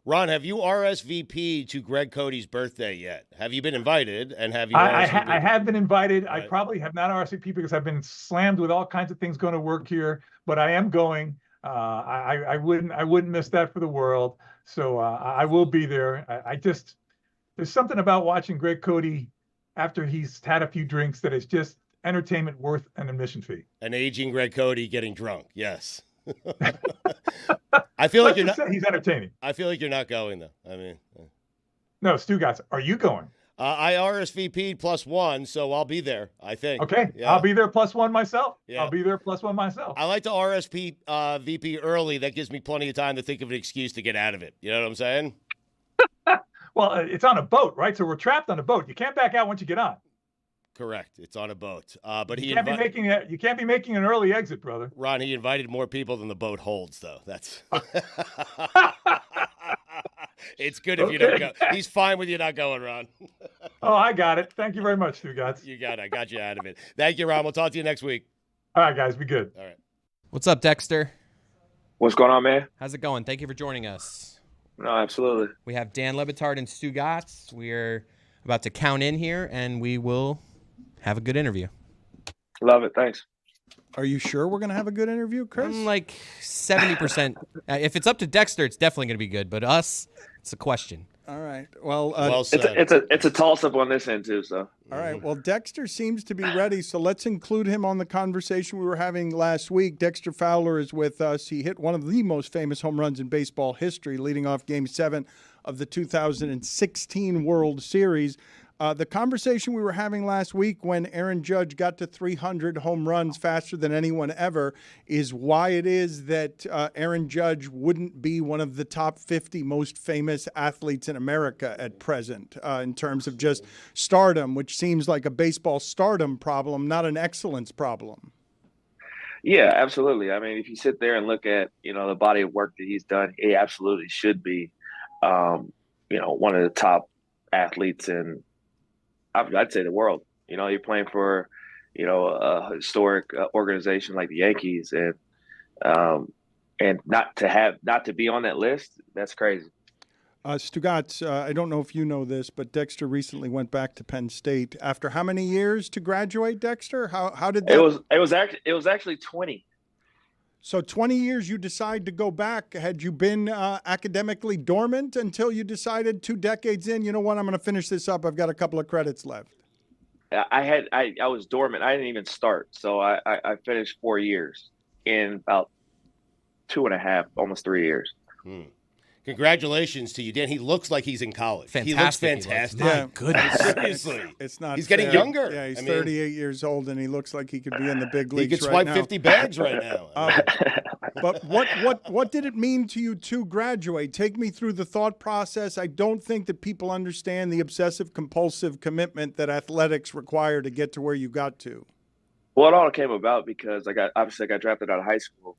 Ron, have you RSVP'd to Greg Cote's birthday yet? Have you been invited? And have you? I have been invited. Right. I probably have not RSVP'd because I've been slammed with all kinds of things going to work here. But I am going. I wouldn't miss that for the world. So I will be there. There's something about watching Greg Cote after he's had a few drinks that is just entertainment worth an admission fee. An aging Greg Cote getting drunk. Yes. I feel like you're not. He's entertaining. I feel like you're not going though. I mean, no, Stugotz, are you going? I RSVP'd +1, so I'll be there. I think. Okay, yeah. I'll be there +1 myself. Yeah. I'll be there +1 myself. I like to RSVP early. That gives me plenty of time to think of an excuse to get out of it. You know what I'm saying? Well, it's on a boat, right? So we're trapped on a boat. You can't back out once you get on. Correct. It's on a boat. But you can't be making an early exit, brother. Ron, he invited more people than the boat holds, though. That's. It's good if you don't go. He's fine with you not going, Ron. Oh, I got it. Thank you very much, Stugotz. You got it. I got you out of it. Thank you, Ron. We'll talk to you next week. All right, guys. Be good. All right. What's up, Dexter? What's going on, man? How's it going? Thank you for joining us. No, absolutely. We have Dan Le Batard and Stugotz. We're about to count in here, and we will have a good interview. Love it. Thanks. Are you sure we're going to have a good interview, Chris? I'm like 70%. If it's up to Dexter, it's definitely going to be good. But us, it's a question. All right. Well, it's a toss-up on this end, too. So. All right. Well, Dexter seems to be ready, so let's include him on the conversation we were having last week. Dexter Fowler is with us. He hit one of the most famous home runs in baseball history, leading off Game 7 of the 2016 World Series. The conversation we were having last week when Aaron Judge got to 300 home runs faster than anyone ever is why it is that Aaron Judge wouldn't be one of the top 50 most famous athletes in America at present in terms of just stardom, which seems like a baseball stardom problem, not an excellence problem. Yeah, absolutely. I mean, if you sit there and look at, the body of work that he's done, he absolutely should be, one of the top athletes in, I'd say, the world. You're playing for, a historic organization like the Yankees, and not to be on that list, that's crazy. Stugotz, I don't know if you know this, but Dexter recently went back to Penn State after how many years to graduate, Dexter? How did that? It was actually 20. So 20 years you decide to go back. Had you been academically dormant until you decided 2 decades in, you know what, I'm going to finish this up. I've got a couple of credits left. I was dormant. I didn't even start. So I finished 4 years in about 2.5, almost 3 years. Congratulations to you, Dan. He looks like he's in college. Fantastic. He looks fantastic. Yeah. Goodness. Seriously. It's not. He's getting younger. Yeah, he's 38 years old, and he looks like he could be in the big leagues. He could right swipe now. 50 bags right now. But what did it mean to you to graduate? Take me through the thought process. I don't think that people understand the obsessive compulsive commitment that athletics require to get to where you got to. Well, it all came about because I got drafted out of high school,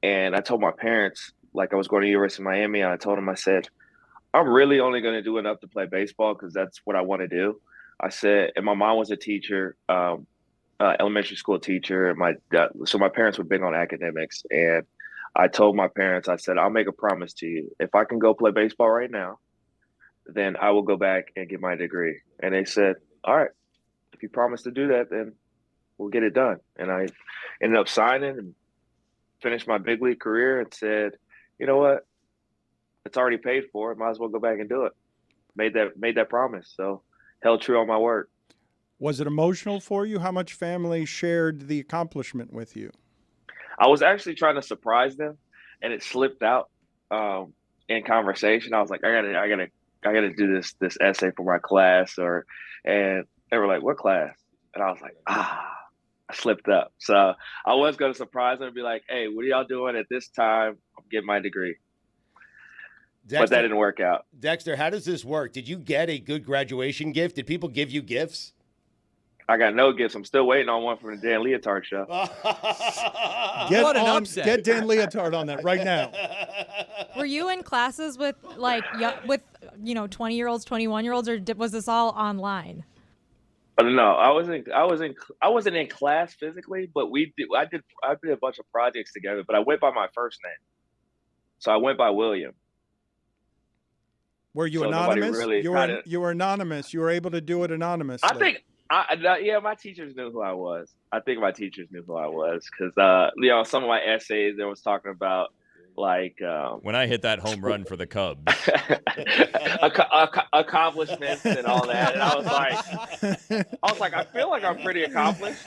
and I told my parents, like, I was going to University of Miami, and I told them, I said, I'm really only going to do enough to play baseball because that's what I want to do. I said, and my mom was a teacher, elementary school teacher. So my parents were big on academics. And I told my parents, I said, I'll make a promise to you. If I can go play baseball right now, then I will go back and get my degree. And they said, all right, if you promise to do that, then we'll get it done. And I ended up signing and finished my big league career and said, you know what? It's already paid for. Might as well go back and do it. Made that promise. So held true on my word. Was it emotional for you? How much family shared the accomplishment with you? I was actually trying to surprise them, and it slipped out in conversation. I was like, I gotta do this essay for my class, and they were like, what class? And I was like, I slipped up. So I was going to surprise them and be like, hey, what are y'all doing at this time? I'm getting my degree. Dexter, but that didn't work out. Dexter, how does this work? Did you get a good graduation gift? Did people give you gifts? I got no gifts. I'm still waiting on one from the Dan Le Batard Show. Get Dan Le Batard on that right now. Were you in classes with 20-year-olds, 21-year-olds, or was this all online? No, I wasn't in class physically, but I did a bunch of projects together, but I went by my first name. So I went by William. Were you anonymous? You were anonymous. You were able to do it anonymously. I think my teachers knew who I was. I think my teachers knew who I was because some of my essays there was talking about when I hit that home run for the Cubs, accomplishments and all that, and I was like, I feel like I'm pretty accomplished.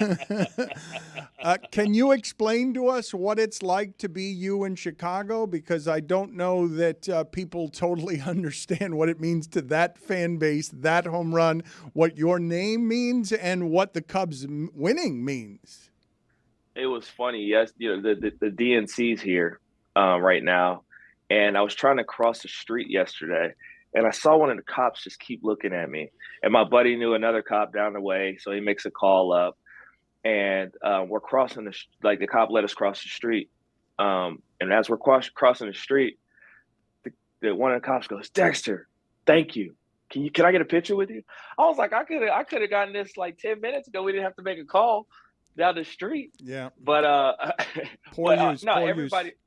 Can you explain to us what it's like to be you in Chicago? Because I don't know that people totally understand what it means to that fan base, that home run, what your name means, and what the Cubs winning means. It was funny. Yes, the DNC's here right now, and I was trying to cross the street yesterday, and I saw one of the cops just keep looking at me, and my buddy knew another cop down the way, so he makes a call up, and we're crossing the cop let us cross the street, and as we're crossing the street, one of the cops goes, Dexter, thank you. Can I get a picture with you? I was like, I could have gotten this like 10 minutes ago. We didn't have to make a call down the street. Yeah. But poor use. No, poor everybody. Use.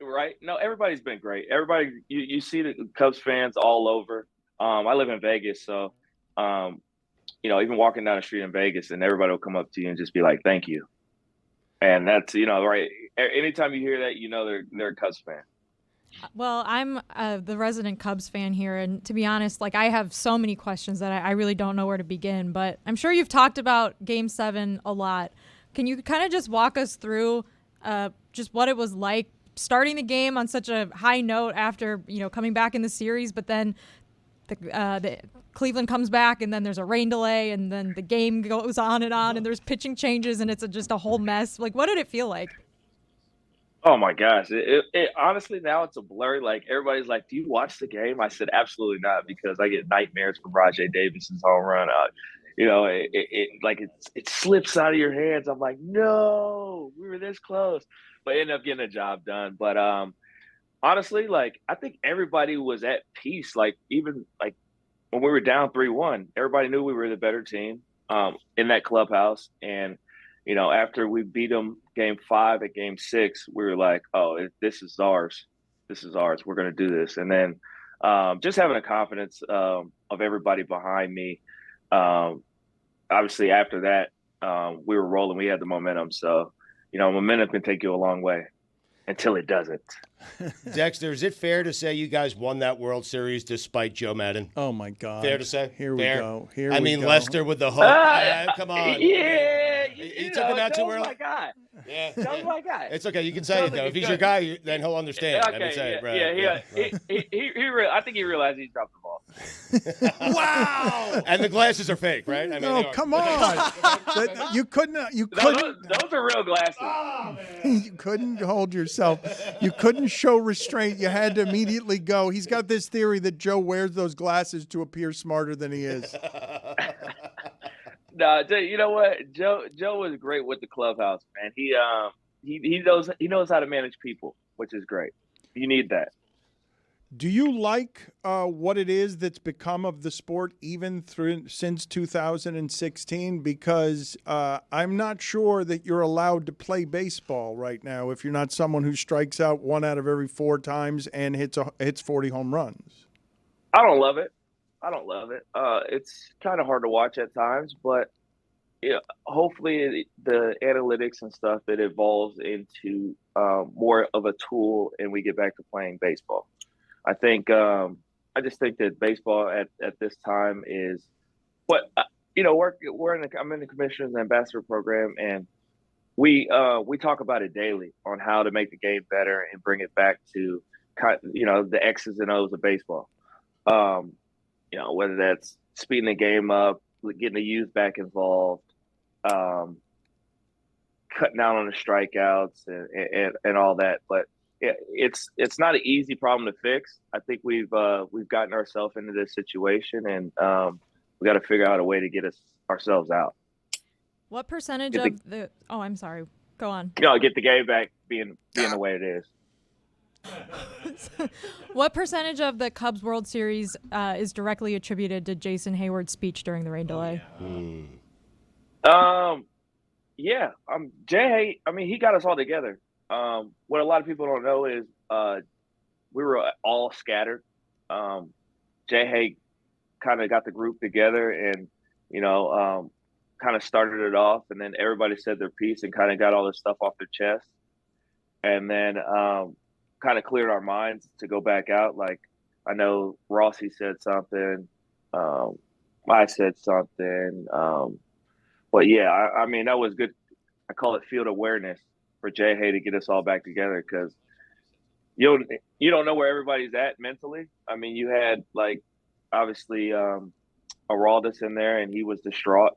right? No, everybody's been great. Everybody, you see the Cubs fans all over. I live in Vegas, so even walking down the street in Vegas, and everybody will come up to you and just be like, "Thank you," and that's right. Anytime you hear that, they're a Cubs fan. Well, I'm the resident Cubs fan here, and to be honest, like I have so many questions that I really don't know where to begin. But I'm sure you've talked about Game 7 a lot. Can you kind of just walk us through just what it was like starting the game on such a high note after coming back in the series, but then the Cleveland comes back, and then there's a rain delay, and then the game goes on, and there's pitching changes, and it's just a whole mess. Like, what did it feel like? Oh my gosh! It honestly, now it's a blur. Like, everybody's like, "Do you watch the game?" I said, "Absolutely not," because I get nightmares from Rajai Davis's home run. It slips out of your hands. I'm like, no, we were this close, but end up getting the job done. But honestly, like, I think everybody was at peace. Like, even like when we were down 3-1, everybody knew we were the better team in that clubhouse. And after we beat them Game 5 at Game 6, we were like, oh, this is ours. This is ours. We're going to do this. And then just having a confidence of everybody behind me. Obviously, after that, we were rolling. We had the momentum. So, momentum can take you a long way until it doesn't. Dexter, is it fair to say you guys won that World Series despite Joe Madden? Oh, my God. Fair to say? Here we go. Lester with the hook. Come on. Yeah. You took him out too early. My guy. Yeah. Joe's my guy. It's okay. You can say it, though. If he's your guy, then he'll understand. Okay, I mean, say it, right? I think he realized he dropped the ball. Wow. And the glasses are fake, right? I mean, come on. You couldn't. Those are real glasses. Oh, you couldn't hold yourself. You couldn't show restraint. You had to immediately go. He's got this theory that Joe wears those glasses to appear smarter than he is. No, you know what? Joe was great with the clubhouse, man. He knows how to manage people, which is great. You need that. Do you like what it is that's become of the sport even since 2016? Because I'm not sure that you're allowed to play baseball right now if you're not someone who strikes out 1 out of every 4 times and hits 40 home runs. I don't love it. It's kind of hard to watch at times, but hopefully the analytics and stuff, it evolves into more of a tool and we get back to playing baseball. I think I just think that baseball at this time is what I'm in the Commissioner's Ambassador program, and we talk about it daily on how to make the game better and bring it back to the X's and O's of baseball. Whether that's speeding the game up, getting the youth back involved, cutting down on the strikeouts and all that. But it's not an easy problem to fix. I think we've gotten ourselves into this situation, and we got to figure out a way to get ourselves out. What percentage of the? Oh, I'm sorry. Go on. Get the game back being the way it is. What percentage of the Cubs World Series is directly attributed to Jason Hayward's speech during the rain delay? Jay, he got us all together. What a lot of people don't know is we were all scattered. Jay Hay kind of got the group together and, kind of started it off, and then everybody said their piece and kind of got all this stuff off their chest. And then kind of cleared our minds to go back out. Like, I know Rossi said something. I said something. But yeah, that was good. I call it field awareness for Jay Hay to get us all back together, because you don't know where everybody's at mentally. You had, like, obviously Araldis in there, and he was distraught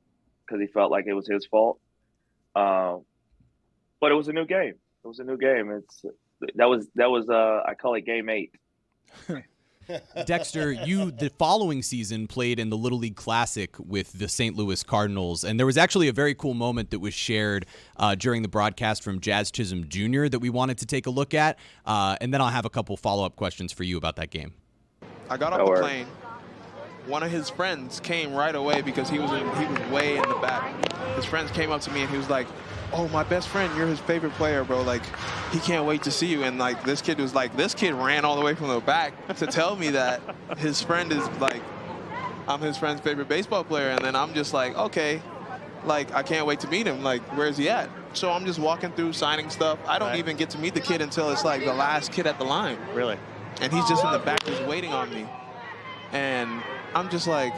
because he felt like it was his fault. But it was a new game. That was I call it Game 8. Dexter, you the following season played in the Little League Classic with the St. Louis Cardinals, and there was actually a very cool moment that was shared during the broadcast from Jazz Chisholm Jr. that we wanted to take a look at, and then I'll have a couple follow-up questions for you about that game. I got off the plane. One of his friends came right away because he was way in the back. His friends came up to me and he was like, oh, my best friend, you're his favorite player, bro. Like, he can't wait to see you. And, like, this kid ran all the way from the back to tell me that his friend is, like, I'm his friend's favorite baseball player. And then I'm just like, okay, like, I can't wait to meet him. Like, where's he at? So I'm just walking through, signing stuff. I don't even get to meet the kid until it's, like, the last kid at the line. Really? And he's just in the back just waiting on me. And I'm just like,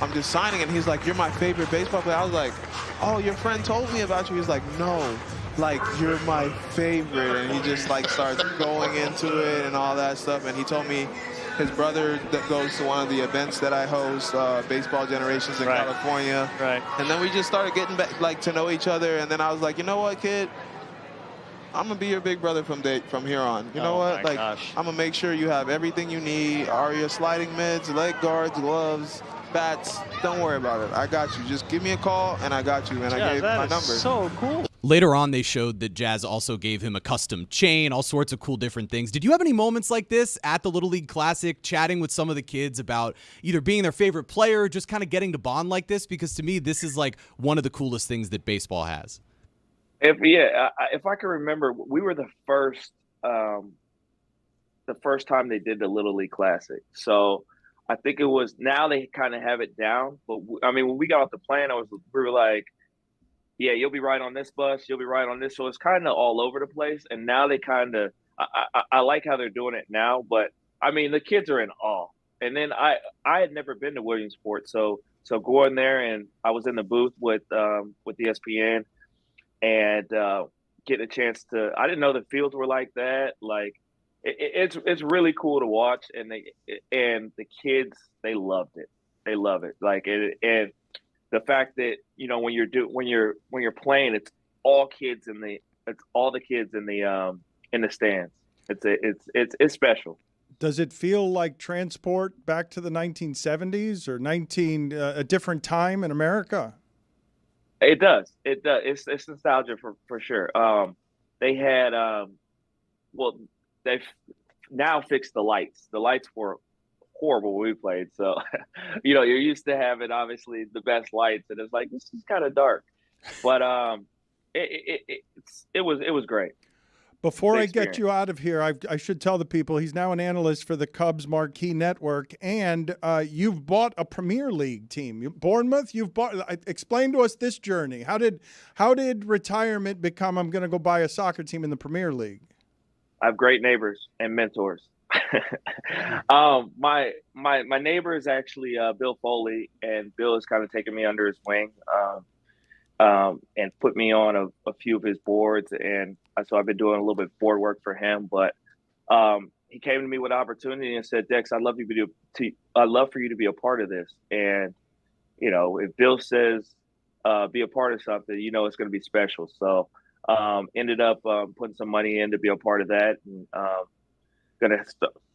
I'm just signing, and he's like, you're my favorite baseball player. I was like, oh, your friend told me about you. He's like, no, like, you're my favorite. And he just, like, starts going into it and all that stuff. And he told me his brother that goes to one of the events that I host, Baseball Generations in California. Right. And then we just started getting back, like, to know each other. And then I was like, you know what, kid? I'm going to be your big brother from here on. You know what? Like, I'm going to make sure you have everything you need. Are your sliding mids, leg guards, gloves, bats. Don't worry about it. I got you. Just give me a call, and I got you. And I gave my number. So cool. Later on, they showed that Jazz also gave him a custom chain, all sorts of cool different things. Did you have any moments like this at the Little League Classic, chatting with some of the kids about either being their favorite player or just kind of getting to bond like this? Because to me, this is like one of the coolest things that baseball has. If I can remember, we were the first time they did the Little League Classic. So I think it was, now they kind of have it down. But I mean, when we got off the plane, we were like, yeah, you'll be right on this bus, you'll be right on this. So it's kind of all over the place. And now they kind of, I like how they're doing it now. But I mean, the kids are in awe. And then I had never been to Williamsport, so going there, and I was in the booth with ESPN. And getting a chance to, I didn't know the fields were like that. Like, it's really cool to watch, and the kids, they loved it. They love it. Like, and the fact that, you know, when you're playing, it's all the kids in the stands. It's special. Does it feel like transport back to the 1970s or a different time in America? It does. It's nostalgia for sure. They had, they've now fixed the lights. The lights were horrible when we played. So, you know, you're used to having, obviously, the best lights, and it's like, this is kind of dark. But it was great. Before I get you out of here, I should tell the people he's now an analyst for the Cubs Marquee Network, and you've bought a Premier League team. Bournemouth, explain to us this journey. How did retirement become, I'm going to go buy a soccer team in the Premier League? I have great neighbors and mentors. My neighbor is actually Bill Foley, and Bill has kind of taken me under his wing and put me on a few of his boards, and so I've been doing a little bit of board work for him. But he came to me with an opportunity and said, "Dex, I'd love for you to be a part of this." And you know, if Bill says be a part of something, you know it's going to be special. So ended up putting some money in to be a part of that, and gonna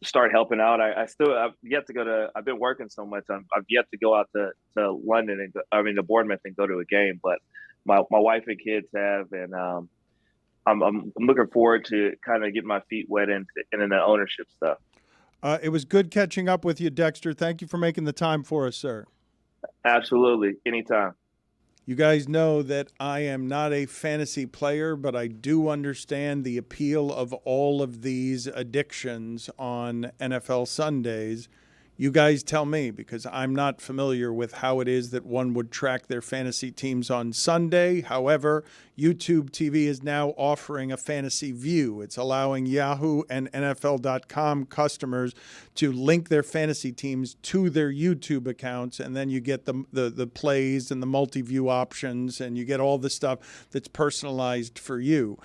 start helping out. I've yet to go to. I've been working so much. I've yet to go out to London and to Bournemouth and go to a game. But my wife and kids have, and I'm looking forward to kind of getting my feet wet in the ownership stuff. It was good catching up with you, Dexter. Thank you for making the time for us, sir. Absolutely, anytime. You guys know that I am not a fantasy player, but I do understand the appeal of all of these addictions on NFL Sundays. You guys tell me, because I'm not familiar with how it is that one would track their fantasy teams on Sunday. However, YouTube TV is now offering a fantasy view. It's allowing Yahoo and NFL.com customers to link their fantasy teams to their YouTube accounts, and then you get the plays and the multi-view options, and you get all the stuff that's personalized for you.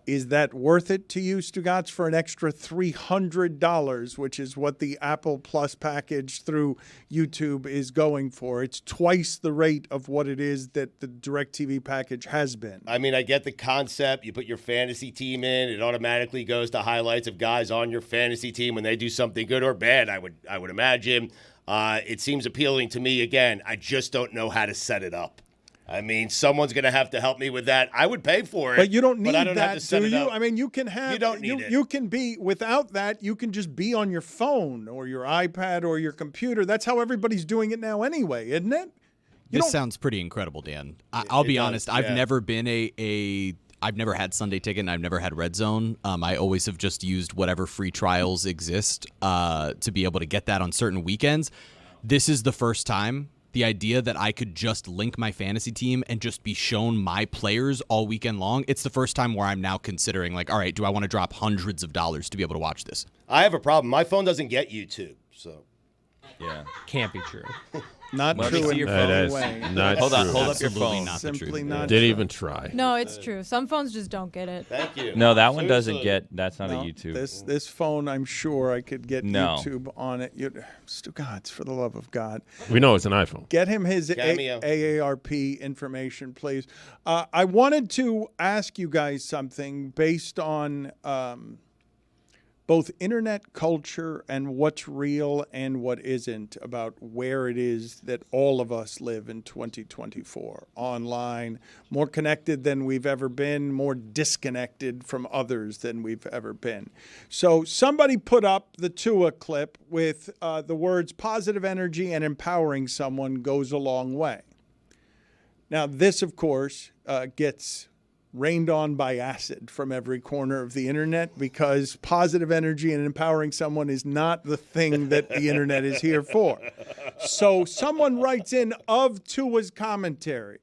Is that worth it to you, Stugotz, for an extra $300, which is what the Apple Plus package through YouTube is going for? It's twice the rate of what it is that the DirecTV package has been. I mean, I get the concept. You put your fantasy team in, it automatically goes to highlights of guys on your fantasy team when they do something good or bad, I would imagine. It seems appealing to me. Again, I just don't know how to set it up. I mean, someone's going to have to help me with that. I would pay for it. But you don't need that, do you? I mean, you can have. You don't need it. You can be, without that, you can just be on your phone or your iPad or your computer. That's how everybody's doing it now anyway, isn't it? This sounds pretty incredible, Dan. I'll be honest. I've never been I've never had Sunday Ticket and I've never had Red Zone. I always have just used whatever free trials exist to be able to get that on certain weekends. This is the first time. The idea that I could just link my fantasy team and just be shown my players all weekend long, it's the first time where I'm now considering, like, all right, do I want to drop hundreds of dollars to be able to watch this? I have a problem. My phone doesn't get YouTube, so. Yeah. Can't be true. Not Let true. me see your phone. That is not Hold true. up your phone. Not the Simply truth. not Didn't true. even try. No, it's true. Some phones just don't get it. Thank you. No, that one doesn't Seriously. get. That's not No, a YouTube. This phone, I'm sure I could get No. YouTube on it. Stugotz, for the love of God. We know it's an iPhone. Get him his Cameo. AARP information, please. I wanted to ask you guys something based on both internet culture and what's real and what isn't about where it is that all of us live in 2024. Online, more connected than we've ever been, more disconnected from others than we've ever been. So somebody put up the Tuah clip with the words positive energy and empowering someone goes a long way. Now, this, of course, gets rained on by acid from every corner of the internet because positive energy and empowering someone is not the thing that the internet is here for. So someone writes in of Tuah's commentary,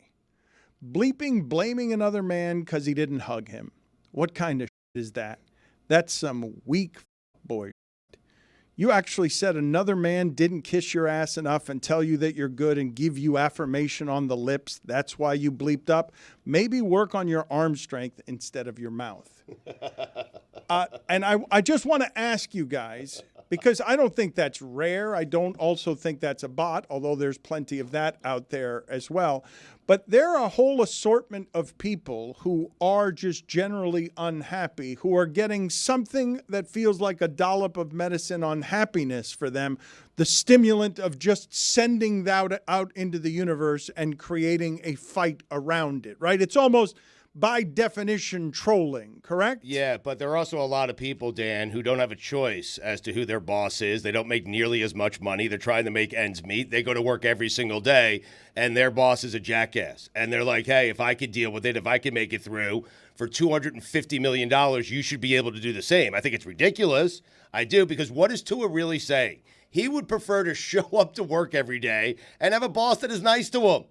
blaming another man because he didn't hug him. What kind of shit is that? That's some weak boy. You actually said another man didn't kiss your ass enough and tell you that you're good and give you affirmation on the lips. That's why you bleeped up. Maybe work on your arm strength instead of your mouth. And I just want to ask you guys, because I don't think that's rare. I don't also think that's a bot, although there's plenty of that out there as well. But there are a whole assortment of people who are just generally unhappy, who are getting something that feels like a dollop of medicine on happiness for them, the stimulant of just sending that out into the universe and creating a fight around it, right? It's almost by definition trolling, correct? Yeah, but there are also a lot of people, Dan, who don't have a choice as to who their boss is. They don't make nearly as much money. They're trying to make ends meet. They go to work every single day, and their boss is a jackass. And they're like, hey, if I could deal with it, if I could make it through for $250 million, you should be able to do the same. I think it's ridiculous. I do, because what is Tuah really saying? He would prefer to show up to work every day and have a boss that is nice to him.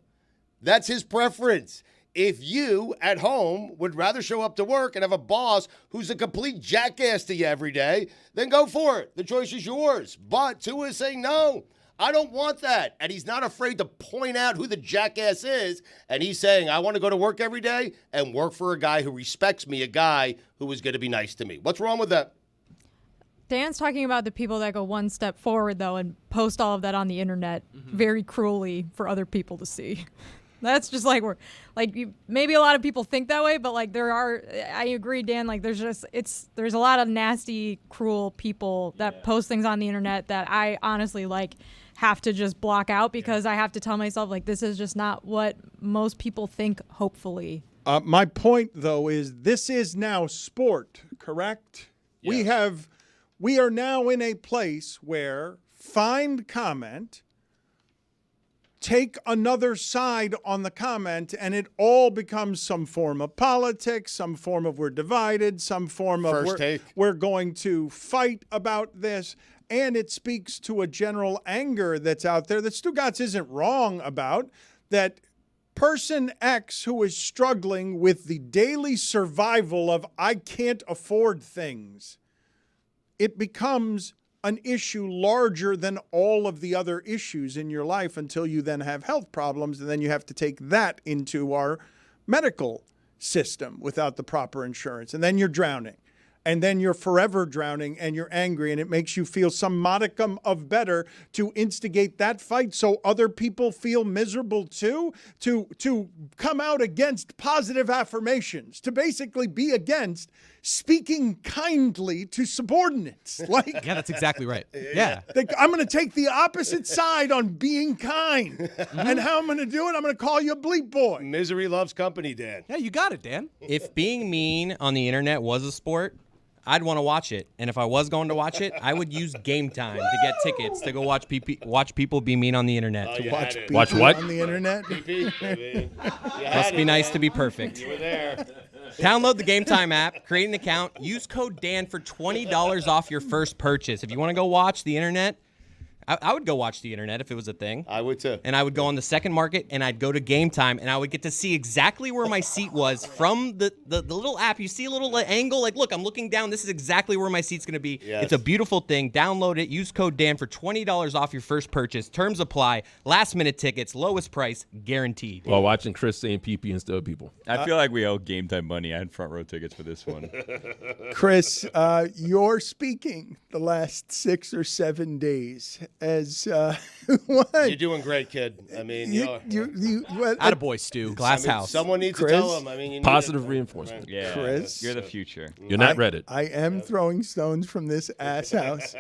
That's his preference. If you, at home, would rather show up to work and have a boss who's a complete jackass to you every day, then go for it. The choice is yours. But Tuah is saying, no, I don't want that. And he's not afraid to point out who the jackass is. And he's saying, I want to go to work every day and work for a guy who respects me, a guy who is going to be nice to me. What's wrong with that? Dan's talking about the people that go one step forward, though, and post all of that on the internet very cruelly for other people to see. That's just like maybe a lot of people think that way, but like I agree, Dan, like there's a lot of nasty, cruel people that post things on the internet that I honestly like have to just block out because I have to tell myself like this is just not what most people think, hopefully. My point though is this is now sport, correct? Yes. We are now in a place where find comment, take another side on the comment, and it all becomes some form of politics, some form of we're divided, some form of we're going to fight about this. And it speaks to a general anger that's out there that Stugotz isn't wrong about, that person X who is struggling with the daily survival of I can't afford things. It becomes an issue larger than all of the other issues in your life until you then have health problems, and then you have to take that into our medical system without the proper insurance, and then you're drowning. And then you're forever drowning and you're angry, and it makes you feel some modicum of better to instigate that fight so other people feel miserable too, to come out against positive affirmations, to basically be against speaking kindly to subordinates. Like, yeah, that's exactly right. Yeah. I'm going to take the opposite side on being kind. And how I'm going to do it, I'm going to call you a bleep boy. Misery loves company, Dan. Yeah, you got it, Dan. If being mean on the internet was a sport, I'd want to watch it. And if I was going to watch it, I would use Game Time to get tickets to go watch people be mean on the internet. Watch what? On the internet? Must be nice to be perfect. You were there. Download the Game Time app, create an account, use code Dan for $20 off your first purchase. If you want to go watch the internet, I would go watch the internet if it was a thing. I would too. And I would go on the second market and I'd go to Game Time and I would get to see exactly where my seat was from the little app. You see a little angle, like, look, I'm looking down. This is exactly where my seat's going to be. Yes. It's a beautiful thing. Download it. Use code Dan for $20 off your first purchase. Terms apply. Last minute tickets. Lowest price guaranteed. While watching Chris saying PP instead of people. I feel like we owe Game Time money. I had front row tickets for this one. Chris, you're speaking the last 6 or 7 days as what? You're doing great, kid. I mean, Attaboy, Stu. Glass house. Someone needs Chris? to tell him. I mean, you need Positive it. reinforcement. Right. Yeah, Chris? you're the future. You're not Reddit. I am throwing stones from this ass house.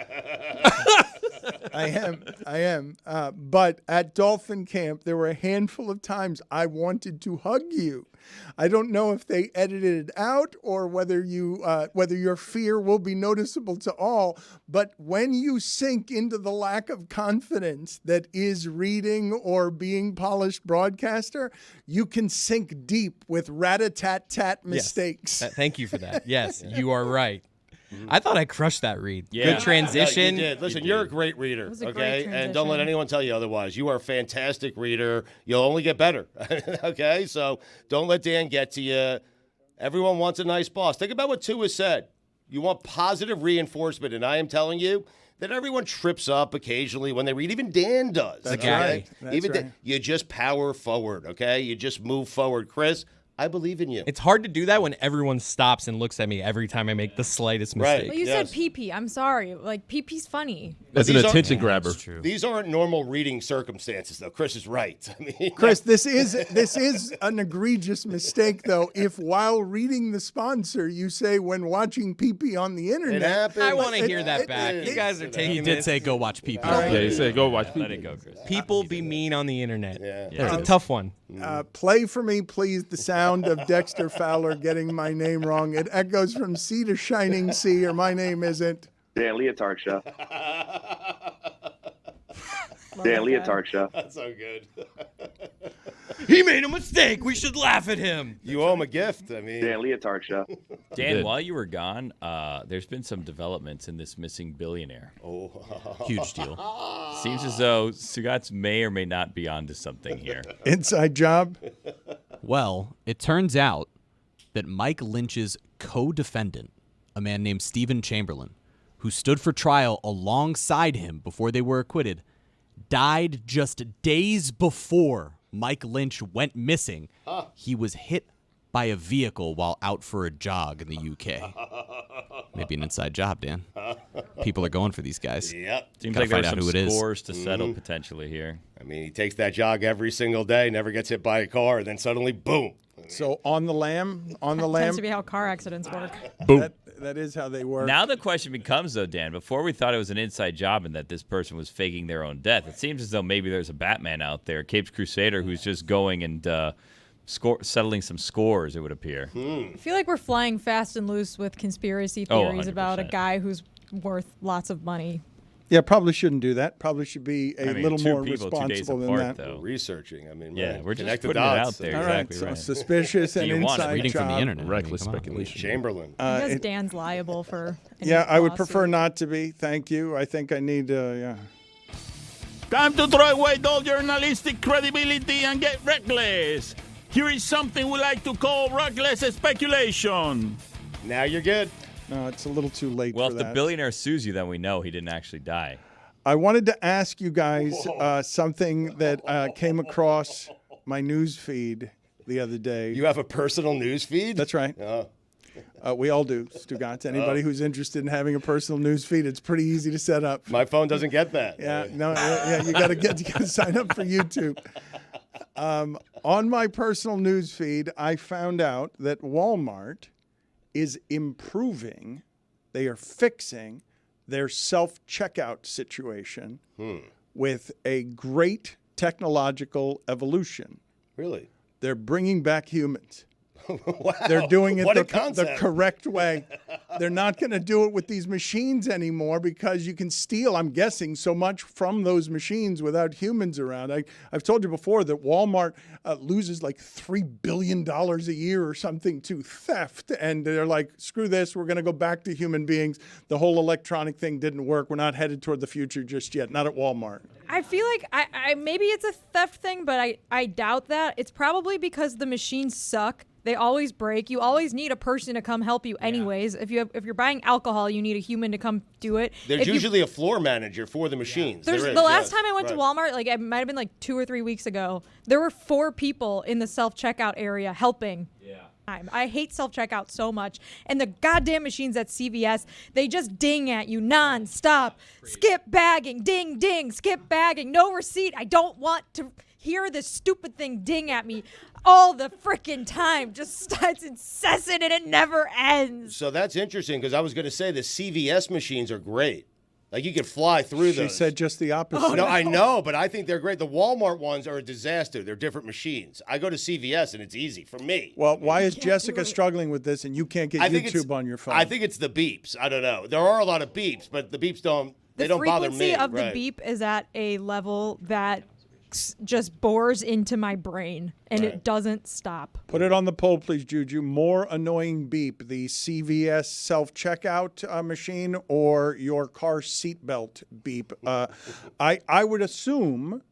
I am. But at Dolphin Camp, there were a handful of times I wanted to hug you. I don't know if they edited it out or whether your fear will be noticeable to all. But when you sink into the lack of confidence that is reading or being polished broadcaster, you can sink deep with rat-a-tat-tat mistakes. Yes. Thank you for that. Yes, you are right. I thought I crushed that read. Yeah. Good transition. No, you did. Listen, you're a great reader, was a okay? great And don't let transition. anyone tell you otherwise. You are a fantastic reader. You'll only get better, okay? So don't let Dan get to you. Everyone wants a nice boss. Think about what Tuah said. You want positive reinforcement, and I am telling you that everyone trips up occasionally when they read. Even Dan does. That's okay? right. That's Even right. you just power forward, okay? You just move forward. Chris, I believe in you. It's hard to do that when everyone stops and looks at me every time I make the slightest mistake. Well, you Yes. said PP. I'm sorry. Like, PP's funny. That's an these are- attention grabber. These aren't normal reading circumstances, though. Chris is right. I mean, Chris, this is an egregious mistake, though. If while reading the sponsor, you say when watching PP on the internet, it happens. I want to hear that back. You guys are taking He did this. say go watch PP. Yeah, he said go watch Let it PP. go, Chris. People be mean on the internet. Yeah. It's a tough one. Play for me, please, the sound of Dexter Fowler getting my name wrong. It echoes from sea to shining sea, or my name isn't. Dan Leotard Show. Love Dan that Leotard Show. That's so good. He made a mistake. We should laugh at him. You owe him a gift. I mean, Dan Leotard Show. Dan, did. while you were gone, there's been some developments in this missing billionaire. Huge deal. Seems as though Stugotz may or may not be onto something here. Inside job. Well, it turns out that Mike Lynch's co-defendant, a man named Stephen Chamberlain, who stood for trial alongside him before they were acquitted, died just days before Mike Lynch went missing. He was hit by a vehicle while out for a jog in the UK. Maybe an inside job, Dan. People are going for these guys. Yep. Seems Gotta like there's find out some who it is. scores to settle potentially here. I mean, he takes that jog every single day, never gets hit by a car, and then suddenly, boom. So on the lamb, Tends to be how car accidents work. Boom. That is how they work. Now the question becomes, though, Dan, before we thought it was an inside job and that this person was faking their own death, it seems as though maybe there's a Batman out there, Capes Crusader, who's just going and settling some scores, it would appear. I feel like we're flying fast and loose with conspiracy Oh, theories about a 100%. guy who's worth lots of money. Yeah, probably shouldn't do that. Probably should be a little two more people, 2 days responsible than apart, that. though. Researching. I mean, Yeah, right. we're just Connect the putting it out dots. there. All right, Exactly so right. suspicious Do and you want it? inside Reading job. from the internet. Reckless Come on. speculation. Chamberlain. I guess Dan's liable for. any Yeah, I would lawsuit. prefer not to be. Thank you. I think I need to. Time to throw away all journalistic credibility and get reckless. Here is something we like to call reckless speculation. Now you're good. No, it's a little too late Well, for if that. the billionaire sues you, then we know he didn't actually die. I wanted to ask you guys something that came across my news feed the other day. You have a personal news feed? That's right. We all do, Stugotz. Anybody who's interested in having a personal news feed, it's pretty easy to set up. My phone doesn't get that. Yeah, no, yeah, you got to sign up for YouTube. On my personal news feed, I found out that Walmart is improving. They are fixing their self-checkout situation with a great technological evolution. Really? They're bringing back humans. Wow. They're doing it What a the concept. correct way. They're not going to do it with these machines anymore because you can steal, I'm guessing, so much from those machines without humans around. I've told you before that Walmart loses like $3 billion a year or something to theft. And they're like, screw this, we're going to go back to human beings. The whole electronic thing didn't work. We're not headed toward the future just yet, not at Walmart. I feel like I maybe it's a theft thing, but I doubt that. It's probably because the machines suck. They always break. You always need a person to come help you anyways. If you're buying alcohol, you need a human to come do it. There's usually a floor manager for the machines. The last time I went to Walmart, like it might have been like 2 or 3 weeks ago, there were 4 people in the self-checkout area helping. Yeah. I hate self-checkout so much. And the goddamn machines at CVS, they just ding at you nonstop. Skip bagging, ding, ding, skip bagging, no receipt. I don't want to hear this stupid thing ding at me all the freaking time. Just it's incessant and it never ends. So that's interesting because I was going to say the CVS machines are great. Like you could fly through those. She said just the opposite. Oh, no, I know, but I think they're great. The Walmart ones are a disaster. They're different machines. I go to CVS and it's easy for me. Well, why is Jessica struggling with this and you can't get YouTube on your phone? I think it's the beeps. I don't know. There are a lot of beeps, but the beeps don't bother me. The frequency of the beep is at a level that just bores into my brain and it doesn't stop. Put it on the poll, please, Juju. More annoying beep, the CVS self-checkout machine or your car seatbelt beep? I would assume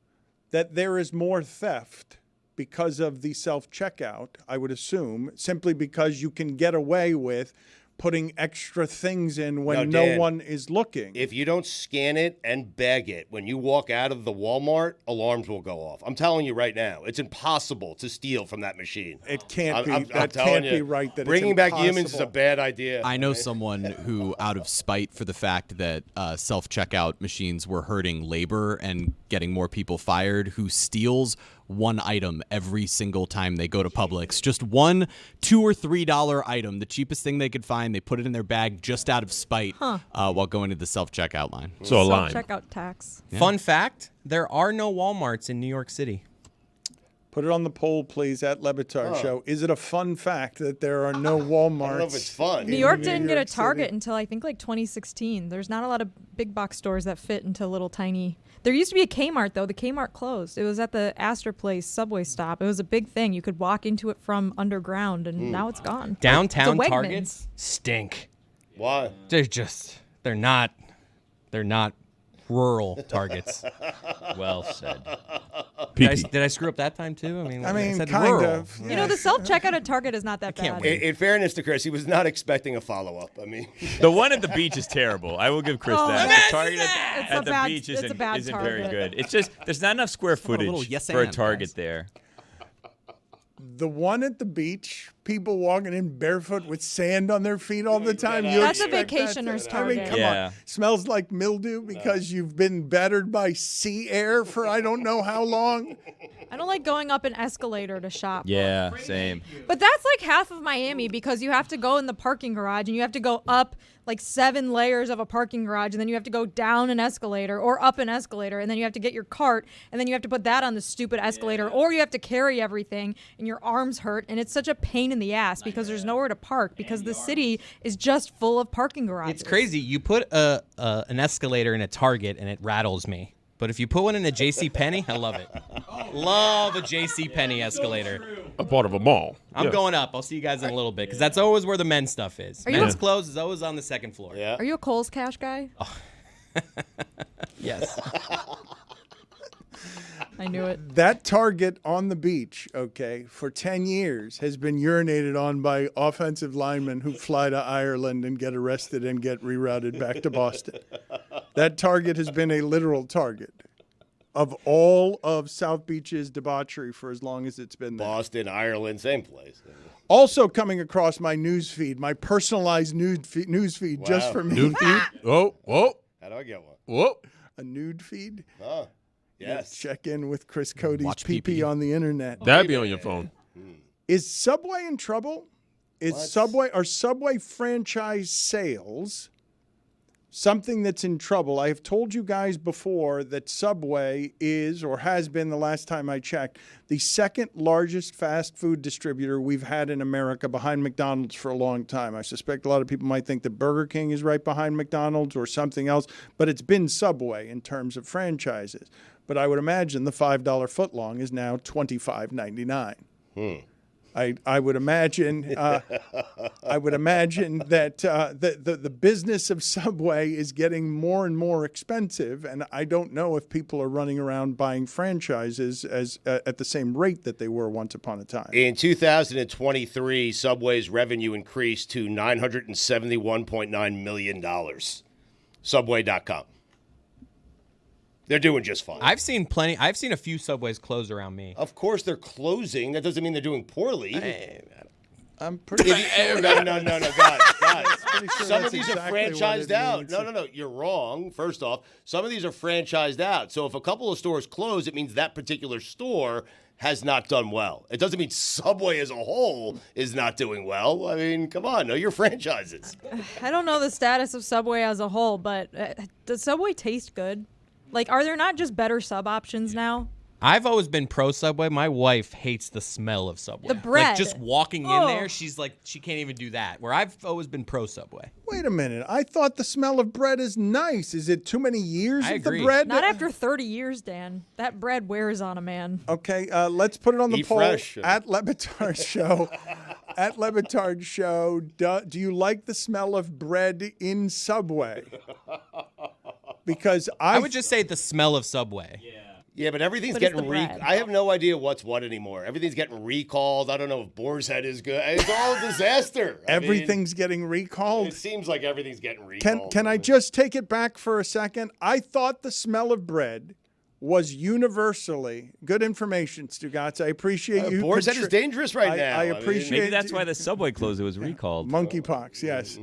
that there is more theft because of the self-checkout, I would assume, simply because you can get away with putting extra things in when Dan, no one is looking. If you don't scan it and bag it, when you walk out of the Walmart, alarms will go off. I'm telling you right now, it's impossible to steal from that machine. It can't be. I'm That telling can't you, be right. That bringing it's back humans is a impossible. bad idea. I know someone who, out of spite for the fact that self-checkout machines were hurting labor and getting more people fired, who steals one item every single time they go to Publix. Just one $2 or $3 item, the cheapest thing they could find. They put it in their bag just out of spite while going to the self-checkout line. So a line. Self-checkout tax. Yeah. Fun fact, there are no Walmarts in New York City. Put it on the poll, please, at Le Batard Show. Is it a fun fact that there are no Walmarts? I don't know if it's fun. New York didn't get a Target until I think like 2016. There's not a lot of big box stores that fit into little tiny. There used to be a Kmart though. The Kmart closed. It was at the Astor Place subway stop. It was a big thing. You could walk into it from underground, and now it's gone. Downtown It's a Wegmans. Targets stink. Why? They're not rural Targets. Well said. Did I screw up that time too? I said kind rural. of. You know, the self-checkout at Target is not that bad. In fairness to Chris, he was not expecting a follow-up. I mean, The one at the beach is terrible. I will give Chris Oh, that. that's The Target sad. It's at a the bad- beach it's a isn't bad very Target. good. It's just there's not enough square a little footage yes for a and, Target guys. there. The one at the beach, people walking in barefoot with sand on their feet all the time. You That's a expect that to- vacationer's I mean, Target. come Yeah. on. Smells like mildew because you've been battered by sea air for I don't know how long. I don't like going up an escalator to shop. Yeah, same. But that's like half of Miami because you have to go in the parking garage and you have to go up like 7 layers of a parking garage and then you have to go down an escalator or up an escalator and then you have to get your cart and then you have to put that on the stupid escalator or you have to carry everything and your arms hurt and it's such a pain in the ass because there's nowhere to park because the city is just full of parking garages. It's crazy. You put an escalator in a Target and it rattles me. But if you put one in a JCPenney, I love it. Love a JCPenney escalator. A part of a mall. I'm going up. I'll see you guys in a little bit because that's always where the men's stuff is. Are you- Men's clothes is always on the second floor. Yeah. Are you a Kohl's Cash guy? Yes. I knew it. That Target on the beach, okay, for 10 years has been urinated on by offensive linemen who fly to Ireland and get arrested and get rerouted back to Boston. That Target has been a literal target of all of South Beach's debauchery for as long as it's been there. Boston, Ireland, same place. Also coming across my news feed, my personalized news feed just Wow. for me. Nude feed? Oh. How do I get one? Whoa. A nude feed? Oh, yes. Check in with Chris Cote's Watch PP on the internet. That'd be on your phone. Is Subway in trouble? Are Subway franchise sales something that's in trouble. I have told you guys before that Subway is, or has been the last time I checked, the second largest fast food distributor we've had in America behind McDonald's for a long time. I suspect a lot of people might think that Burger King is right behind McDonald's or something else, but it's been Subway in terms of franchises. But I would imagine the $5 footlong is now $25.99. I would imagine that the business of Subway is getting more and more expensive, and I don't know if people are running around buying franchises as at the same rate that they were once upon a time. In 2023, Subway's revenue increased to $971.9 million. Subway.com. They're doing just fine. I've seen a few Subways close around me. Of course they're closing. That doesn't mean they're doing poorly. I'm pretty sure. No, guys. Sure Some of these exactly are franchised out. means. No, you're wrong. First off, some of these are franchised out. So if a couple of stores close, it means that particular store has not done well. It doesn't mean Subway as a whole is not doing well. I mean, come on, know your franchises. I don't know the status of Subway as a whole, but does Subway taste good? Like, are there not just better sub options now? I've always been pro Subway. My wife hates the smell of Subway. The bread. Like, just walking in there, she's like, she can't even do that. Where I've always been pro Subway. Wait a minute. I thought the smell of bread is nice. Is it too many years I of agree. the bread? Not after 30 years, Dan. That bread wears on a man. Okay, let's put it on the Eat poll fresh. at Le Batard Show. At Le Batard Show, do you like the smell of bread in Subway? Because I would just say the smell of Subway. Yeah, but everything's But it's getting the bread. I have no idea what's what anymore. Everything's getting recalled. I don't know if Boar's Head is good. It's all a disaster. Everything's getting recalled. It seems like everything's getting recalled. Can I just take it back for a second? I thought the smell of bread was universally good information, Stugotz. I appreciate you. Boar's Head is dangerous right now. I I mean, appreciate. Maybe that's why the Subway closed. It was recalled. Monkeypox. Yes.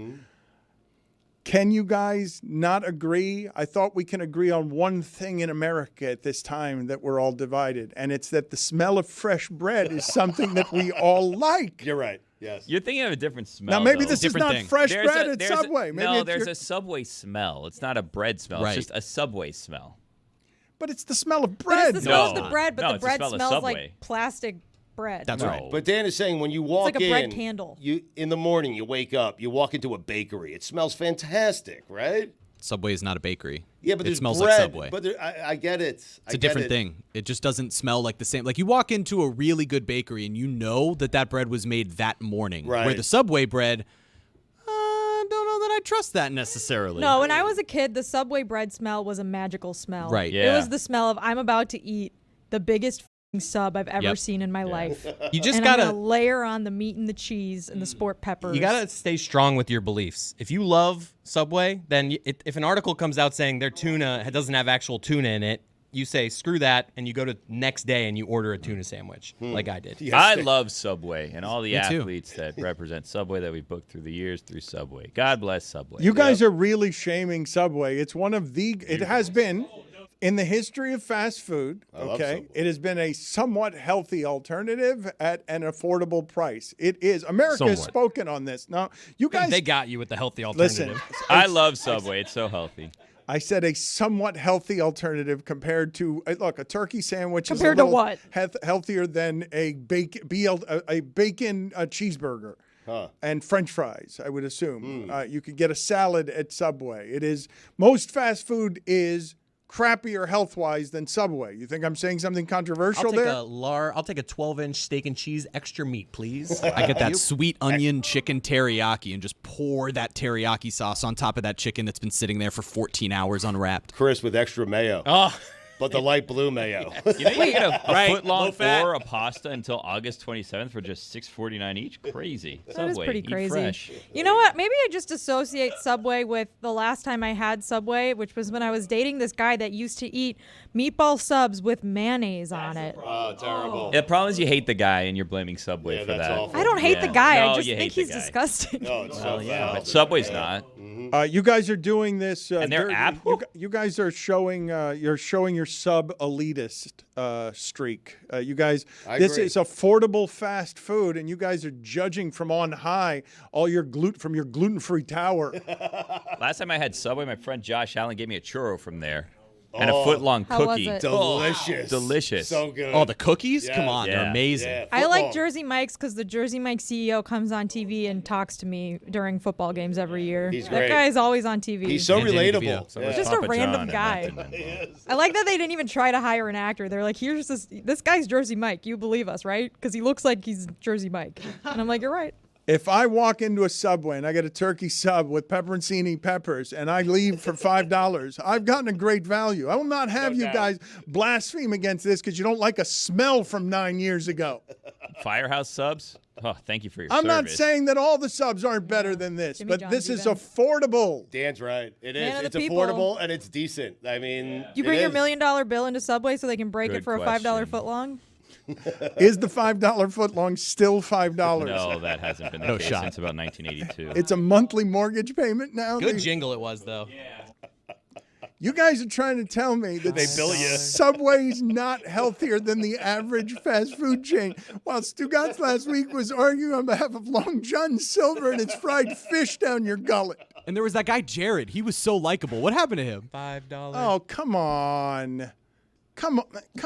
Can you guys not agree? I thought we can agree on one thing in America at this time that we're all divided, and it's that the smell of fresh bread is something that we all like. You're right. Yes. You're thinking of a different smell. Now, maybe though. this is not fresh bread at there's Subway. Maybe no, it's there's your- a Subway smell. It's not a bread smell. Right. It's just a Subway smell. But it's the smell of But bread. it's the smell No. of the bread, but No, the it's the bread smell of smells Subway. like plastic bread. That's right. But Dan is saying when you walk like a in, bread candle. you in the morning, you wake up, you walk into a bakery. It smells fantastic, right? Subway is not a bakery. Yeah, but it there's smells bread, like Subway. But I get it. It's a different thing. It just doesn't smell like the same. Like you walk into a really good bakery and you know that bread was made that morning. Right. Where the Subway bread, I don't know that I trust that necessarily. No, when I was a kid, the Subway bread smell was a magical smell. Right. It Yeah. was the smell of I'm about to eat the biggest f***ing sub I've ever Yep. seen in my life. You just and I'm gotta gonna layer on the meat and the cheese and the sport peppers. You gotta stay strong with your beliefs. If you love Subway, then if an article comes out saying their tuna doesn't have actual tuna in it, you say screw that, and you go to next day and you order a tuna sandwich, like I did. I love Subway and all the Me too. athletes that represent Subway that we booked through the years through Subway. God bless Subway. You guys are really shaming Subway. It's one of the. It has been. In the history of fast food, love okay, Subway. it has been a somewhat healthy alternative at an affordable price. It is. America has Somewhat. spoken on this. Now, you guys, They got you with the healthy listen. alternative. I love Subway. It's so healthy. I said a somewhat healthy alternative compared to look, a turkey sandwich Compared is a to little what? healthier than a bacon cheeseburger. Huh. And French fries, I would assume. You could get a salad at Subway. It is most fast food is crappier health-wise than Subway. You think I'm saying something controversial there? I'll take a 12-inch steak and cheese, extra meat, please. I get that sweet onion chicken teriyaki and just pour that teriyaki sauce on top of that chicken that's been sitting there for 14 hours unwrapped. Chris with extra mayo. Oh, But the light blue mayo. You know you get a Right, foot long low fat. or a pasta until August 27th for just $6.49 each. Crazy. That is Subway, pretty eat crazy. fresh. You know what? Maybe I just associate Subway with the last time I had Subway, which was when I was dating this guy that used to eat meatball subs with mayonnaise on it. Oh, terrible. The problem is you hate the guy and you're blaming Subway Yeah, for that's that. awful. I don't hate the guy. No, I just you think hate the he's guy. disgusting. No, it's Well, so yeah, foul. but Subway's not. You guys are doing this. And their app? You guys are showing. You're showing your sub elitist streak. You guys, this is affordable fast food, and you guys are judging from on high all your gluten-free tower. Last time I had Subway, my friend Josh Allen gave me a churro from there. And a foot-long How was cookie. it? Delicious. Delicious. So good. Oh, the cookies? Yeah. Come on, they're Yeah. amazing. Yeah. I like Football. Jersey Mike's because the Jersey Mike's CEO comes on TV and talks to me during football games every year. He's that great. guy's always on TV. He's so And Jimmy relatable. DeVito. Yeah. Just a random guy. I like that they didn't even try to hire an actor. They're like, here's this guy's Jersey Mike. You believe us, right? Because he looks like he's Jersey Mike. And I'm like, you're right. If I walk into a Subway and I get a turkey sub with pepperoncini peppers and I leave for $5, I've gotten a great value. I will not have you guys blaspheme against this because you don't like a smell from 9 years ago. Firehouse subs? Oh, thank you for your I'm not service. saying that all the subs aren't better than this, Jimmy but John's this is even. affordable. Dan's right. It is. Man of It's the people. affordable and it's decent. I mean, You bring it your is. $1 million bill into Subway so they can break Good it for a $5 question. footlong? Is the $5 footlong still $5? No, that hasn't been the No case shot. since about 1982. It's a monthly mortgage payment now. Good jingle it was, though. You guys are trying to tell me that They bill you. Subway's not healthier than the average fast food chain. While Stugotz last week was arguing on behalf of Long John Silver and it's fried fish down your gullet. And there was that guy Jared. He was so likable. What happened to him? $5. Oh, come on. Come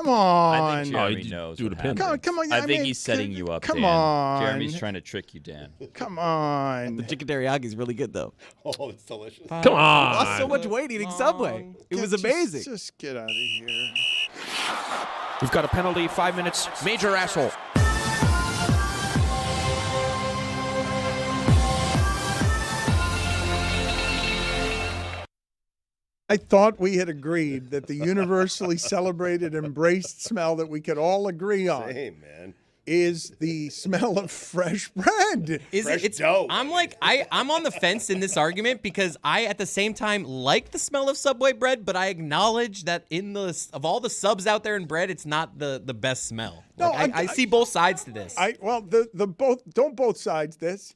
on. I think Jeremy you knows do what the pimp. happened. Come on. I I think mean, he's setting you up, come Dan. on. Jeremy's trying to trick you, Dan. Come on. The chicken teriyaki is really good, though. Oh, it's delicious. Come I lost so on. much weight eating Subway. It was amazing. Just get out of here. We've got a penalty, 5 minutes. Major asshole. I thought we had agreed that the universally celebrated, embraced smell that we could all agree on Same, man. is the smell of fresh bread. Fresh It's dough. I'm like I'm on the fence in this argument because I at the same time like the smell of Subway bread, but I acknowledge that of all the subs out there in bread, it's not the best smell. No, Like, I see both sides to this. Don't both sides this.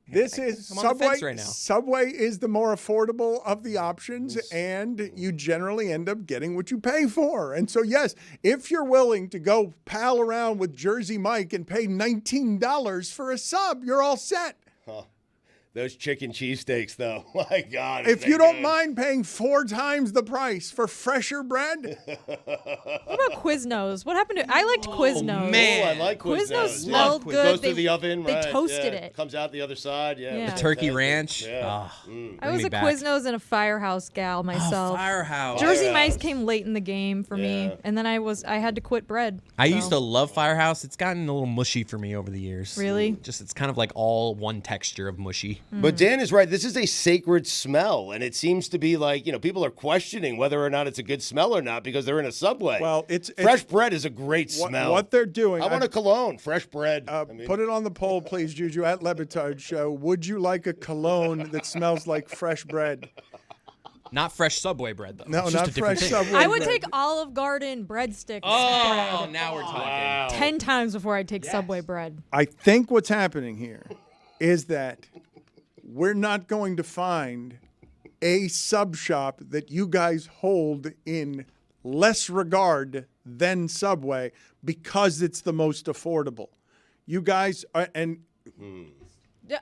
This is I'm on the Subway. fence right now. Subway is the more affordable of the options, and you generally end up getting what you pay for. And so, yes, if you're willing to go pal around with Jersey Mike and pay $19 for a sub, you're all set. Huh. Those chicken cheesesteaks, though. My God. If you don't mind paying 4 times the price for fresher bread, What about Quiznos? What happened to? I liked Quiznos. man. I like Quiznos Quiznos. smelled Yeah. good. Goes They- through the oven. they right, toasted yeah. it. Comes out the other side. Yeah. it was Yeah. Turkey fantastic. ranch. Yeah. Ah, I bring was me a back. Quiznos and a Firehouse gal myself. Firehouse. Jersey Firehouse. Mike's came late in the game for me, Yeah. and then I had to quit bread. I so. used to love Firehouse. It's gotten a little mushy for me over the years. Really? Just it's kind of like all one texture of mushy. But Dan is right. This is a sacred smell, and it seems to be like, people are questioning whether or not it's a good smell or not because they're in a Subway. well, it's fresh bread is a great what, smell. what they're doing. I want a cologne, fresh bread. Put it on the poll, please, Juju, at Le Batard Show. Would you like a cologne that smells like fresh bread? Not fresh Subway bread though. No, It's just not a different fresh thing. Subway I would bread. take Olive Garden breadsticks. Oh, bread now we're talking. Wow. 10 times before I'd take Subway bread. I think what's happening here is that we're not going to find a sub shop that you guys hold in less regard than Subway because it's the most affordable. You guys are, and Yeah,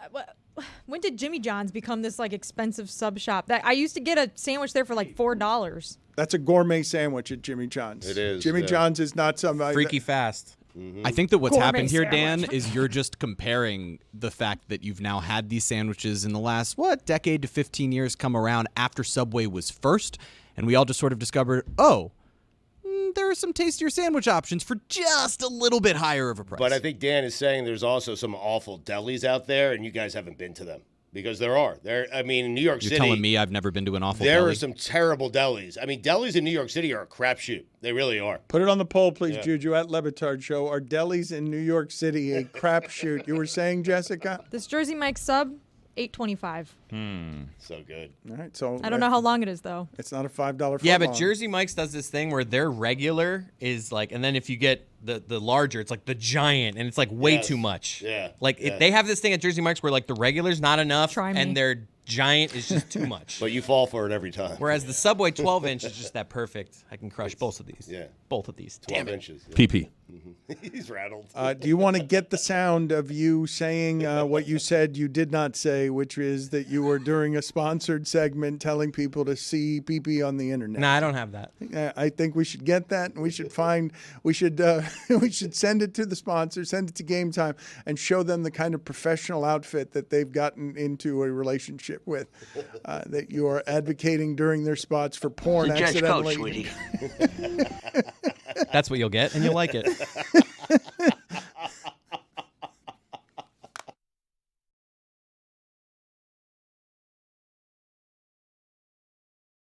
when did Jimmy John's become this like expensive sub shop? That I used to get a sandwich there for like $4. that's a gourmet sandwich at Jimmy John's. It is, Jimmy yeah. John's is not somebody Freaky fast. I think that what's Gourmet happened here, Dan, sandwich. is you're just comparing the fact that you've now had these sandwiches in the last, decade to 15 years come around after Subway was first. And we all just sort of discovered, there are some tastier sandwich options for just a little bit higher of a price. But I think Dan is saying there's also some awful delis out there, and you guys haven't been to them. Because there are. In New York You're City. telling me I've never been to an awful there deli? are some terrible delis. Delis in New York City are a crapshoot. They really are. Put it on the poll, please, Yeah. Juju, at Le Batard Show. Are delis in New York City a crapshoot? You were saying, Jessica? This Jersey Mike sub, $8.25. So good. All right, so I don't know how long it is though. it's not a $5 Yeah, but footlong. Jersey Mike's does this thing where their regular is like, and then if you get the larger, it's like the giant, and it's like way Yes. too much. Yeah. Like Yeah. they have this thing at Jersey Mike's where like the regular's not enough, Try me. and their giant is just too much. But you fall for it every time. Whereas the Subway 12-inch is just that perfect. I can crush both of these. Yeah. Both of these. 12 Damn it. inches. Yeah. PP. He's rattled. Do you want to get the sound of you saying what you said you did not say, which is that you were during a sponsored segment telling people to see PP on the internet? No, I don't have that. I think we should get that, and we should we should send it to the sponsor, send it to Game Time, and show them the kind of professional outfit that they've gotten into a relationship with, that you are advocating during their spots for porn It's a judge accidentally. coach, sweetie. That's what you'll get, and you'll like it.